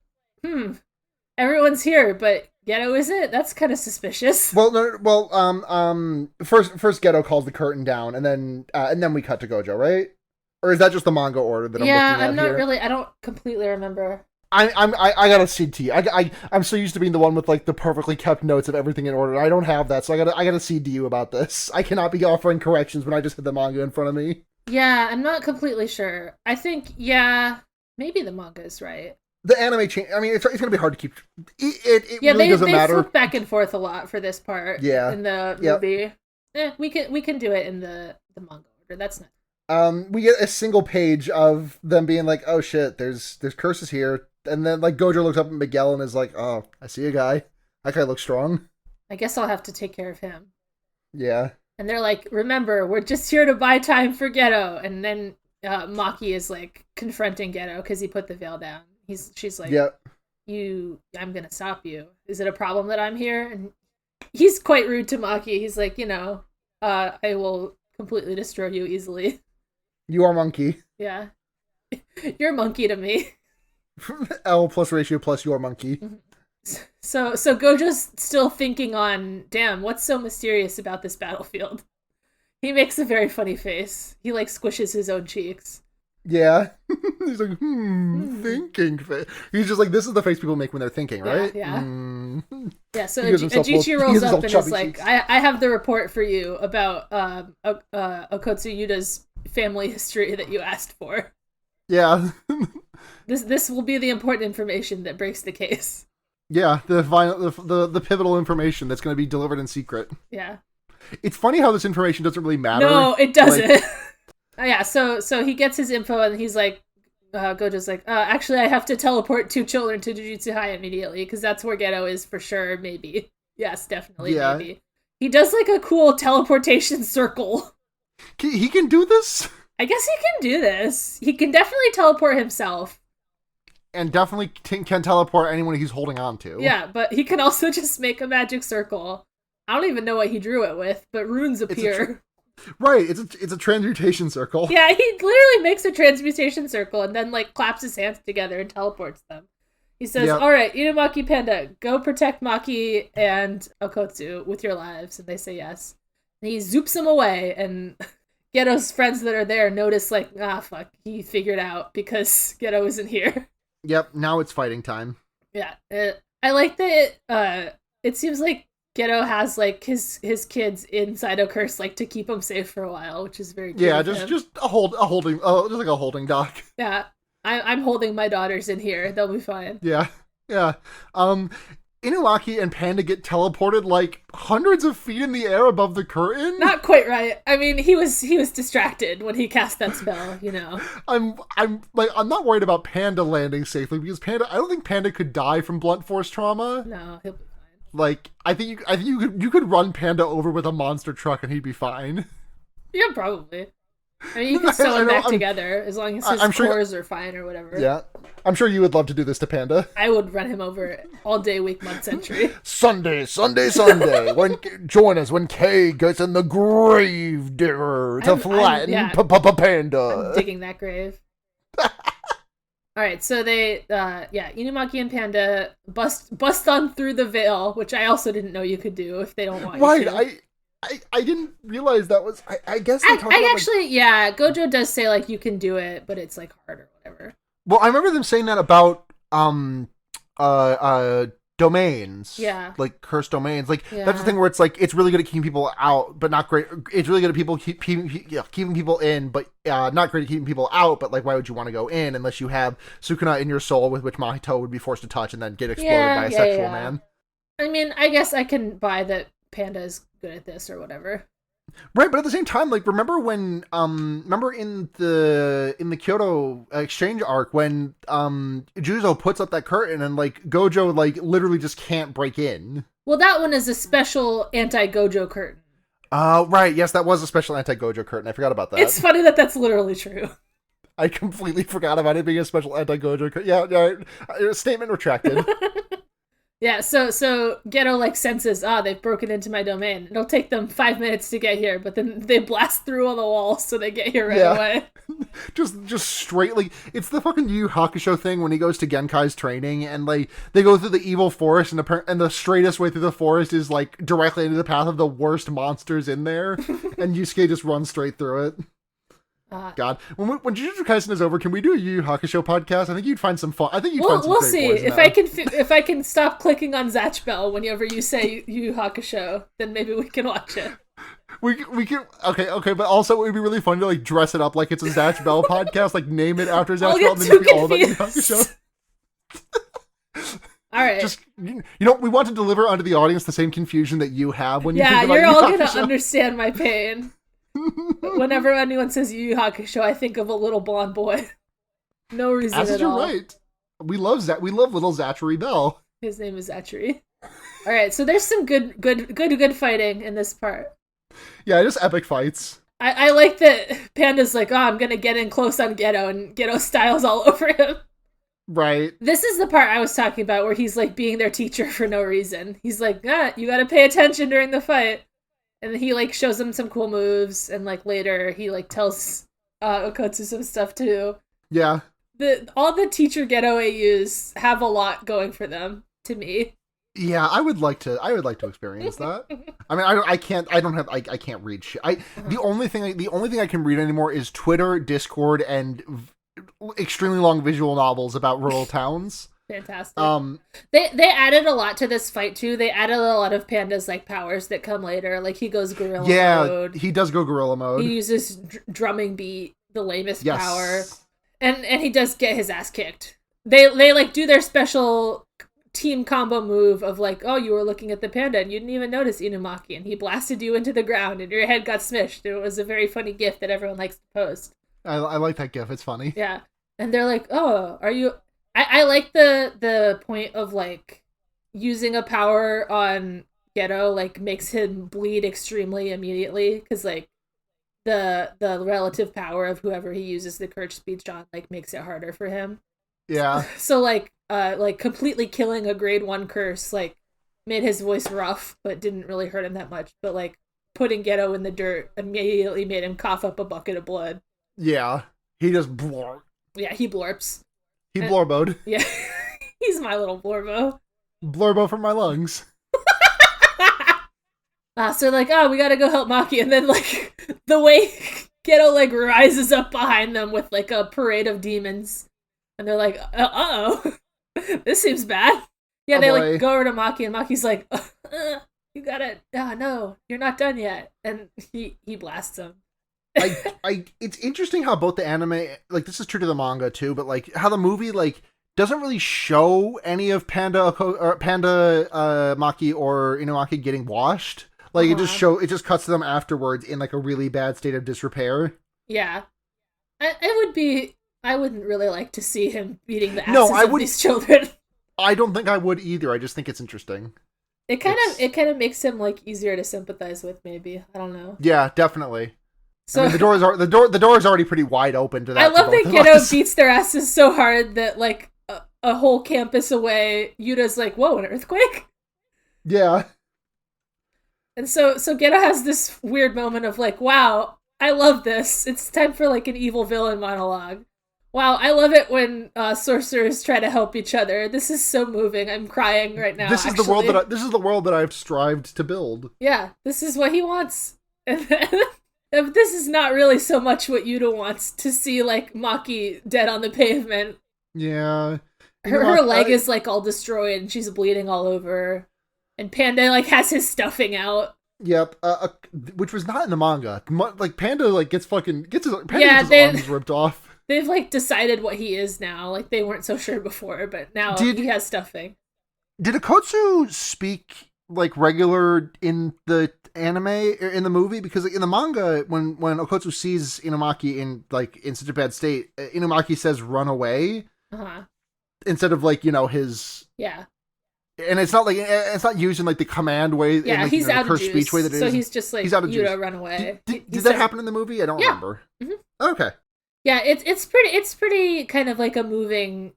everyone's here, but Geto isn't? That's kind of suspicious. Well, first Geto calls the curtain down, and then we cut to Gojo, right? Or is that just the manga order that I'm looking at? Yeah, I'm not really. I don't completely remember. I gotta CD. I'm so used to being the one with like the perfectly kept notes of everything in order. I don't have that, so I gotta CD you about this. I cannot be offering corrections when I just had the manga in front of me. Yeah, I'm not completely sure. I think maybe the manga is right. The anime change. I mean, it's going to be hard to keep. It really doesn't matter. They flip back and forth a lot for this part. Yeah. In the movie, we can do it in the manga order. That's nice. We get a single page of them being like, "Oh shit, there's curses here," and then like Gojo looks up at Miguel and is like, "Oh, I see a guy. That guy looks strong. I guess I'll have to take care of him." Yeah. And they're like, "Remember, we're just here to buy time for Geto," and then Maki is like confronting Geto because he put the veil down. She's like, yep. I'm gonna stop you. Is it a problem that I'm here? And he's quite rude to Maki. He's like, I will completely destroy you easily. You are monkey. Yeah. You're monkey to me. L plus ratio plus your monkey. So Gojo's still thinking on, damn, what's so mysterious about this battlefield? He makes a very funny face. He like squishes his own cheeks. Yeah. He's like, thinking face. He's just like, this is the face people make when they're thinking, right? Yeah. Yeah, so Ajichi rolls up and is like, I have the report for you about Okotsu Yuta's family history that you asked for. Yeah. This will be the important information that breaks the case. Yeah, the pivotal information that's going to be delivered in secret. Yeah. It's funny how this information doesn't really matter. No, it doesn't. Like, yeah, so he gets his info and he's like, Gojo's like, actually I have to teleport 2 children to Jujutsu immediately because that's where Geto is for sure, maybe. Yes, definitely, maybe. He does like a cool teleportation circle. He can do this? I guess he can do this. He can definitely teleport himself. And definitely can teleport anyone he's holding on to. Yeah, but he can also just make a magic circle. I don't even know what he drew it with, but runes appear. Right, it's a transmutation circle. Yeah, he literally makes a transmutation circle and then like claps his hands together and teleports them. He says, All right, Inumaki Panda, go protect Maki and Okotsu with your lives. And they say yes. And he zoops them away, and Ghetto's friends that are there notice, like, fuck, he figured out because Ghetto isn't here. Yep, now it's fighting time. Yeah. I like that it seems like Ghetto has, like, his kids in Curse, like, to keep them safe for a while, which is very cute. Yeah, just a holding, just like a holding dock. Yeah. I'm holding my daughters in here. They'll be fine. Yeah. Inulaki and Panda get teleported like hundreds of feet in the air above the curtain. Not quite right. I mean, he was distracted when he cast that spell, you know. I'm not worried about Panda landing safely because I don't think Panda could die from blunt force trauma. No, he'll be fine. Like, I think you could run Panda over with a monster truck and he'd be fine. Yeah, probably. I mean, you can sew them back together as long as his cores are fine or whatever. Yeah. I'm sure you would love to do this to Panda. I would run him over all day, week, month, century. Sunday. Join us when Kay gets in the grave digger to flatten Panda. I'm digging that grave. Alright, so they, Inumaki and Panda bust on through the veil, which I also didn't know you could do if they don't want you to. I didn't realize that was. I guess they talked about actually, Gojo does say like you can do it, but it's like hard or whatever. Well, I remember them saying that about domains. Yeah. Like cursed domains. Like that's the thing where it's like it's really good at keeping people out, but not great. It's really good at people keeping people in, but not great at keeping people out. But like, why would you want to go in unless you have Sukuna in your soul, with which Mahito would be forced to touch and then get exploded by a sexual man? I mean, I guess I can buy that Panda is good at this or whatever. Right, but at the same time, like, remember when, remember in the Kyoto exchange arc when, Juzo puts up that curtain and, like, Gojo, like, literally just can't break in. Well, that one is a special anti-Gojo curtain. Right, yes, that was a special anti-Gojo curtain. I forgot about that. It's funny that that's literally true. I completely forgot about it being a special anti-Gojo curtain. Yeah, statement retracted. Yeah, so Ghetto, like, senses, they've broken into my domain. It'll take them 5 minutes to get here, but then they blast through all the walls, so they get here right away. just straight, like, it's the fucking Yu Yu Hakusho thing when he goes to Genkai's training, and, like, they go through the evil forest, and the straightest way through the forest is, like, directly into the path of the worst monsters in there, and Yusuke just runs straight through it. God, when Jujutsu Kaisen is over, can we do a Yu Yu Hakusho podcast? I think you'd find some fun. I think you'd find some we'll great see boys in if that. if I can stop clicking on Zatch Bell whenever you say Yu Yu Hakusho, then maybe we can watch it. We can okay, but also it would be really fun to like dress it up like it's a Zatch Bell podcast, like name it after Zatch Bell, and then it'd be all about Yu Yu Hakusho. All right. Just we want to deliver onto the audience the same confusion that you have when you think about you're Yu Yu all Hakusho. gonna understand my pain. Whenever anyone says Yu Yu Hakusho, I think of a little blonde boy. No reason at all. You're right. We love little Zachary Bell. His name is Zachary. All right, so there's some good fighting in this part. Yeah, just epic fights. I like that Panda's like, I'm gonna get in close on Ghetto, and Ghetto styles all over him. Right. This is the part I was talking about where he's like being their teacher for no reason. He's like, you gotta pay attention during the fight. And he, like, shows them some cool moves, and, like, later he, like, tells Okotsu some stuff, too. Yeah. All the teacher Ghetto AUs have a lot going for them, to me. Yeah, I would like to experience that. I mean, I can't read shit. The only thing I can read anymore is Twitter, Discord, and extremely long visual novels about rural towns. Fantastic. They added a lot to this fight too. They added a lot of Panda's like powers that come later. Like he goes gorilla mode. Yeah, he does go gorilla mode. He uses drumming beat, the lamest power, and he does get his ass kicked. They like do their special team combo move of like, oh, you were looking at the panda and you didn't even notice Inumaki, and he blasted you into the ground and your head got smished. It was a very funny gif that everyone likes to post. I like that gif. It's funny. Yeah, and they're like, oh, are you? I like the point of like using a power on Ghetto like makes him bleed extremely immediately, because like the relative power of whoever he uses the curse speech on like makes it harder for him. Yeah. So like completely killing a grade 1 curse like made his voice rough but didn't really hurt him that much, but like putting Ghetto in the dirt immediately made him cough up a bucket of blood. Yeah. He just blorp. Yeah, he blorps. He blorboed. Yeah. He's my little blorbo. Blorbo from my lungs. So like, oh, we gotta go help Maki, and then like the way Geto like rises up behind them with like a parade of demons, and they're like, "Uh-oh, this seems bad." Yeah, they like go over to Maki, and Maki's like, "You gotta, no, you're not done yet," and he blasts him. It's interesting how both the anime, like this is true to the manga too, but like how the movie like doesn't really show any of Panda, Maki or Inumaki getting washed. Like it just cuts to them afterwards in like a really bad state of disrepair. Yeah, I wouldn't really like to see him beating the asses of these children. I don't think I would either. I just think it's interesting. It kind of makes him like easier to sympathize with. Maybe, I don't know. Yeah, definitely. So I mean, the door is already pretty wide open to that. I love that Geto beats their asses so hard that like a whole campus away, Yuta's like, "Whoa, an earthquake!" Yeah. And so Geto has this weird moment of like, "Wow, I love this. It's time for like an evil villain monologue. Wow, I love it when sorcerers try to help each other. This is so moving. I'm crying right now. This is the world that I've strived to build. Yeah, this is what he wants." And this is not really so much what Yuta wants, to see like Maki dead on the pavement. Yeah. Her leg is like all destroyed and she's bleeding all over. And Panda like has his stuffing out. Yep. Which was not in the manga. Like Panda like gets his arms ripped off. They've like decided what he is now. Like they weren't so sure before, but now he has stuffing. Did Akotsu speak like regular in the anime or in the movie? Because like in the manga, when Okotsu sees Inumaki in such a bad state, Inumaki says "run away" instead of like his and it's not used in like the command way. Yeah, in, like, he's out of juice, speech way that so he's just like, Yuta, run away. Did that happen in the movie? I don't remember. Mm-hmm. Okay. Yeah, it's pretty kind of like a moving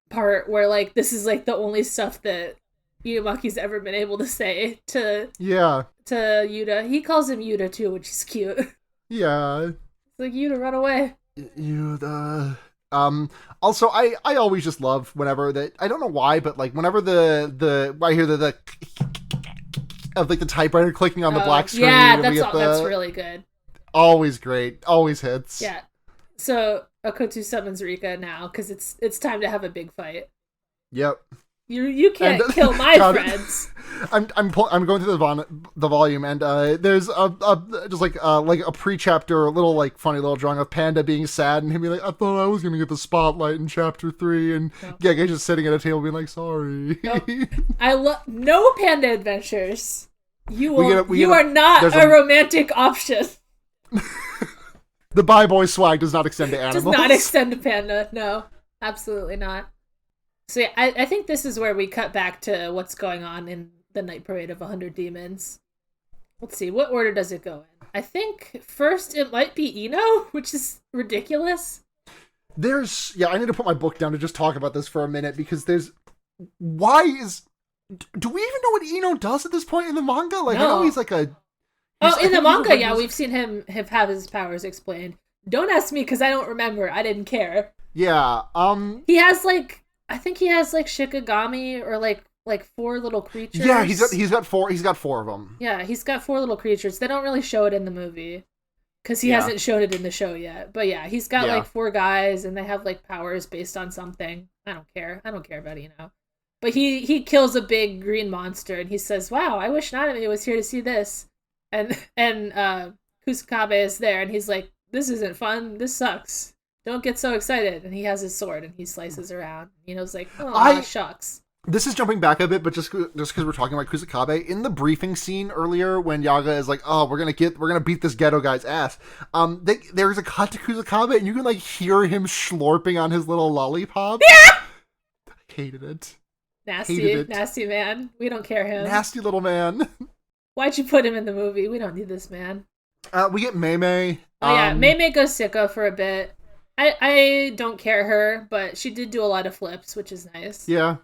part where like this is like the only stuff that Inumaki's ever been able to say to Yuta. He calls him Yuta too, which is cute. Yeah. It's like, Yuta, run away. Yuta. Also I always just love whenever that, I don't know why, but like whenever I hear the of like the typewriter clicking on the black screen. Yeah, that's really good. Always great. Always hits. Yeah. So Okotsu summons Rika now because it's time to have a big fight. Yep. You can't kill my friends. I'm going through the volume, and there's just like a pre-chapter, a little like funny little drawing of Panda being sad and him being like, "I thought I was gonna get the spotlight in chapter 3," and Gege just sitting at a table being like, "Sorry." Nope. I love no Panda adventures. You are not a romantic option. The bye boy swag does not extend to animals. Does not extend to Panda. No, absolutely not. So yeah, I think this is where we cut back to what's going on in the Night Parade of 100 Demons. Let's see, what order does it go in? I think first it might be Ino, which is ridiculous. I need to put my book down to just talk about this for a minute, because do we even know what Ino does at this point in the manga? Like, no. I know he's like a... in the manga, we've seen him have his powers explained. Don't ask me, because I don't remember. I didn't care. Yeah, he has like... I think he has like Shikigami or like 4 little creatures. Yeah, he's got 4 of them. Yeah, he's got 4 little creatures. They don't really show it in the movie because he hasn't shown it in the show yet. But yeah, he's got like 4 guys and they have like powers based on something. I don't care about Ino. But he kills a big green monster and he says, "Wow, I wish Nanami was here to see this." And Kusakabe is there and he's like, "This isn't fun. This sucks. Don't get so excited." And he has his sword and he slices around. Ino's like, "Oh, shucks." This is jumping back a bit, but just because we're talking about Kusakabe, in the briefing scene earlier when Yaga is like, "Oh, we're gonna beat this Geto guy's ass," there's a cut to Kusakabe and you can like hear him slurping on his little lollipop. Yeah, I hated it. Nasty man. We don't care him. Nasty little man. Why'd you put him in the movie? We don't need this man. We get Mei. Oh yeah, Mei goes sicko for a bit. I don't care her, but she did do a lot of flips, which is nice. Yeah.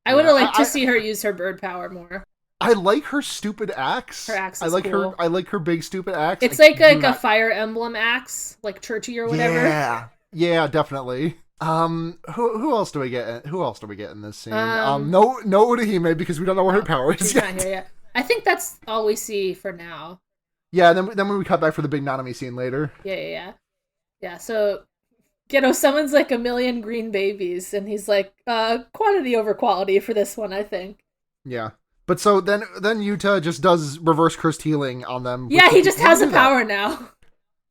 I would have liked to see her use her bird power more. I like her stupid axe. Her axe is cool. I like her big stupid axe. It's like a Fire Emblem axe, like churchy or whatever. Yeah, definitely. Who else do we get? Who else do we get in this scene? No Utahime, because we don't know what her power is yet. Not here yet. I think that's all we see for now. Yeah, and then when we cut back for the big Nanami scene later. Yeah, so Geto summons like a million green babies, and he's like, quantity over quality for this one, I think. Yeah. But so then Yuta just does reverse cursed healing on them. Yeah, he just has a power now.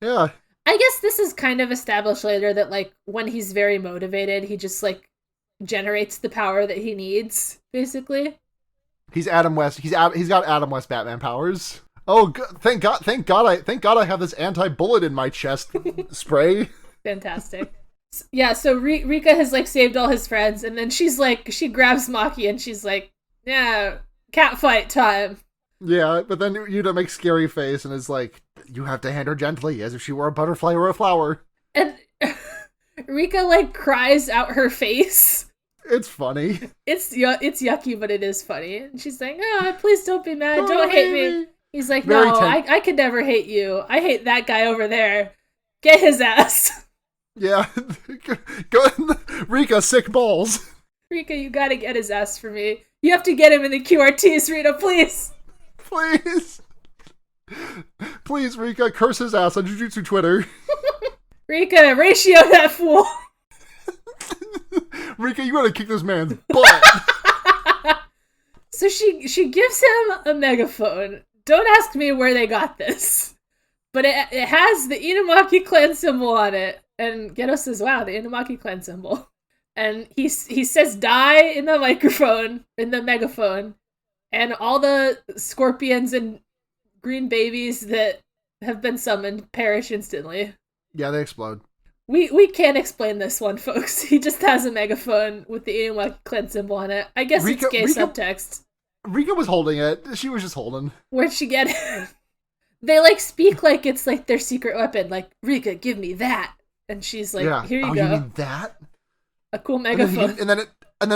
Yeah. I guess this is kind of established later that, like, when he's very motivated, he just, like, generates the power that he needs, basically. He's Adam West. He's got Adam West Batman powers. Oh, thank God I have this anti-bullet in my chest spray. Fantastic. Yeah, so Rika has, like, saved all his friends, and then she's like, she grabs Maki and she's like, yeah, cat fight time. Yeah, but then Yuta makes scary face and is like, you have to hand her gently, as if she were a butterfly or a flower. And Rika, like, cries out her face. It's funny. It's yucky, but it is funny. And she's like, oh, please don't be mad. Don't hate me. He's like, no, I could never hate you. I hate that guy over there. Get his ass. Yeah. Go Rika, sick balls. Rika, you gotta get his ass for me. You have to get him in the QRTs, Rita, please. Please. Please, Rika, curse his ass on Jujutsu Twitter. Rika, ratio that fool. Rika, you gotta kick this man's butt. So she gives him a megaphone. Don't ask me where they got this. But it has the Inumaki clan symbol on it. And Geto says, wow, the Inumaki clan symbol. And he says die in the microphone, in the megaphone. And all the scorpions and green babies that have been summoned perish instantly. Yeah, they explode. We can't explain this one, folks. He just has a megaphone with the Inumaki clan symbol on it. I guess it's gay subtext. Rika was holding it. She was just holding. Where'd she get it? They, like, speak like it's, like, their secret weapon. Like, Rika, give me that. And she's like, here you go. You mean that? A cool megaphone. And then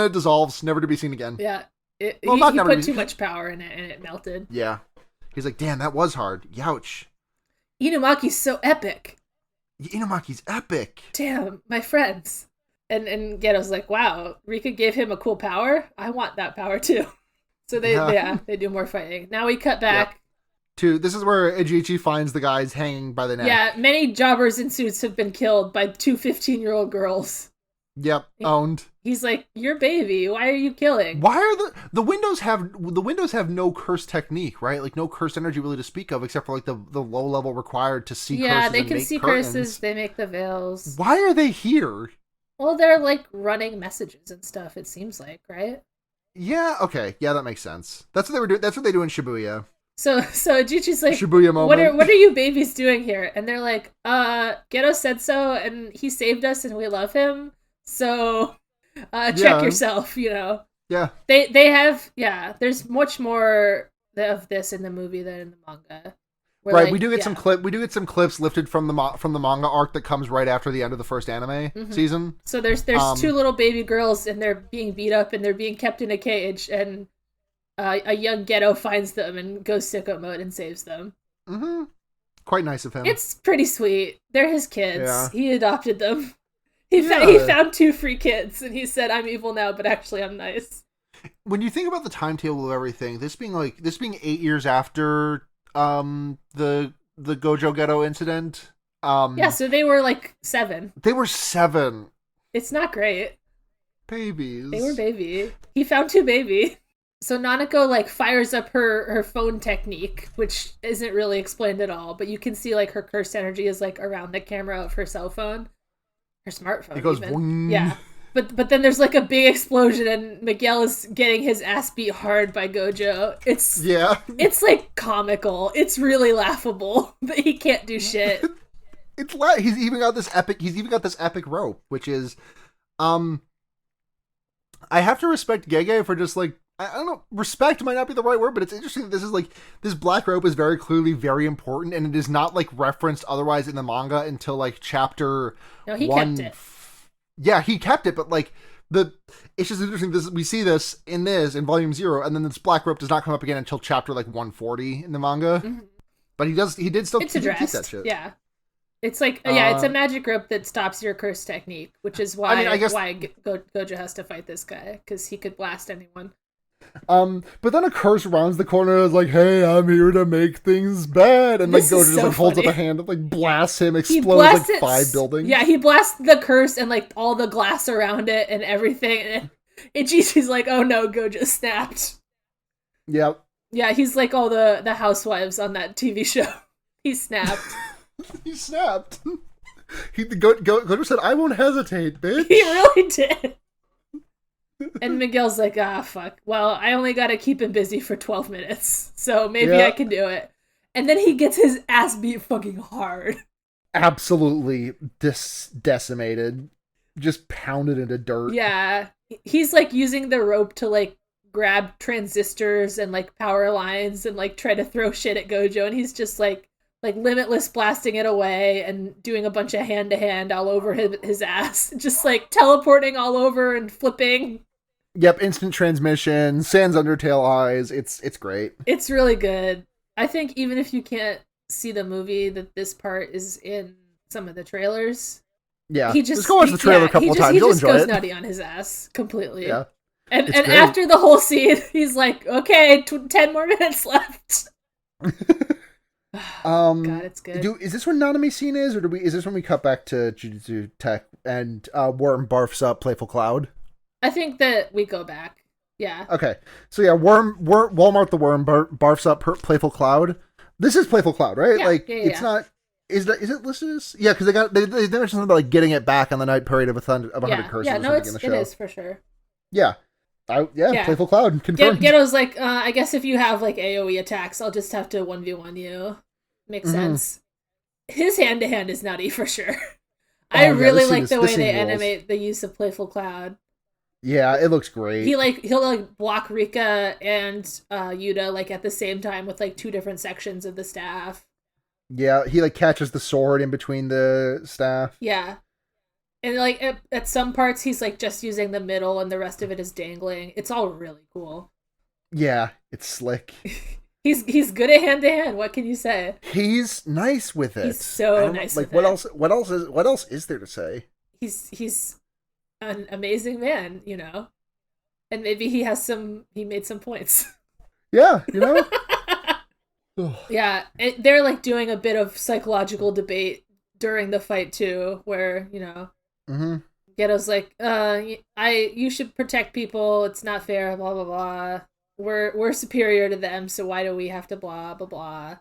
it dissolves, never to be seen again. Yeah. He put too much power in it, and it melted. Yeah. He's like, damn, that was hard. Youch. Inumaki's so epic. Inumaki's epic. Damn, my friends. And Geto's like, wow, Rika gave him a cool power? I want that power, too. So they do more fighting. Now we cut back. Yep. This is where Ejiichi finds the guys hanging by the neck. Yeah, many jobbers in suits have been killed by two 15-year-old girls. Yep, owned. He's like, your baby, why are you killing? Why are the windows have no curse technique, right? Like no curse energy really to speak of, except for like the low level required to see curses. Yeah, they can make see curtains. curses, they make the veils. Why are they here? Well, they're like running messages and stuff, it seems like, right? Yeah, okay. Yeah, that makes sense. That's what they were doing. That's what they do in Shibuya. So Juchi's like, Shibuya moment. What are you babies doing here? And they're like, Geto said so, and he saved us, and we love him. So, check yourself. You know. Yeah. They have there's much more of this in the movie than in the manga. Right. We do get some clips lifted from the manga arc that comes right after the end of the first anime season. So there's two little baby girls, and they're being beat up, and they're being kept in a cage, and a young Geto finds them and goes sicko mode and saves them. Mm-hmm. Quite nice of him. It's pretty sweet. They're his kids. Yeah. He adopted them. He found two free kids, and he said, "I'm evil now, but actually I'm nice." When you think about the timetable of everything, this being 8 years after the Gojo Geto incident. So they were like 7. They were 7. It's not great. Babies. They were baby. He found 2 baby. So Nanako like fires up her phone technique, which isn't really explained at all, but you can see like her cursed energy is like around the camera of her cell phone, her smartphone. It goes boing. Yeah. But then there's like a big explosion and Miguel is getting his ass beat hard by Gojo. It's like comical. It's really laughable, but he can't do shit. He's even got this epic rope, which is I have to respect Gege for just like, I don't know, respect might not be the right word, but it's interesting that this is like, this black rope is very clearly very important, and it is not like referenced otherwise in the manga until like chapter he kept it. Yeah, he kept it, but like it's just interesting. We see this in volume 0, and then this black rope does not come up again until chapter like 140 in the manga. Mm-hmm. But he did still keep that shit. Yeah. It's like, it's a magic rope that stops your curse technique, which is why Gojo has to fight this guy, because he could blast anyone. But then a curse rounds the corner and is like, "Hey, I'm here to make things bad." And like This Gojo is just so like holds up funny. a hand and like blasts him, He explodes blasts like it. 5 buildings. Yeah, he blasts the curse and like all the glass around it and everything. And Ichichi's like, "Oh no, Gojo snapped." Yep. Yeah, he's like all the housewives on that TV show. He snapped. He snapped. Gojo said, "I won't hesitate, bitch." He really did. And Miguel's like, fuck. Well, I only gotta keep him busy for 12 minutes, so maybe Yeah. I can do it. And then he gets his ass beat fucking hard. Absolutely decimated. Just pounded into dirt. Yeah. He's like using the rope to like grab transistors and like power lines and like try to throw shit at Gojo, and he's just like limitless blasting it away and doing a bunch of hand-to-hand all over his ass. Just like teleporting all over and flipping. Yep, instant transmission, Sans Undertale eyes. It's great. It's really good. I think even if you can't see the movie, that this part is in some of the trailers. Yeah, He just just go watch the trailer a couple of times. He You'll just enjoy goes it. nutty on his ass completely. Yeah, and it's great. after the whole scene, he's like, "Okay, 10 more minutes left." God, it's good. Is this when Nanami scene is, or is this when we cut back to Jujutsu Tech and Worm barfs up Playful Cloud? I think that we go back. Yeah. Okay, so yeah, Walmart the Worm barfs up Playful Cloud. This is Playful Cloud, right? Yeah, like yeah. It's not. Is it listed as? Yeah, because they mentioned something about like getting it back on the night parade of 100 curses. Yeah, or no, something in the show. it is for sure. Yeah. Playful Cloud confirmed. Ghetto's like, I guess if you have like AoE attacks, I'll just have to 1v1 you. Makes sense. His hand-to-hand is nutty for sure. I really like the way they animate the use of Playful Cloud. Yeah, it looks great. He'll block Rika and Yuta like at the same time with like 2 different sections of the staff. Yeah, he like catches the sword in between the staff. Yeah. And like at some parts he's like just using the middle and the rest of it is dangling. It's all really cool. Yeah, it's slick. He's good at hand to hand. What can you say? He's nice with it. He's so nice with it. What else is there to say? He's an amazing man, you know. And maybe he made some points. Yeah, Yeah, they're like doing a bit of psychological debate during the fight too, where, Ghetto's like, you should protect people, it's not fair, blah blah blah. We're superior to them, so why do we have to blah blah blah?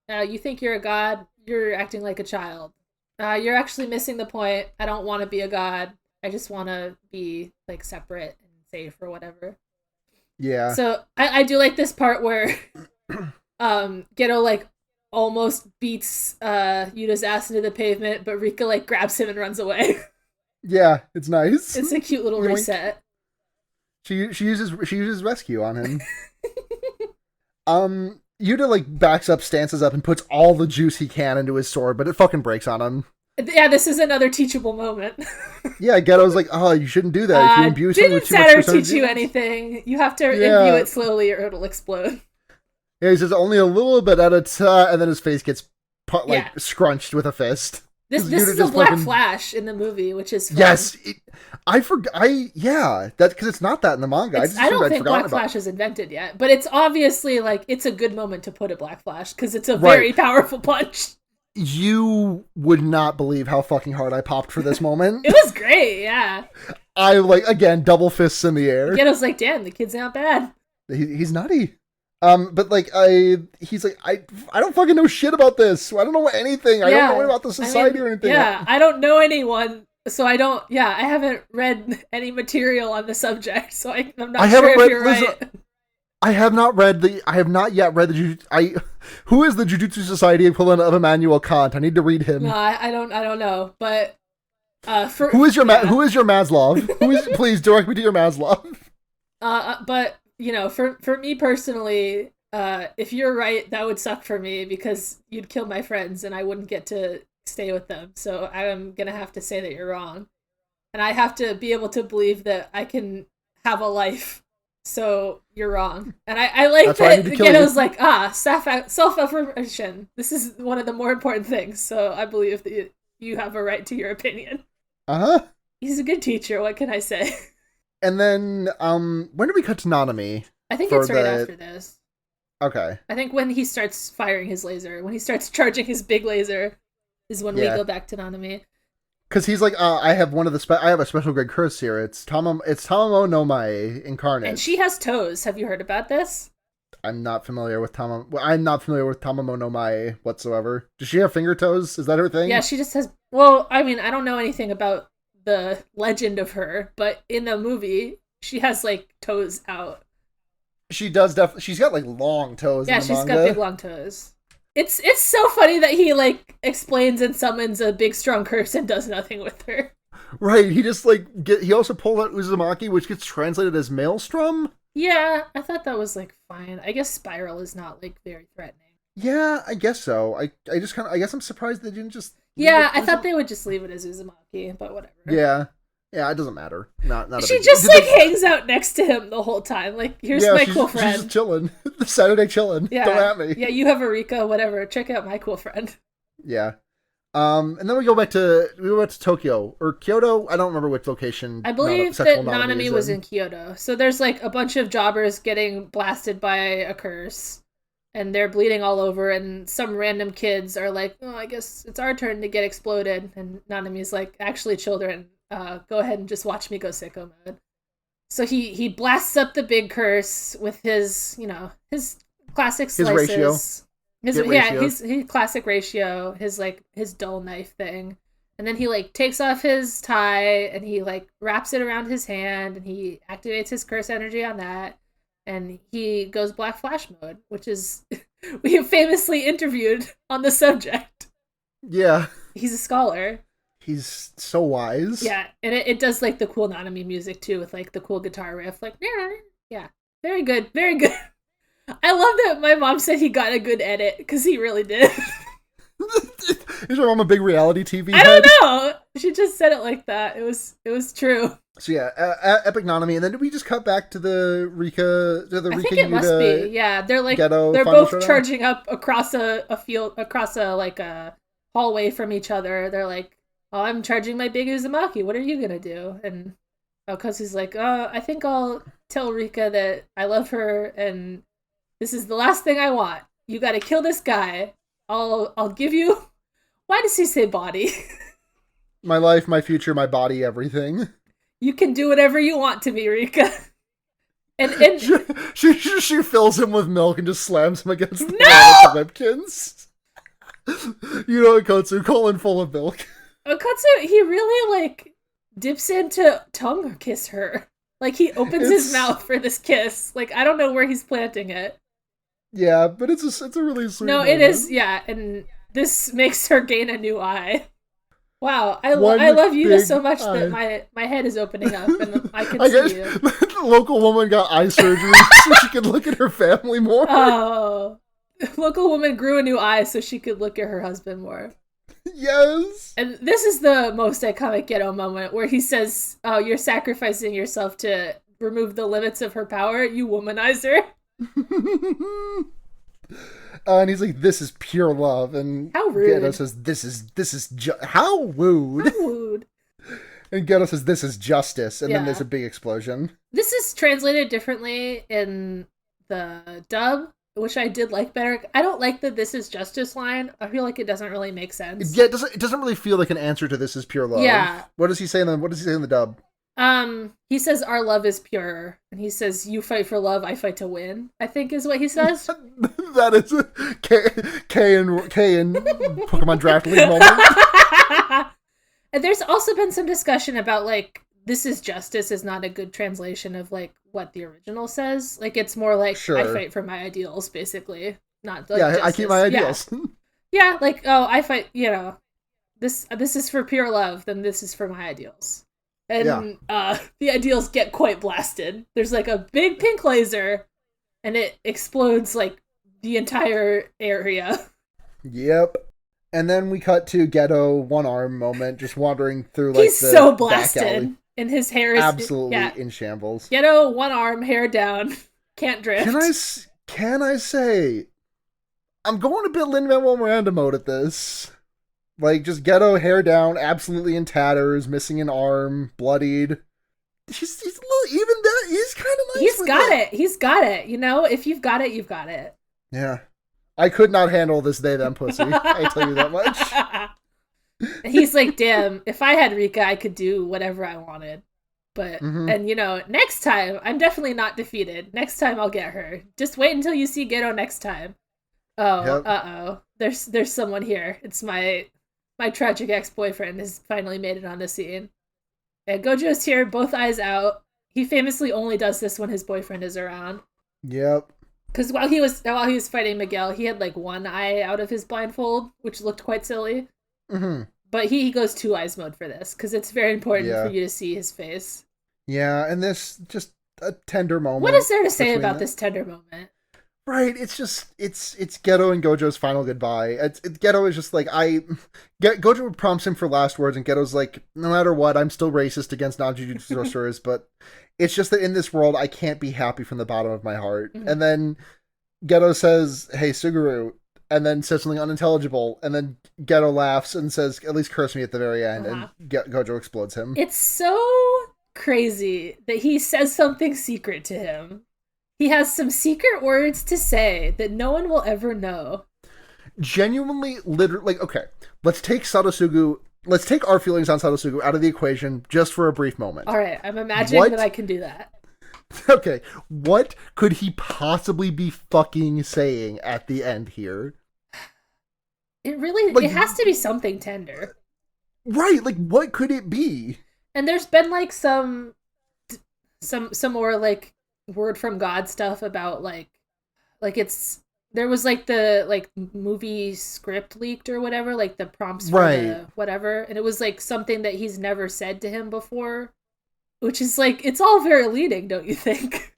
You think you're a god? You're acting like a child. You're actually missing the point. I don't want to be a god. I just want to be like separate and safe or whatever. Yeah. So I do like this part where Ghetto like almost beats Yuta's ass into the pavement, but Rika like grabs him and runs away. Yeah, it's nice. It's a cute little reset. She uses rescue on him. Yuta like backs up, stances up, and puts all the juice he can into his sword, but it fucking breaks on him. Yeah, this is another teachable moment. Yeah, Ghetto's like, "Oh, you shouldn't do that. If you imbue something with too much Saturn percentage teach you anything? You have to imbue it slowly, or it'll explode." Yeah, he says only a little bit at a time, and then his face gets scrunched with a fist. This is a black flash in the movie, which is fun. Yes, I forgot. That's because it's not that in the manga. I don't think Black Flash is invented yet, but it's obviously like it's a good moment to put a Black Flash because it's a very powerful punch. You would not believe how fucking hard I popped for this moment. It was great, yeah. I again double fists in the air. Ghetto's like, damn, the kid's not bad. He's nutty. But he's like, I don't fucking know shit about this. I don't know anything. I don't know about the society or anything. Yeah, I don't know anyone, so I haven't read any material on the subject, so I'm not sure if you're right. I have not yet read who is the Jujutsu Society equivalent of Immanuel Kant? I need to read him. No, I don't know, but who is your Maslov? Please direct me to your Maslov. But for me personally, if you're right, that would suck for me because you'd kill my friends and I wouldn't get to stay with them. So I'm gonna have to say that you're wrong, and I have to be able to believe that I can have a life. So you're wrong, and I like that Ghetto's like self-affirmation. This is one of the more important things. So I believe that you have a right to your opinion. He's a good teacher. What can I say? And then when do we cut to Nanami? I think for it's right after this. Okay. I think when he starts firing his laser, when he starts charging his big laser, is when we go back to Nanami. Because he's like, I have I have a special grade curse here. It's Tamamo no Mae incarnate. And she has toes. Have you heard about this? I'm not familiar with Tamamo no Mae whatsoever. Does she have finger toes? Is that her thing? Yeah, she just has. Well, I mean, I don't know anything about the legend of her, but in the movie, she has like toes out. She does definitely. She's got like long toes. Yeah, in the she's manga. got big long toes. It's so funny that he like explains and summons a big strong curse and does nothing with her. Right, he just like he also pulled out Uzumaki, which gets translated as maelstrom. Yeah, I thought that was like fine. I guess Spiral is not like very threatening. Yeah, I guess so. I guess I'm surprised they didn't just. Yeah, I thought they would just leave it as Uzumaki, but whatever. Yeah, it doesn't matter. Not. She just like hangs out next to him the whole time. Like, here's my cool friend. She's just chilling. Saturday chilling. Yeah. Don't at me. Yeah, you have Erika, whatever. Check out my cool friend. Yeah. And then we go back to Tokyo or Kyoto. I don't remember which location. I believe that Nanami was in Kyoto. So there's like a bunch of jobbers getting blasted by a curse, and they're bleeding all over. And some random kids are like, "Oh, I guess it's our turn to get exploded." And Nanami's like, "Actually, children, go ahead and just watch me go sicko mode." So he blasts up the big curse with his classic slices. His classic ratio, his dull knife thing. And then he like takes off his tie and he like wraps it around his hand and he activates his curse energy on that. And he goes Black Flash mode, which is we have famously interviewed on the subject. Yeah. He's a scholar. He's so wise. Yeah, and it does like the cool Nanami music too, with like the cool guitar riff. Like, yeah, very good, very good. I love that my mom said he got a good edit because he really did. Is your mom a big reality TV I head? don't know. She just said it like that. It was true. So yeah, epic Nanami, and then did we just cut back to the Rika? To the Rika I think it must be. Yeah, they're like they're both showdown? charging up across a field, across a hallway from each other. They're like, "Oh, I'm charging my big Uzumaki. What are you gonna do?" And Kosu's like, I think I'll tell Rika that I love her, and this is the last thing I want. You gotta kill this guy. I'll give you." Why does he say body? My life, my future, my body, everything. You can do whatever you want to me, Rika. And she fills him with milk and just slams him against the No! wall with Webkins. You know, Kotsu, colon full of milk. Kotsu, he really like dips into tongue kiss her. Like he opens his mouth for this kiss. Like I don't know where he's planting it. Yeah, but it's a really sweet moment. It is. Yeah, and this makes her gain a new eye. Wow, I love you so much that my head is opening up and I can see you. The local woman got eye surgery so she could look at her family more. Oh, local woman grew a new eye so she could look at her husband more. Yes. And this is the most iconic Geto moment where he says, "Oh, you're sacrificing yourself to remove the limits of her power, you womanizer." And he's like, "This is pure love," and how rude. Geto says, "This is how rude." How rude. And Geto says, "This is justice," and then there's a big explosion. This is translated differently in the dub, which I did like better. I don't like the "this is justice" line. I feel like it doesn't really make sense. Yeah, it doesn't really feel like an answer to "this is pure love." Yeah. What does he say in the dub? He says our love is pure, and he says you fight for love, I fight to win, I think is what he says. That is a K and Pokemon Draft League moment. And there's also been some discussion about like "this is justice" is not a good translation of like what the original says. Like it's more like I fight for my ideals, basically. Not like justice. I keep my ideals. Yeah, like I fight. This is for pure love. Then this is for my ideals. And the ideals get quite blasted. There's like a big pink laser, and it explodes like the entire area. Yep. And then we cut to Geto one arm moment, just wandering through like He's so blasted, and his hair is absolutely in shambles. Geto one arm, hair down, can't drift. Can I say, I'm going a bit Lin-Manuel Miranda mode at this. Like, just Geto, hair down, absolutely in tatters, missing an arm, bloodied. He's kind kind of nice. He's got it. He's got it. You know, if you've got it, you've got it. Yeah. I could not handle this they them pussy. I tell you that much. He's like, damn, if I had Rika, I could do whatever I wanted. But, and you know, next time, I'm definitely not defeated. Next time I'll get her. Just wait until you see Geto next time. Oh, yep. Uh-oh. There's someone here. It's my tragic ex-boyfriend has finally made it on the scene. And Gojo's here, both eyes out. He famously only does this when his boyfriend is around. Yep. Because while he was fighting Miguel, he had like one eye out of his blindfold, which looked quite silly. Mm-hmm. But he goes 2 eyes mode for this because it's very important for you to see his face. Yeah, and this just a tender moment. What is there to say about this tender moment? Right, it's just it's Geto and Gojo's final goodbye. Geto is just like Gojo prompts him for last words, and Geto's like, no matter what, I'm still racist against non-Jujutsu sorcerers, but it's just that in this world, I can't be happy from the bottom of my heart. Mm-hmm. And then Geto says, "Hey, Suguru," and then says something unintelligible, and then Geto laughs and says, "At least curse me at the very end," and Gojo explodes him. It's so crazy that he says something secret to him. He has some secret words to say that no one will ever know. Genuinely, literally, like, okay, let's take our feelings on Sadosugu out of the equation just for a brief moment. All right, I'm imagining that I can do that. Okay, what could he possibly be fucking saying at the end here? It has to be something tender. Right, like, what could it be? And there's been, like, some more, like, word from God stuff about there was like the like movie script leaked or whatever, like the prompts for the whatever, and it was like something that he's never said to him before, which is like, it's all very leading, don't you think?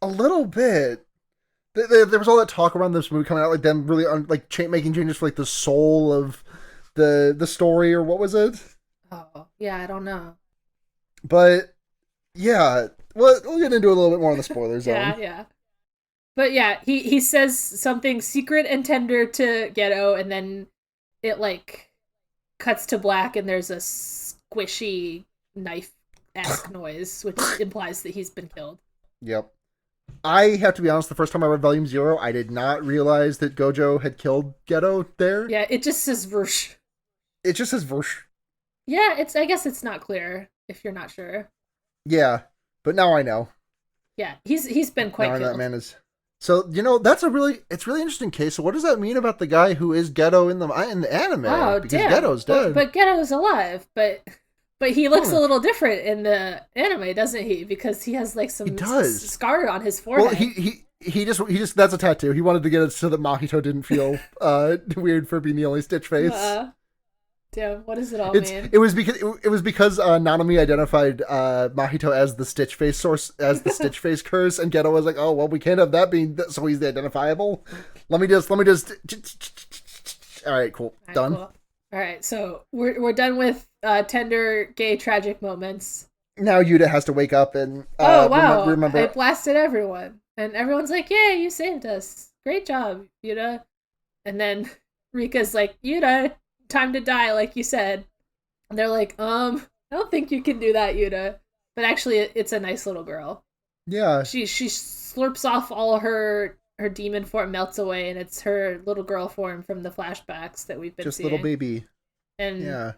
A little bit. There was all that talk around this movie coming out, like them really making changes for like the soul of the story, or what was it? Oh yeah, I don't know. But yeah. Well, we'll get into it a little bit more in the spoiler zone. Yeah. But yeah, he says something secret and tender to Geto, and then it, like, cuts to black, and there's a squishy knife-esque noise, which implies that he's been killed. Yep. I have to be honest, the first time I read Volume 0, I did not realize that Gojo had killed Geto there. Yeah, it just says Versh. It just says Versh. Yeah, I guess it's not clear, if you're not sure. Yeah. But now I know. Yeah, he's been quite killed. That man is. So, you know, it's really interesting case. So what does that mean about the guy who is Geto in the anime? Oh, because Geto's dead. But Geto's alive. But he looks a little different in the anime, doesn't he? Because he has like some scar on his forehead. Well, he just that's a tattoo. He wanted to get it so that Mahito didn't feel weird for being the only Stitch face. Damn, what does it all mean? It was because Nanami identified Mahito as the Stitch face curse, and Geto was like, "Oh well, we can't have that being so he's the identifiable. Let me just. All right, cool, done. Cool. All right, so we're done with tender gay tragic moments. Now Yuta has to wake up and remember. I blasted everyone, and everyone's like, "Yeah, you saved us. Great job, Yuta." And then Rika's like, "Yuta, time to die, like you said." And they're like, I don't think you can do that, Yuta. But actually, it's a nice little girl. Yeah. She slurps off all her demon form, melts away, and it's her little girl form from the flashbacks that we've been seeing. Just little baby. And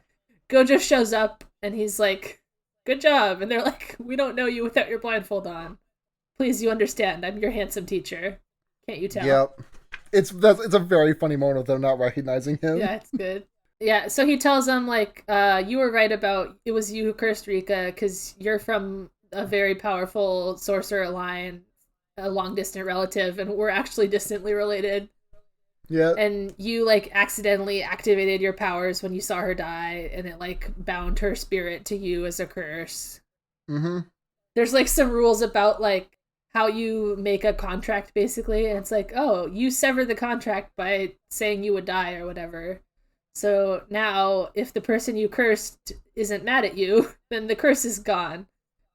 Gojo shows up, and he's like, "Good job." And they're like, "We don't know you without your blindfold on. Please, you understand. I'm your handsome teacher. Can't you tell?" Yep. It's a very funny moment of them not recognizing him. Yeah, it's good. Yeah, so he tells them, like, you were right about it was you who cursed Rika, because you're from a very powerful sorcerer line, a long-distant relative, and we're actually distantly related. Yeah. And you, like, accidentally activated your powers when you saw her die, and it, like, bound her spirit to you as a curse. Mm-hmm. There's, like, some rules about, like, how you make a contract, basically, and it's like, oh, you sever the contract by saying you would die or whatever. So now, if the person you cursed isn't mad at you, then the curse is gone.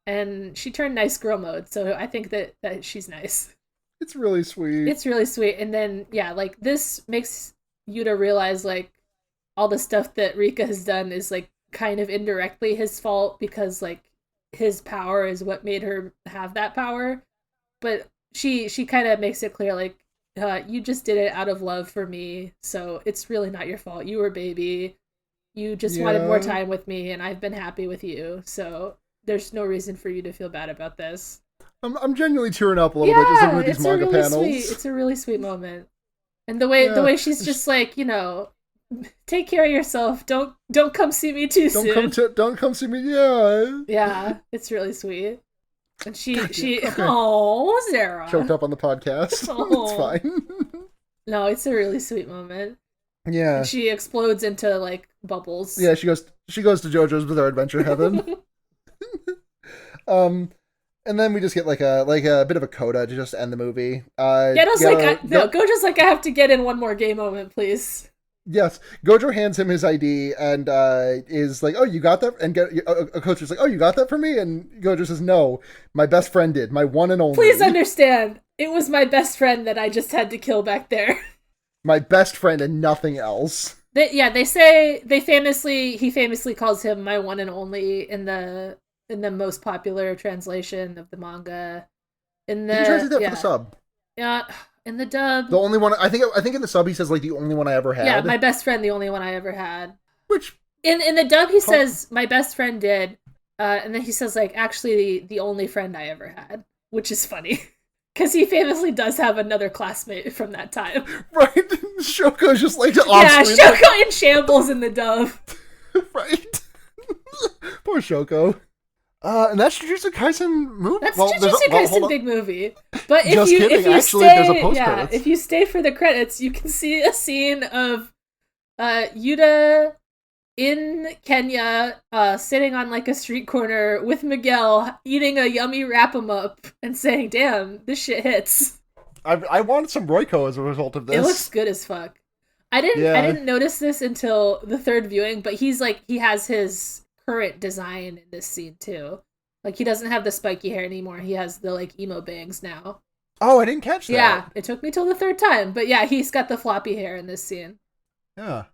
And she turned nice girl mode, so I think that she's nice. It's really sweet. It's really sweet. And then, yeah, like, this makes Yuta realize, like, all the stuff that Rika has done is, like, kind of indirectly his fault, because, like, his power is what made her have that power. But she kind of makes it clear, like, you just did it out of love for me, so it's really not your fault. You were a baby. You just wanted more time with me, and I've been happy with you, so there's no reason for you to feel bad about this. I'm genuinely tearing up a little bit just looking at these manga panels. It's a really sweet moment. And the way she's just like, take care of yourself. Don't come see me too soon. Don't come see me. Yeah. Yeah, it's really sweet. And she oh, Sarah. Choked up on the podcast. Oh. It's fine. No, it's a really sweet moment. Yeah. And she explodes into like bubbles. Yeah, she goes to JoJo's Bizarre Adventure Heaven. And then we just get like a bit of a coda to just end the movie. Gojo's like, I have to get in one more gay moment, please. Yes, Gojo hands him his ID and is like, "Oh, you got that?" And a coach is like, "Oh, you got that for me?" And Gojo says, "No, my best friend did, my one and only." Please understand, it was my best friend that I just had to kill back there. My best friend and nothing else. They say he famously calls him my one and only in the most popular translation of the manga. You can translate that for the sub. Yeah. In the dub, the only one I think in the sub he says like the only one I ever had. Yeah, my best friend, the only one I ever had. Which in the dub he says my best friend did, and then he says like actually the only friend I ever had, which is funny because he famously does have another classmate from that time. Right, Shoko's just like Shoko in shambles in the dub. Right, poor Shoko. And that's Jujutsu Kaisen movie. That's Jujutsu Kaisen big movie. But if you stay for the credits, you can see a scene of Yuta in Kenya sitting on like a street corner with Miguel eating a yummy wrap 'em up and saying, "Damn, this shit hits." I wanted some Royco as a result of this. It looks good as fuck. I didn't notice this until the third viewing, but he has his current design in this scene too. Like he doesn't have the spiky hair anymore. He has the like emo bangs now. Oh, I didn't catch that. Yeah, it took me till the third time, but yeah, he's got the floppy hair in this scene. Yeah,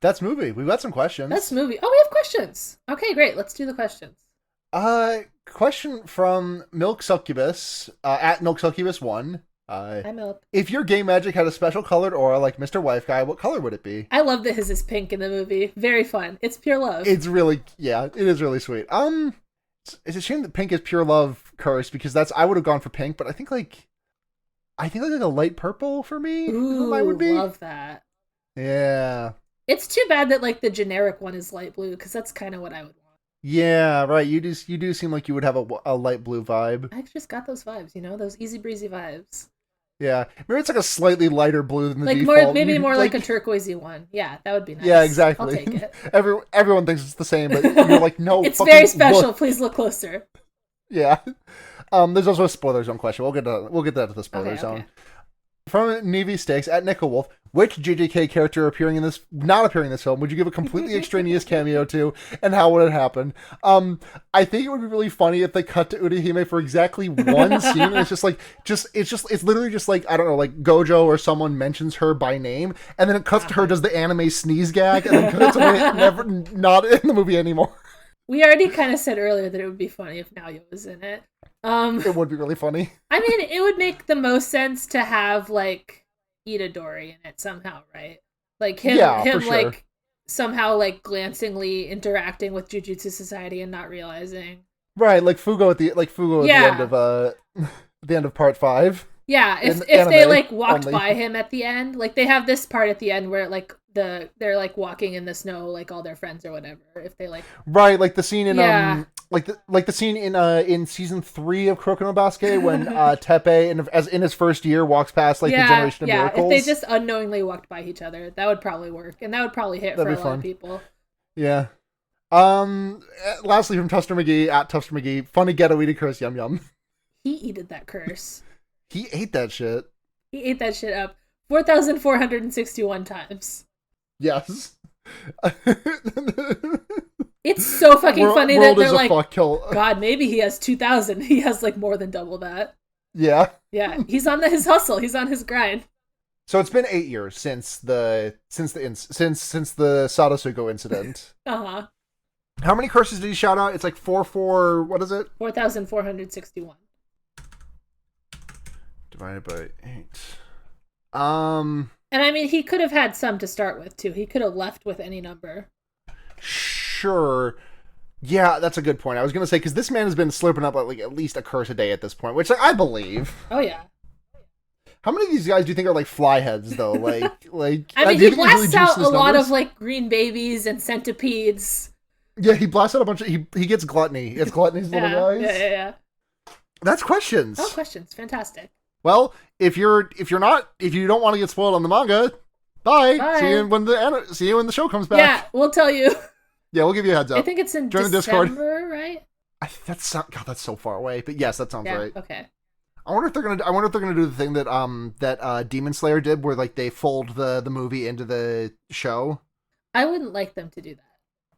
that's movie. We've got some questions. That's movie. Oh, we have questions. Okay, great. Let's do the questions. Question from Milk Succubus at Milk Succubus 1. Hi, Milk. If your gay magic had a special colored aura like Mr. Wife Guy, what color would it be? I love that his is pink in the movie. Very fun. It's pure love. It's really, it is really sweet. It's a shame that pink is pure love cursed because I would have gone for pink, but I think like a light purple for me. Ooh, I would be. Love that. Yeah. It's too bad that like the generic one is light blue because that's kind of what I would want. Yeah, right. You do seem like you would have a light blue vibe. I just got those vibes, those easy breezy vibes. Yeah, maybe it's like a slightly lighter blue than the default. Maybe more like a turquoisey one. Yeah, that would be nice. Yeah, exactly. I'll take it. Everyone thinks it's the same, but you're like, no. It's very special. Look. Please look closer. Yeah. There's also a spoiler zone question. We'll get that to the spoiler zone. Okay. From Navy Stakes at Nickel Wolf, which JJK character not appearing in this film would you give a completely extraneous cameo to, and how would it happen? I think it would be really funny if they cut to Utahime for exactly one scene. And it's literally just like, I don't know, like Gojo or someone mentions her by name, and then it cuts to her does the anime sneeze gag, and then cuts away, not in the movie anymore. We already kind of said earlier that it would be funny if Naoya was in it. It would be really funny. I mean, it would make the most sense to have like Itadori in it somehow, right? Like him sure. Like somehow like glancingly interacting with Jujutsu Society and not realizing. Right, like Fugo at the end of the end of part 5. Yeah, if they like walked by him at the end, like they have this part at the end where like they're like walking in the snow, like all their friends or whatever. If they like like the scene in the scene in season 3 of Kuroko no Basuke when Teppei in his first year walks past like the Generation of Miracles. If they just unknowingly walked by each other, that would probably work, and that would probably hit for a lot of people. Yeah. Lastly, from Tuster McGee at Tuster McGee, funny ghetto eating curse yum yum. He eated that curse. He ate that shit. He ate that shit up 4,461 times. Yes. It's so fucking funny that they're like, God, maybe he has 2,000. He has like more than double that. Yeah. Yeah, he's on his hustle. He's on his grind. So it's been 8 years since the Sadasugo incident. Uh-huh. How many curses did he shout out? It's like what is it? 4,461. Divided by 8. And I mean, he could have had some to start with, too. He could have left with any number. Sure. Yeah, that's a good point. I was going to say, because this man has been slurping up like at least a curse a day at this point, which like, I believe. Oh, yeah. How many of these guys do you think are like fly heads, though? Like, I mean, he blasts out a lot of like green babies and centipedes. Yeah, he blasts out a bunch of... He gets gluttony. It's gluttony's little guys. Yeah. That's questions. Oh, questions. Fantastic. Well, if you don't want to get spoiled on the manga, bye. See you when the show comes back. Yeah, we'll tell you. Yeah, we'll give you a heads up. I think it's in Join December, the Discord. Right? That's so far away. But yes, that sounds right. Okay. I wonder if they're gonna do the thing that Demon Slayer did, where like they fold the movie into the show. I wouldn't like them to do that.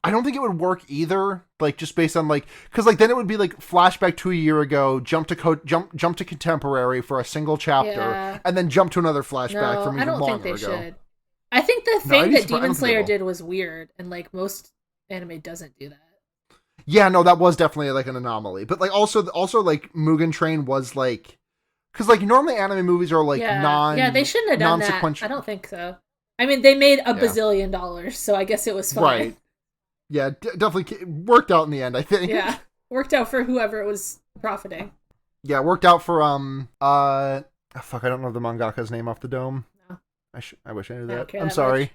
I don't think it would work either. Like just based on like, because like then it would be like flashback to a year ago, jump to contemporary for a single chapter, and then jump to another flashback from even longer ago. Should. I think the thing that Demon Slayer did was weird, and like most anime doesn't do that. Yeah, no, that was definitely like an anomaly. But like also like Mugen Train was like, because like normally anime movies are like they shouldn't have done that. I don't think so. I mean, they made a bazillion dollars, so I guess it was fine. Right. Yeah, definitely worked out in the end, I think. Yeah, worked out for whoever was profiting. Yeah, worked out for I don't know the mangaka's name off the dome. No. I wish I knew that. I'm sorry.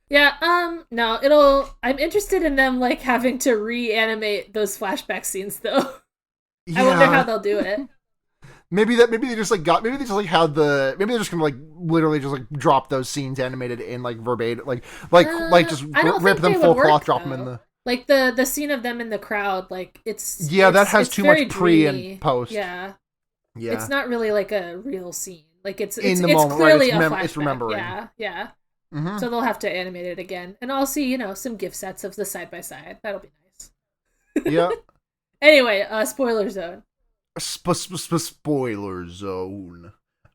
Yeah, no, I'm interested in them like having to reanimate those flashback scenes though. Yeah. I wonder how they'll do it. Maybe they're just gonna like literally just like drop those scenes animated in like verbatim, like just rip them full cloth, drop them in the like the scene of them in the crowd, like that has too much pre and post. Yeah, it's not really like a real scene. Like it's moment, clearly right? a flashback. It's remembering. Yeah. Mm-hmm. So they'll have to animate it again, and I'll see some gift sets of the side by side. That'll be nice. Yeah. Anyway, spoiler zone. Spoiler zone.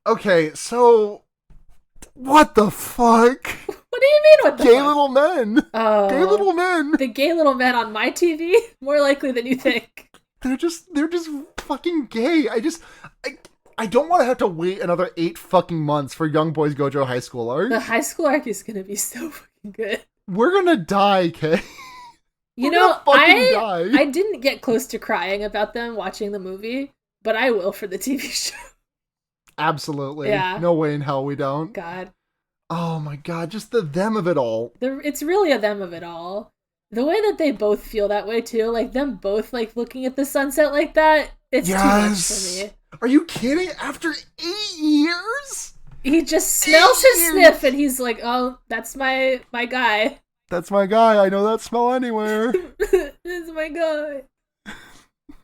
Okay, so what the fuck? What do you mean? What the gay fuck? Little men? Oh, gay little men. The gay little men on my TV? More likely than you think. They're just fucking gay. I don't want to have to wait another 8 fucking months for Young Boys Gojo High School arc. The high school arc is gonna be so fucking good. We're gonna die, Kay. I didn't get close to crying about them watching the movie, but I will for the TV show. Absolutely. Yeah. No way in hell we don't. God. Oh my god, just the them of it all. It's really a them of it all. The way that they both feel that way too, like them both like looking at the sunset like that, it's too much for me. Are you kidding? After 8 years? He just smells his sniff and he's like, oh, that's my guy. That's my guy. I know that smell anywhere. That's my guy.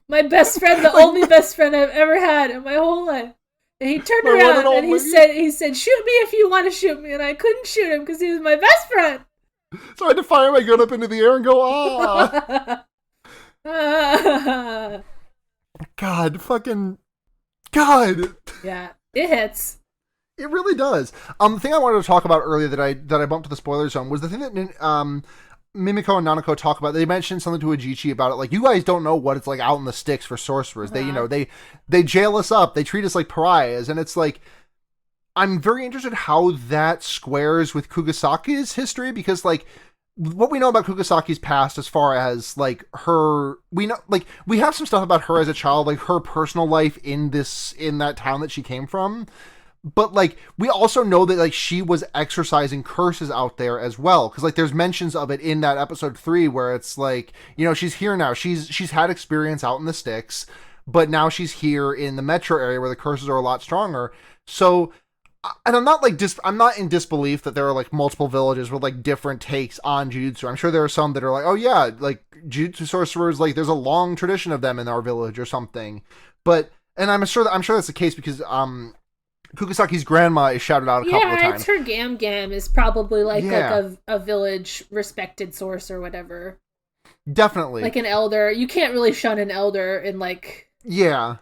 My best friend, the only best friend I've ever had in my whole life. And he turned around and he said, shoot me if you want to shoot me. And I couldn't shoot him because he was my best friend. So I had to fire my gun up into the air and go, ah. God. Yeah, it hits. It really does. The thing I wanted to talk about earlier that I bumped to the spoiler zone was the thing that Mimiko and Nanako talk about. They mentioned something to Ajichi about it. Like, you guys don't know what it's like out in the sticks for sorcerers. They jail us up. They treat us like pariahs. And it's like, I'm very interested how that squares with Kugasaki's history, because like what we know about Kugasaki's past as far as like we have some stuff about her as a child, like her personal life in that town that she came from. But like we also know that like she was exercising curses out there as well, because like there's mentions of it in that episode 3 where it's like, she's here now. She's had experience out in the sticks, but now she's here in the metro area where the curses are a lot stronger. So, and I'm not like I'm not in disbelief that there are like multiple villages with like different takes on Jujutsu. I'm sure there are some that are like, oh yeah, like Jujutsu sorcerers, like there's a long tradition of them in our village or something. But I'm sure that's the case because Kugasaki's grandma is shouted out a couple of times. Yeah, it's her Gam is probably like a village respected source or whatever. Definitely. Like an elder. You can't really shun an elder in like... Yeah.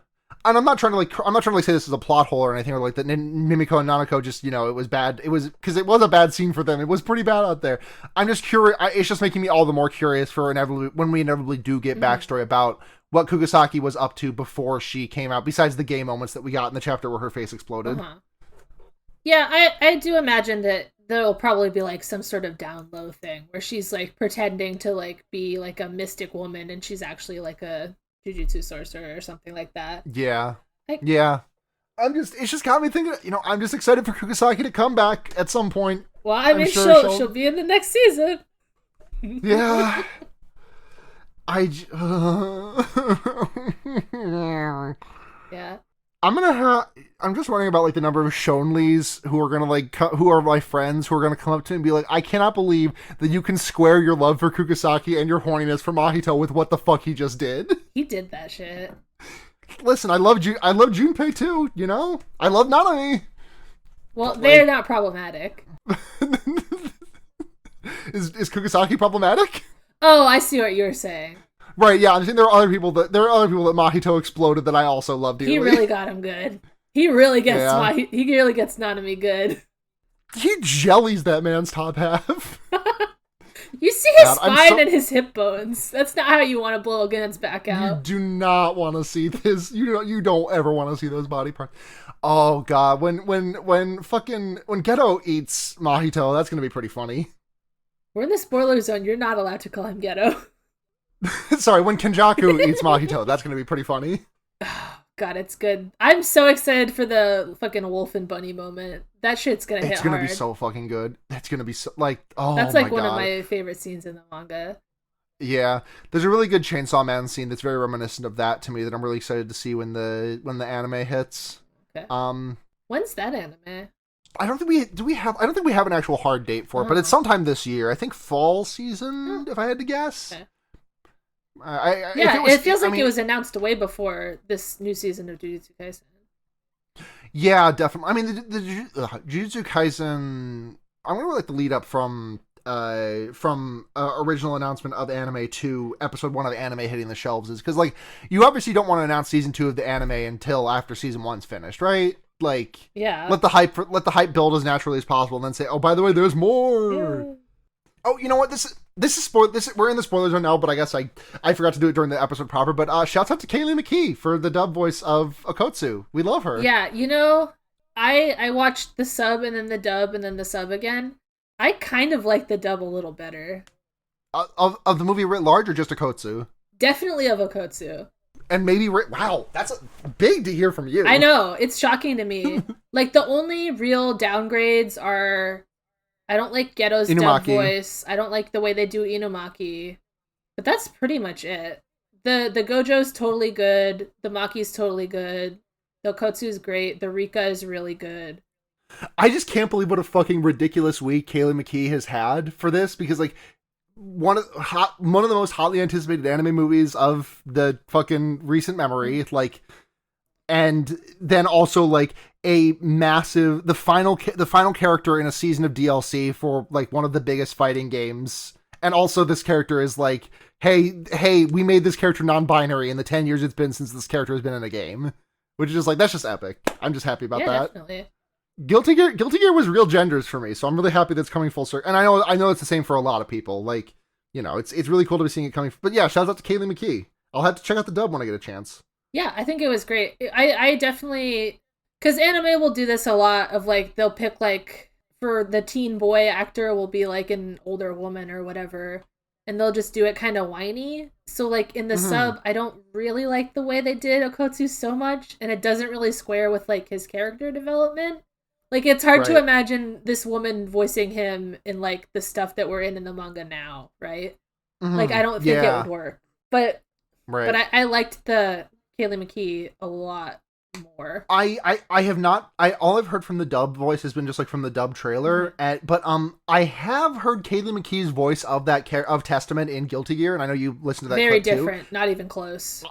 and I'm not trying to say this is a plot hole or anything, or like that Mimiko and Nanako just, it was bad. It was because it was a bad scene for them. It was pretty bad out there. I'm just curious. It's just making me all the more curious for when we inevitably do get backstory about what Kugisaki was up to before she came out, besides the gay moments that we got in the chapter where her face exploded. Yeah, I do imagine that there'll probably be like some sort of down low thing where she's like pretending to like be like a mystic woman and she's actually like a Jujutsu sorcerer or something like that. Yeah. Yeah. It's just got me thinking, I'm just excited for Kugisaki to come back at some point. Well, I mean, she'll be in the next season. Yeah. Yeah. I'm just wondering about like the number of Shonleys who are gonna who are my friends who are gonna come up to me and be like, I cannot believe that you can square your love for Kugisaki and your horniness for Mahito with what the fuck he just did. He did that shit. Listen, I love Junpei too, I love Nanami. Well, they're not problematic. Is Kugisaki problematic? Oh, I see what you're saying. Right, yeah, I'm saying there are other people that Mahito exploded that I also love dearly. He really got him good. He really gets he really gets Nanami good. He jellies that man's top half. You see his spine and his hip bones. That's not how you want to blow a gun's back out. You do not want to see this. You don't ever want to see those body parts. Oh god, when Geto eats Mahito, that's gonna be pretty funny. We're in the spoiler zone. You're not allowed to call him Geto. Sorry, when Kenjaku eats Mahito, that's gonna be pretty funny. God, it's good. I'm so excited for the fucking wolf and bunny moment. That shit's gonna hit hard. It's gonna be so fucking good. That's gonna be so, like, oh my god. That's like one of my favorite scenes in the manga. Yeah, there's a really good Chainsaw Man scene that's very reminiscent of that to me that I'm really excited to see when the anime hits. Okay. When's that anime? I don't think we have an actual hard date for it, but it's sometime this year. I think fall season, if I had to guess. Okay. It feels like it was announced way before this new season of Jujutsu Kaisen. Yeah, definitely. I mean, the Jujutsu Kaisen. I'm gonna like the lead up from original announcement of anime to episode 1 of anime hitting the shelves is because like you obviously don't want to announce season 2 of the anime until after season 1's finished, right? Like, yeah. Let the hype build as naturally as possible, and then say, oh, by the way, there's more. Yeah. Oh, you know what? This is we're in the spoiler zone now, but I guess I forgot to do it during the episode proper. But shouts out to Kaylee McKee for the dub voice of Okotsu. We love her. Yeah, I watched the sub and then the dub and then the sub again. I kind of like the dub a little better. Of the movie writ large or just Okotsu? Definitely of Okotsu. And maybe wow, that's big to hear from you. I know, it's shocking to me. Like the only real downgrades are. I don't like Geto's dub voice. I don't like the way they do Inumaki. But that's pretty much it. The Gojo's totally good. The Maki's totally good. The Okotsu's great. The Rika is really good. I just can't believe what a fucking ridiculous week Kaylee McKee has had for this, because like one of the most hotly anticipated anime movies of the fucking recent memory, like, and then also like a massive the final character in a season of DLC for like one of the biggest fighting games, and also this character is like, hey, we made this character non-binary in the 10 years it's been since this character has been in a game, which is just like, that's just epic. I'm just happy about that. Definitely. Guilty Gear was real genders for me, so I'm really happy that's coming full circle. And I know it's the same for a lot of people. Like, it's really cool to be seeing it coming. But yeah, shout out to Kaylee McKee. I'll have to check out the dub when I get a chance. Yeah, I think it was great. I definitely, because anime will do this a lot of like, they'll pick like, for the teen boy actor will be like an older woman or whatever, and they'll just do it kind of whiny. So like in the sub, I don't really like the way they did Okotsu so much, and it doesn't really square with like his character development. Like, it's hard to imagine this woman voicing him in like the stuff that we're in the manga now, right? Like, I don't think it would work. But I liked the Kaylee McKee a lot more. I have not. All I've heard from the dub voice has been just like from the dub trailer. But I have heard Kaylee McKee's voice of that of Testament in Guilty Gear, and I know you listened to that. Very clip different, too. Not even close.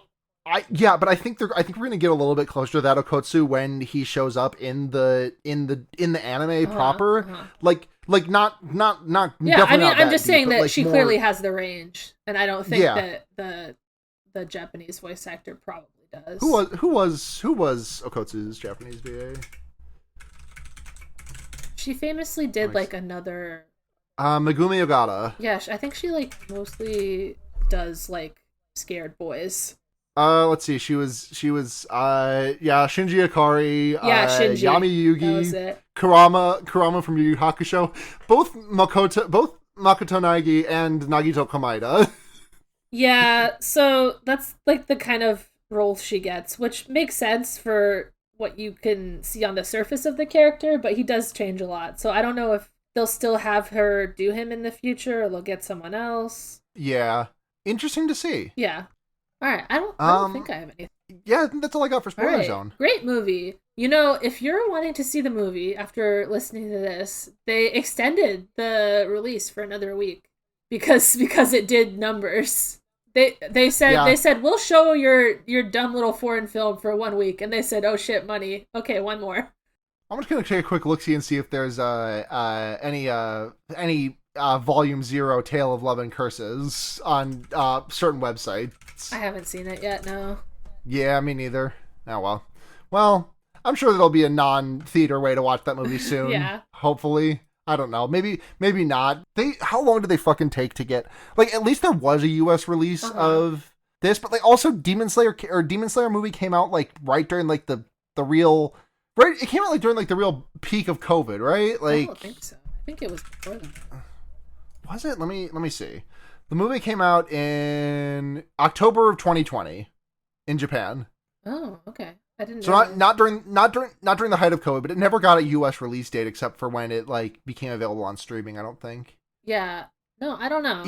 But I think we're gonna get a little bit closer to that Okotsu when he shows up in the anime proper. Like not. Yeah, I mean, I'm just saying that like she clearly has the range, and I don't think that the Japanese voice actor probably does. Who was Okotsu's Japanese VA? She famously did like another. Megumi Ogata. Yeah, I think she like mostly does like scared boys. Let's see. She was Shinji Ikari. Yeah, Shinji. Yami Yugi. That was it. Kurama from Yu Yu Hakusho. Both Makoto Naegi and Nagito Komaeda. Yeah, so that's like the kind of role she gets, which makes sense for what you can see on the surface of the character, but he does change a lot. So I don't know if they'll still have her do him in the future or they'll get someone else. Yeah. Interesting to see. Yeah. All right. I don't think I have anything. Yeah, I think that's all I got for Spoiler Zone. Great movie. You know, if you're wanting to see the movie after listening to this, they extended the release for another week because it did numbers. They said we'll show your dumb little foreign film for 1 week, and they said, oh shit, money. Okay, one more. I'm just gonna take a quick look-see and see if there's any Volume 0 Tale of Love and Curses on certain websites. I haven't seen it yet, no. Yeah, me neither. Oh, well. Well, I'm sure there'll be a non-theater way to watch that movie soon. Yeah. Hopefully. I don't know. Maybe not. How long did they fucking take to get... Like, at least there was a US release of this, but like also Demon Slayer movie came out like right during like the real... Right? It came out like during like the real peak of COVID, right? Like, I don't think so. I think it was before that. Was it? Let me see. The movie came out in October of 2020 in Japan. Oh, okay. I didn't. So not during the height of COVID, but it never got a US release date except for when it like became available on streaming. I don't think. Yeah. No, I don't know.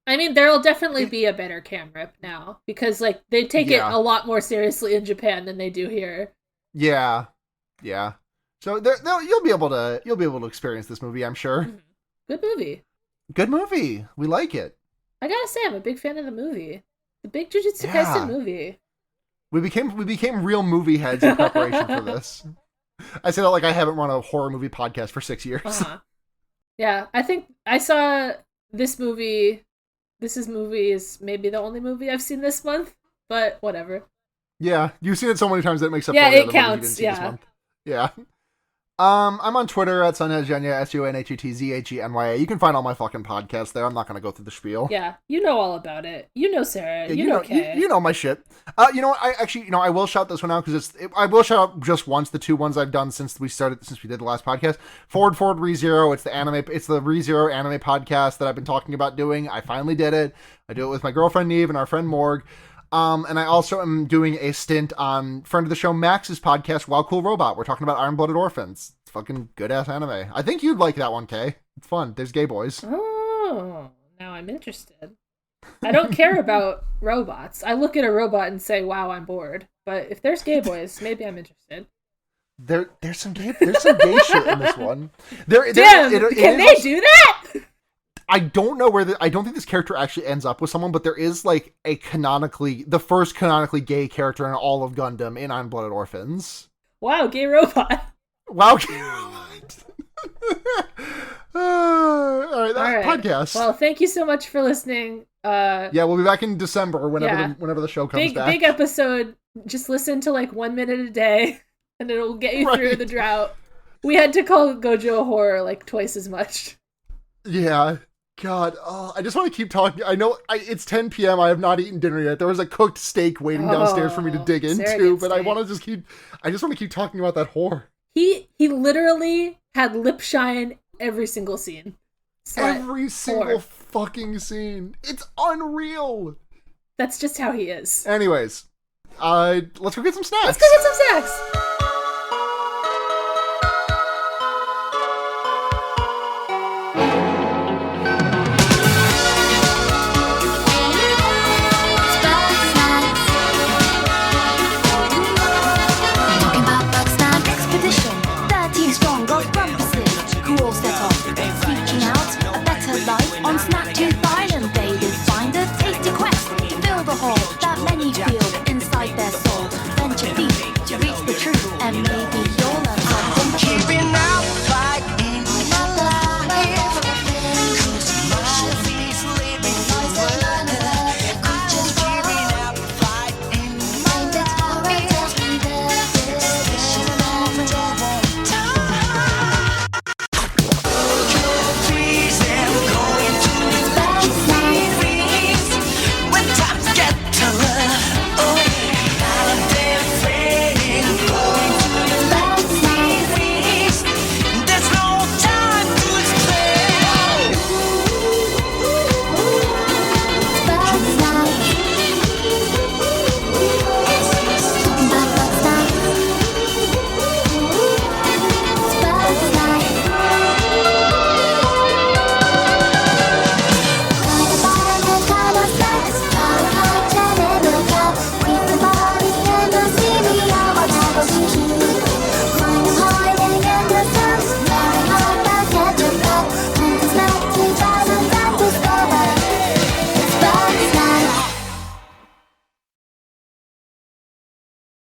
I mean, there'll definitely be a better cam rip now because like they take it a lot more seriously in Japan than they do here. Yeah. So you'll be able to experience this movie, I'm sure. Mm-hmm. Good movie. Good movie. We like it. I gotta say, I'm a big fan of the movie. The big Jujutsu Kaisen movie. We became real movie heads in preparation for this. I say that like I haven't run a horror movie podcast for 6 years. Yeah, I think I saw this movie. This movie is maybe the only movie I've seen this month, but whatever. Yeah, you've seen it so many times that it makes up. Yeah, for it counts. Yeah. Yeah. I'm on Twitter at Sunhetzgenya, SUNHETZHENYA. You can find all my fucking podcasts there. I'm not going to go through the spiel. Yeah, you know all about it. You know Sarah. You know Kay. You know my shit. You know what? I will shout this one out because I will shout out just once the two ones I've done since we did the last podcast. Forward ReZero. It's the ReZero anime podcast that I've been talking about doing. I finally did it. I do it with my girlfriend Neve and our friend Morg. And I also am doing a stint on friend of the show Max's podcast, Wow Cool Robot. We're talking about Iron-Blooded Orphans. It's fucking good-ass anime. I think you'd like that one, Kay. It's fun. There's gay boys. Oh, now I'm interested. I don't care about robots. I look at a robot and say, wow, I'm bored. But if there's gay boys, maybe I'm interested. There's some gay shit in this one. Can they do that? I don't know I don't think this character actually ends up with someone, but there is like the first canonically gay character in all of Gundam in Iron-Blooded Orphans. Wow, gay robot. Wow, gay robot. All right, podcast. Well, thank you so much for listening. Yeah, we'll be back in December whenever the show comes back. Big episode. Just listen to like 1 minute a day, and it'll get you through the drought. We had to call Gojo horror like twice as much. Yeah. God, I just want to keep talking. I know it's 10 p.m. I have not eaten dinner yet. There was a cooked steak waiting downstairs for me to dig into, but I want to I just want to keep talking about that whore. He literally had lip shine every single scene. Every single fucking scene. It's unreal. That's just how he is. Anyways, let's go get some snacks. Let's go get some snacks.